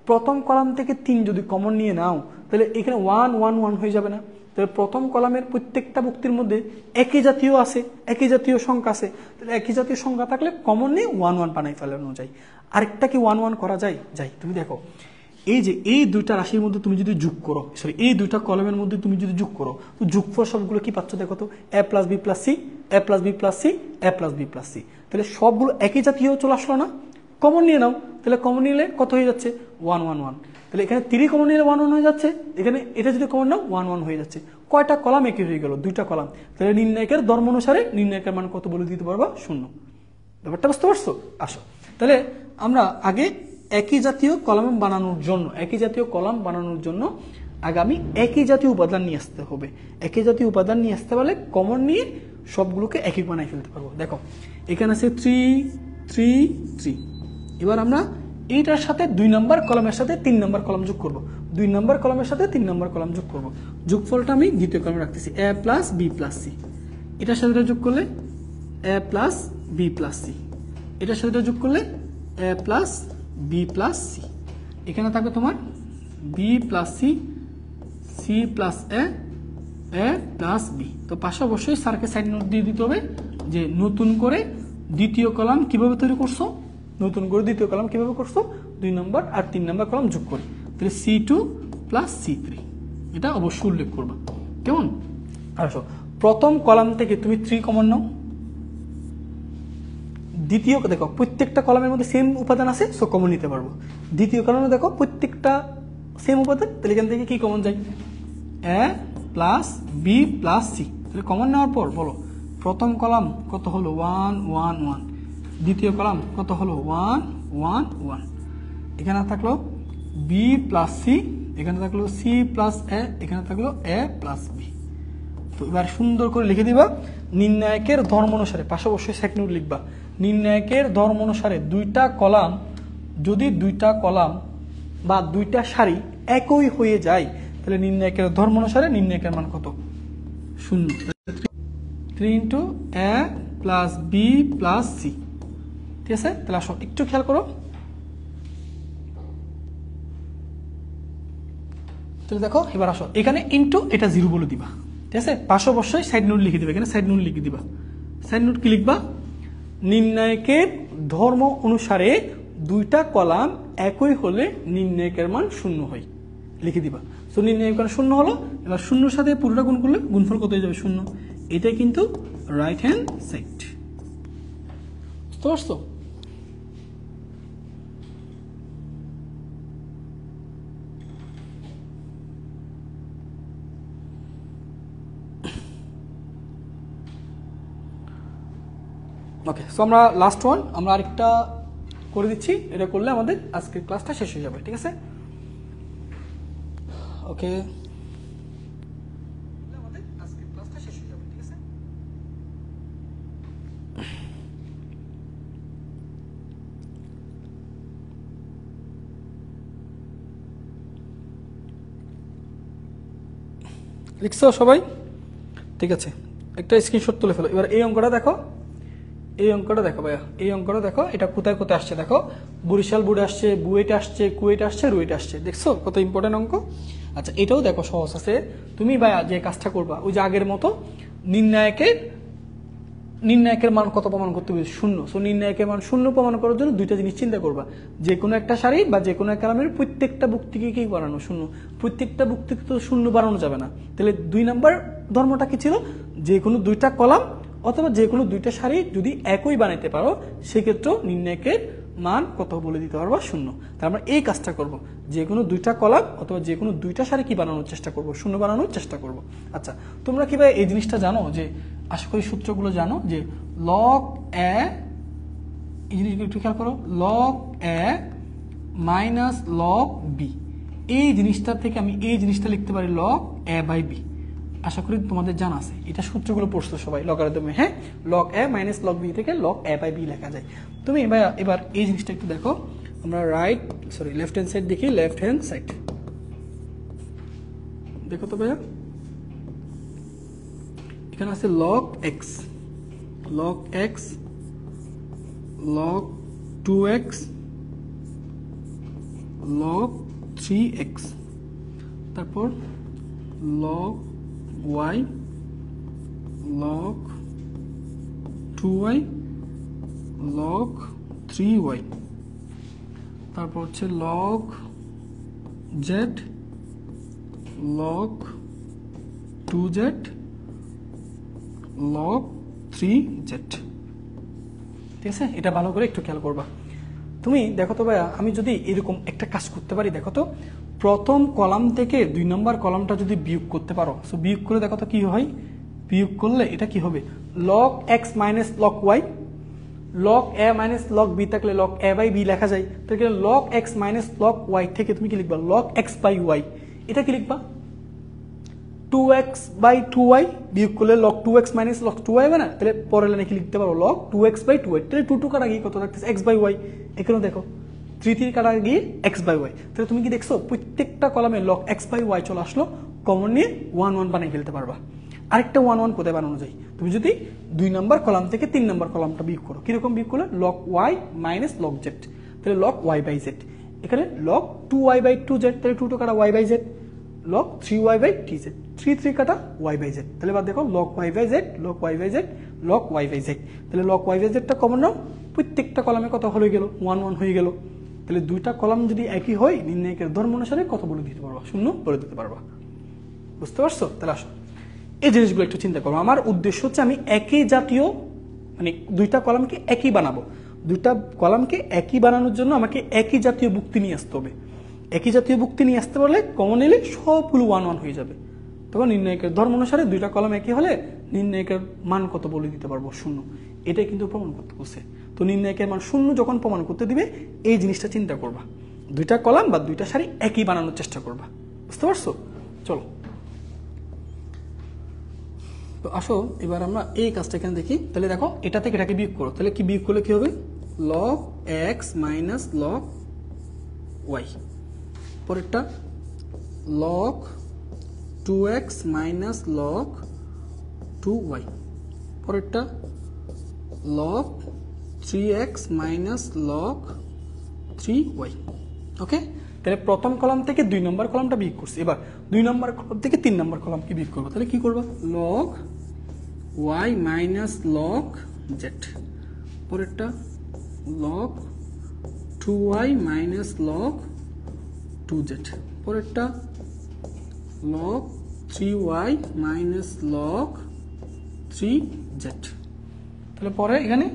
প্রথম কলাম থেকে 3 যদি কমন নিয়ে নাও তাহলে এখানে 1 1 1 হয়ে যাবে না? তাহলে প্রথম কলামের প্রত্যেকটা বুক্তির মধ্যে একই জাতীয় আছে, একই জাতীয় সংখ্যা আছে। তাহলে একই জাতীয় সংখ্যা থাকলে কমন নিয়ে 1 1 বানাই ফেলানো যায়। আরেকটা কি 1 1 করা যায়? যাই। তুমি দেখো এই যে এই দুইটা রাশির মধ্যে তুমি যদি যোগ করো, সরি এই দুইটা কলামের মধ্যে তুমি যদি যোগ করো, তো যোগফল সবগুলো কি পাচ্ছ দেখো তো, a + b + c, a + b + c, a + b + c। তাহলে সবগুলো একই জাতীয় চলে আসলো না? কমন নিয়ে নাও, তাহলে কমন নিলে কত হয়ে যাচ্ছে, 1 1 1। তাহলে এখানে 3 কমন নিলে 1 1 হয়ে যাচ্ছে, এখানে এটা যদি কমন নাও 1 1 হয়ে যাচ্ছে। কয়টা কলাম একই হয়ে গেল, 2টা কলাম। তাহলে নির্ণায়কের ধর্ম অনুসারে নির্ণায়কের মান কত বলে দিতে পারবা, শূন্য। ব্যাপারটা বুঝতে পারছো? আসো তাহলে আমরা আগে একই জাতীয় কলাম বানানোর জন্য আগে আমি একই জাতীয় উপাদান নিয়ে আসতে হবে। একই জাতীয় উপাদান নিয়ে আসতে পারলে কমন নিয়ে সবগুলোকে একই বানাই ফেলতে পারবো। দেখো এখানে আছে 3 3 3। এবার আমরা এইটার সাথে 2 নম্বর কলামের সাথে 3 নম্বর কলাম যোগ করব, 2 নম্বর কলামের সাথে 3 নম্বর কলাম যোগ করব। যোগফলটা আমি দ্বিতীয় কলামে রাখতেছি, a + b + c। এটার সাথে যোগ করলে a + b + c। এটার সাথে যোগ করলে a + b + c। এখানে থাকবে তোমার b + c, c + a, a + b। তো পাশে অবশ্যই স্যারকে সাইড নোট দিয়ে দিতে হবে যে নতুন করে দ্বিতীয় কলাম কিভাবে তৈরি করছো, নতুন করে দ্বিতীয় কলাম কিভাবে করছো, 2 নম্বর আর 3 নম্বর কলাম যোগ করে। তাহলে c2 + c3, এটা অবশ্যই উল্লেখ করবা। কেমন? আসো প্রথম কলাম থেকে তুমি 3 কমন নাও। দ্বিতীয় দেখো প্রত্যেকটা কলামের মধ্যে সেম উপাদান আছে, সো কমন নিতে পারবো। দ্বিতীয় কলামে দেখো প্রত্যেকটা সেম উপাদান, তাহলে এখান থেকে কি কমন যায়, a + b + c। তাহলে কমন নেওয়ার পর বলো প্রথম কলাম কত হলো, 1 1 1। দ্বিতীয় কলাম কত হলো, 1 1 1। এখানে থাকলো b + c, এখানে থাকলো c + a, এখানে থাকলো a + b। তো এবার সুন্দর করে লিখে দিবা নির্ণায়কের ধর্ম অনুসারে, পাশে অবশ্যই সাইড নোট লিখবা। নির্ণায়কের ধর্ম অনুসারে দুইটা কলাম, যদি দুইটা কলাম বা দুইটা সারি একই হয়ে যায় তাহলে নির্ণায়কের ধর্ম অনুসারে নির্ণায়কের মান কত, শূন্য। 3 × a + b + c। ঠিক আছে? তাহলে আসো একটু খেয়াল করো। তাহলে দেখো এবার আসো এখানে ইনটু এটা 0 বলে দিবা। ঠিক আছে? পাশে অবশ্যই সাইড নোট লিখে দিবা, এখানে সাইড নোট লিখে দিবা। সাইড নোট কি লিখবা, নির্ণায়কের ধর্ম অনুসারে দুইটা কলাম একই হলে নির্ণায়কের মান শূন্য হয়, লিখে দিবা। সো নির্ণায়কের মান শূন্য হলো, এবার শূন্যর সাথে পুরোটা গুণ করলে গুণফল কত হয়ে যাবে, শূন্য। এটাই কিন্তু রাইট হ্যান্ড সাইড। বুঝতে পারছো? ওকে, সো আমরা লাস্ট ওয়ান আমরা আরেকটা করে দিচ্ছি, এটা করলে আমাদের আজকের ক্লাসটা শেষ হয়ে যাবে। ঠিক আছে? ওকে, আমাদের আজকের ক্লাসটা শেষ হয়ে যাবে। ঠিক আছে? লিখছো সবাই? ঠিক আছে, একটা স্ক্রিনশট তুলে ফেলো। এবার এই অঙ্কটা দেখো, এই অঙ্কটা দেখো ভাইয়া, এই অঙ্কটা দেখো, এটা কোথায় কোথায় আসছে দেখো। বরিশাল বোর্ডে আসছে, বুয়েটে আসছে, কুয়েটে আসছে, রুয়েটে আসছে। দেখছো কত ইম্পর্টেন্ট অঙ্ক? আচ্ছা এটাও দেখো সহজ আছে। তুমি ভাইয়া যে কাজটা করবা ওই যে আগের মতো নির্ণায়কের মান কত প্রমাণ করতে হবে, শূন্য। সো নির্ণায়কের মান শূন্য প্রমাণ করার জন্য দুইটা জিনিস চিন্তা করবা, যে কোনো একটা সারি বা যে কোনো একটা কলামের প্রত্যেকটা বুক্তিকে কি বানানো, শূন্য। প্রত্যেকটা বুক্তিকে তো শূন্য বানানো যাবে না। তাহলে 2 নম্বর ধর্মটা কি ছিল, যে কোনো দুইটা কলাম অথবা যে কোনো দুইটা সারি যদি একই বানাইতে পারো সেক্ষেত্রেও নির্ণায়কের মান কত বলে দিতে পারবো 0। তাহলে আমরা এই কাজটা করব, যে কোনো দুইটা কলাম অথবা যে কোনো দুইটা সারি কি বানানোর চেষ্টা করব, 0 বানানোর চেষ্টা করব। আচ্ছা, তোমরা কি ভাই এই জিনিসটা জানো, যে আশা করি সূত্রগুলো জানো, যে লগ এ, এই জিনিসগুলো একটু খেয়াল করো, log A minus log B, এই জিনিসটা থেকে আমি এই জিনিসটা লিখতে পারি লগ এ বাই বি। আশা করি তোমাদের জানা আছে, এটা সূত্রগুলো পড়ছো সবাই লগারিদমে। হ্যাঁ, log A minus log B থেকে লগ এ বাই বি লেখা যায়। তুমি এবার এই জিনিসটা একটু দেখো, আমরা লেফট হ্যান্ড সাইড দেখি, লেফট হ্যান্ড সাইড দেখো তো ভাইয়া, এখানে আছে log x, log x, log 2x, log 3x, তারপর log y, log 2y, log 3y, তারপর হচ্ছে log z, log 2z, log 3z। ঠিক আছে, এটা ভালো করে একটু খেয়াল করবা। তুমি দেখো তো ভাইয়া, আমি যদি এরকম একটা কাজ করতে পারি, দেখো তো প্রথম কলাম থেকে 2 নম্বর কলামটা যদি বিয়োগ করতে পারো, সো বিয়োগ করে দেখো তো কি হয়, বিয়োগ করলে এটা কি হবে, log X minus log Y, log A minus log B থাকলে লগ এ বাই বি লেখা যায়, তাহলে log X minus log Y থেকে তুমি কি লিখবা, লগ এক্স বাই ওয়াই, এটা কি লিখবা 2x বাই 2y, বিয়োগ করলে log 2x minus log 2y হবে না, তাহলে পরের লাইনে কি লিখতে পারো, log 2x বাই 2y, তাহলে 2 কাটা গিয়ে কত থাকতেছে x বাই y, এখানেও দেখো 3 কাটা গিয়ে x বাই y, তাহলে তুমি কি দেখছো প্রত্যেকটা কলামে log x বাই y চলে আসলো, কমন নিয়ে 1 1 বানিয়ে ফেলতে পারবা। আরেকটা 1 1 কোথায় বানানো যায়, তুমি যদি 2 নম্বর কলাম থেকে 3 নম্বর কলামটা বিয়োগ করো, কিরকম বিয়োগ করলে log y minus log z, তাহলে log y বাই z, এখানে log 2y বাই 2z, তাহলে 2 কাটা y by z, log 3y by tz, 3 কাটা y বাই z, তাহলে এবার দেখো log y by z, log y by z, log y by z, তাহলে log y বাই z টা কমন নাও, প্রত্যেকটা কলামে কত হয়ে গেল, 1 1 হয়ে গেল। তাহলে দুইটা কলাম যদি একই হয়, নির্ণায়কের ধর্ম অনুসারে কত বলে দিতে পারবা, 0 বলে দিতে পারবা। বুঝতে পারছো? তাহলে আসো এই জিনিসগুলো একটু চিন্তা করো। আমার উদ্দেশ্য হচ্ছে আমি একই জাতীয়, মানে দুইটা কলামকে একই বানাবো, দুইটা কলামকে একই বানানোর জন্য আমাকে একই জাতীয় যুক্তি নিয়ে আসতে হবে। একই জাতীয় যুক্তি নিয়ে আসতে পারলে কমন এলে সবগুলো 1 1 হয়ে যাবে। তখন নির্ণায়কের ধর্ম অনুসারে দুইটা কলাম একই হলে নির্ণায়কের মান কত বলে দিতে পারবো, 0। এটাই কিন্তু প্রমাণ করতে বলছে। তো নির্ণায়কের মান 0 যখন প্রমাণ করতে দিবে, এই জিনিসটা চিন্তা করবা, দুইটা কলাম বা দুইটা সারি একই বানানোর চেষ্টা করবা। বুঝতে পারছো? চলো তো আসো এবার আমরা এই কাজটা এখানে দেখি। তাহলে দেখো এটা থেকে এটাকে বিয়োগ করো, তাহলে কি বিয়োগ করলে কি হবে, log x minus log y, পরেরটা log 2x minus log 2y, পরেরটা log 3x minus log 3y। ওকে, তাহলে প্রথম কলাম থেকে 2 নম্বর কলামটা বিয়োগ করছি, এবার 2 নম্বর কলাম থেকে 3 নম্বর কলামকে বিয়োগ করবো, তাহলে কি করবো, log y minus log z, পরেরটা log 2y minus log 2z, পরেরটা log 3y minus log 3z, তাহলে পরে এখানে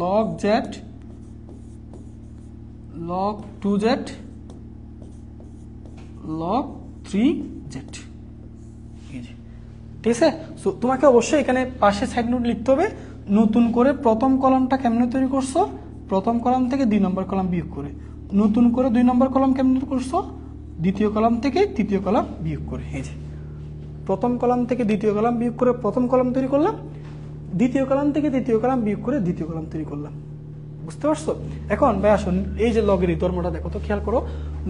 log z, log 2z, log 3z। ঠিক আছে, সো তোমাকে অবশ্যই এখানে পাশে সাইড নোট লিখতে হবে, নতুন করে প্রথম কলামটা কেমনে তৈরি করছো, প্রথম কলাম থেকে 2 নম্বর কলাম বিয়োগ করে, নতুন করে 2 নম্বর কলাম কেমনে করছো, দ্বিতীয় কলাম থেকে তৃতীয় কলাম বিয়োগ করে। এই যে প্রথম কলাম থেকে দ্বিতীয় কলাম বিয়োগ করে প্রথম কলাম তৈরি করলাম, দ্বিতীয় কলাম থেকে তৃতীয় কলাম বিয়োগ করে দ্বিতীয় কলাম তৈরি করলাম। বুঝতে পারছো? এখন ভাই আসুন এই যে লগের এই ধর্মটা দেখো তো, খেয়াল করো,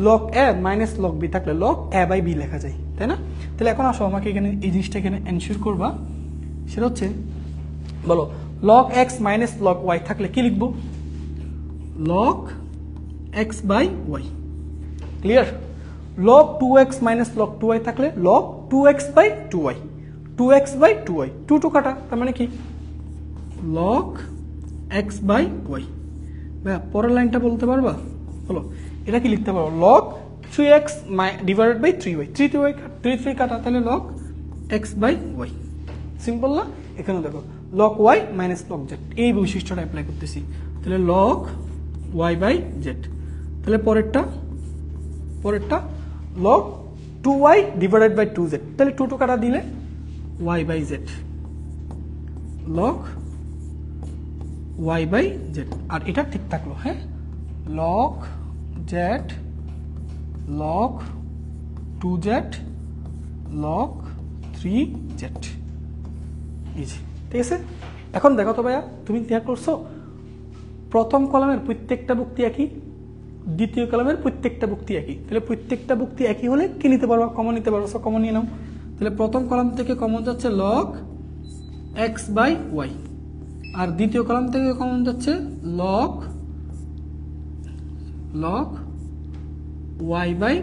log a minus log b থাকলে log a বাই b লেখা যায়, তাই না? তাহলে এখন আসো আমাকে এখানে এই জিনিসটা এখানে এনশিওর করবা, সেটা হচ্ছে বলো log x minus log y থাকলে কি লিখবো, log x by y। Clear? log 2x minus log 2y থাকলে log 2x by 2y, 2x by 2y, 2 কাটা, তার মানে কি log x বাই y। ভাইয়া পরের লাইনটা বলতে পারবা, বলো এটা কি লিখতে পারবো, log 3x divided by 3y, 3 কাটা, তাহলে log x by y। Simple না? এখানে দেখো log Y minus log Z, এই বৈশিষ্ট্যটা অ্যাপ্লাই করতেছি। তাহলে লগ ওয়াই বাই জেড। তাহলে পরেরটা log 2y divided by 2z, তাহলে 2 কাটা দিলে y by Z, log y by Z. আর এটা ঠিক থাকলো, হ্যাঁ, log Z log 2z log 3z, easy. ঠিক আছে, এখন দেখো তো ভাইয়া, তুমি দেখ করছো প্রথম কলামের প্রত্যেকটা ভুক্তি একই, দ্বিতীয় কলামের প্রত্যেকটা ভুক্তি একই। তাহলে প্রত্যেকটা ভুক্তি একই হলে কি নিতে পারবো? কমন নিতে পারবো। সো কমন নিয়ে নাও। তাহলে প্রথম কলাম থেকে কমন যাচ্ছে লগ এক্স বাই ওয়াই, আর দ্বিতীয় কলাম থেকে কমন যাচ্ছে লগ ওয়াই বাই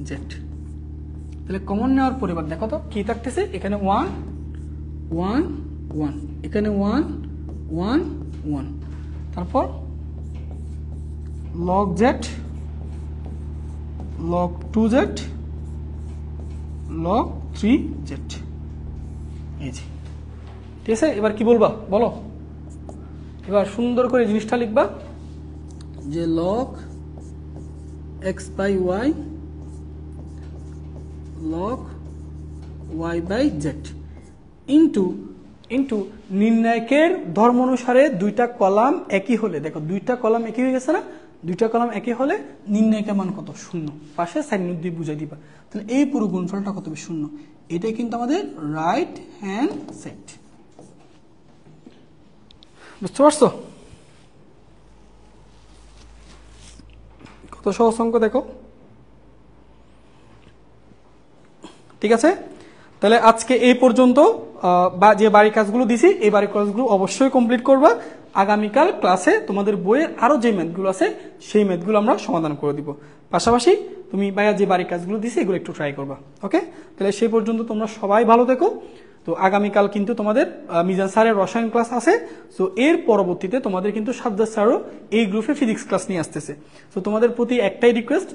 জেড। তাহলে কমন নেওয়ার পরে এবার দেখো তো কি থাকতেছে, এখানে 1 1 1, এখানে 1 1 1, তারপর log z log 2z log 3z, এই যে। ঠিক আছে, এবার কি বলবা বলো? এবার সুন্দর করে জিনিসটা লিখবা যে log x by y log y by z into নির্ণায়কের ধর্ম অনুসারে দুইটা কলাম একই হলে, দেখো দুইটা কলাম একই হয়ে গেছে না, দুইটা কলাম একই হলে নির্ণায়কের মান কত? 0। পাশে সাইন নোট দিয়ে বুঝাই দিবা। তাহলে এই পুরো গুণফলটা কত হবে? 0। এটাই কিন্তু আমাদের রাইট হ্যান্ড সাইড। বুঝতে পারছো? কত সহজ অঙ্ক দেখো। ঠিক আছে, তাহলে আজকে এই পর্যন্ত। যে বাড়ির কাজগুলো দিছি এই বাড়ির কাজগুলো অবশ্যই কমপ্লিট করবা। আগামীকাল ক্লাসে তোমাদের বইয়ের আরো যে ম্যাথগুলো আছে সেই ম্যাথগুলো আমরা সমাধান করে দিব। পাশাপাশি তুমি ভাইয়া যে বাড়ির কাজগুলো দিছি এগুলো একটু ট্রাই করবা। ওকে, তাহলে সেই পর্যন্ত তোমরা সবাই ভালো থেকো। তো আগামীকাল কিন্তু তোমাদের মিজান স্যারের রসায়ন ক্লাস আছে। সো এর পরবর্তীতে তোমাদের কিন্তু সাজ্জাদ স্যারও এই গ্রুপে ফিজিক্স ক্লাস নিয়ে আসতেছে। তো তোমাদের প্রতি একটাই রিকোয়েস্ট,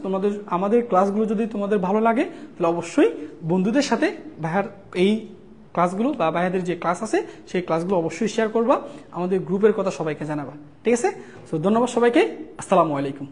আমাদের ক্লাসগুলো যদি তোমাদের ভালো লাগে তাহলে অবশ্যই বন্ধুদের সাথে ভাইয়ার এই ক্লাসগুলো বা ভাইয়াদের যে ক্লাস আছে সেই ক্লাসগুলো অবশ্যই শেয়ার করবা, আমাদের গ্রুপের কথা সবাইকে জানাবা। ঠিক আছে, সো ধন্যবাদ সবাইকে, আসসালামু আলাইকুম।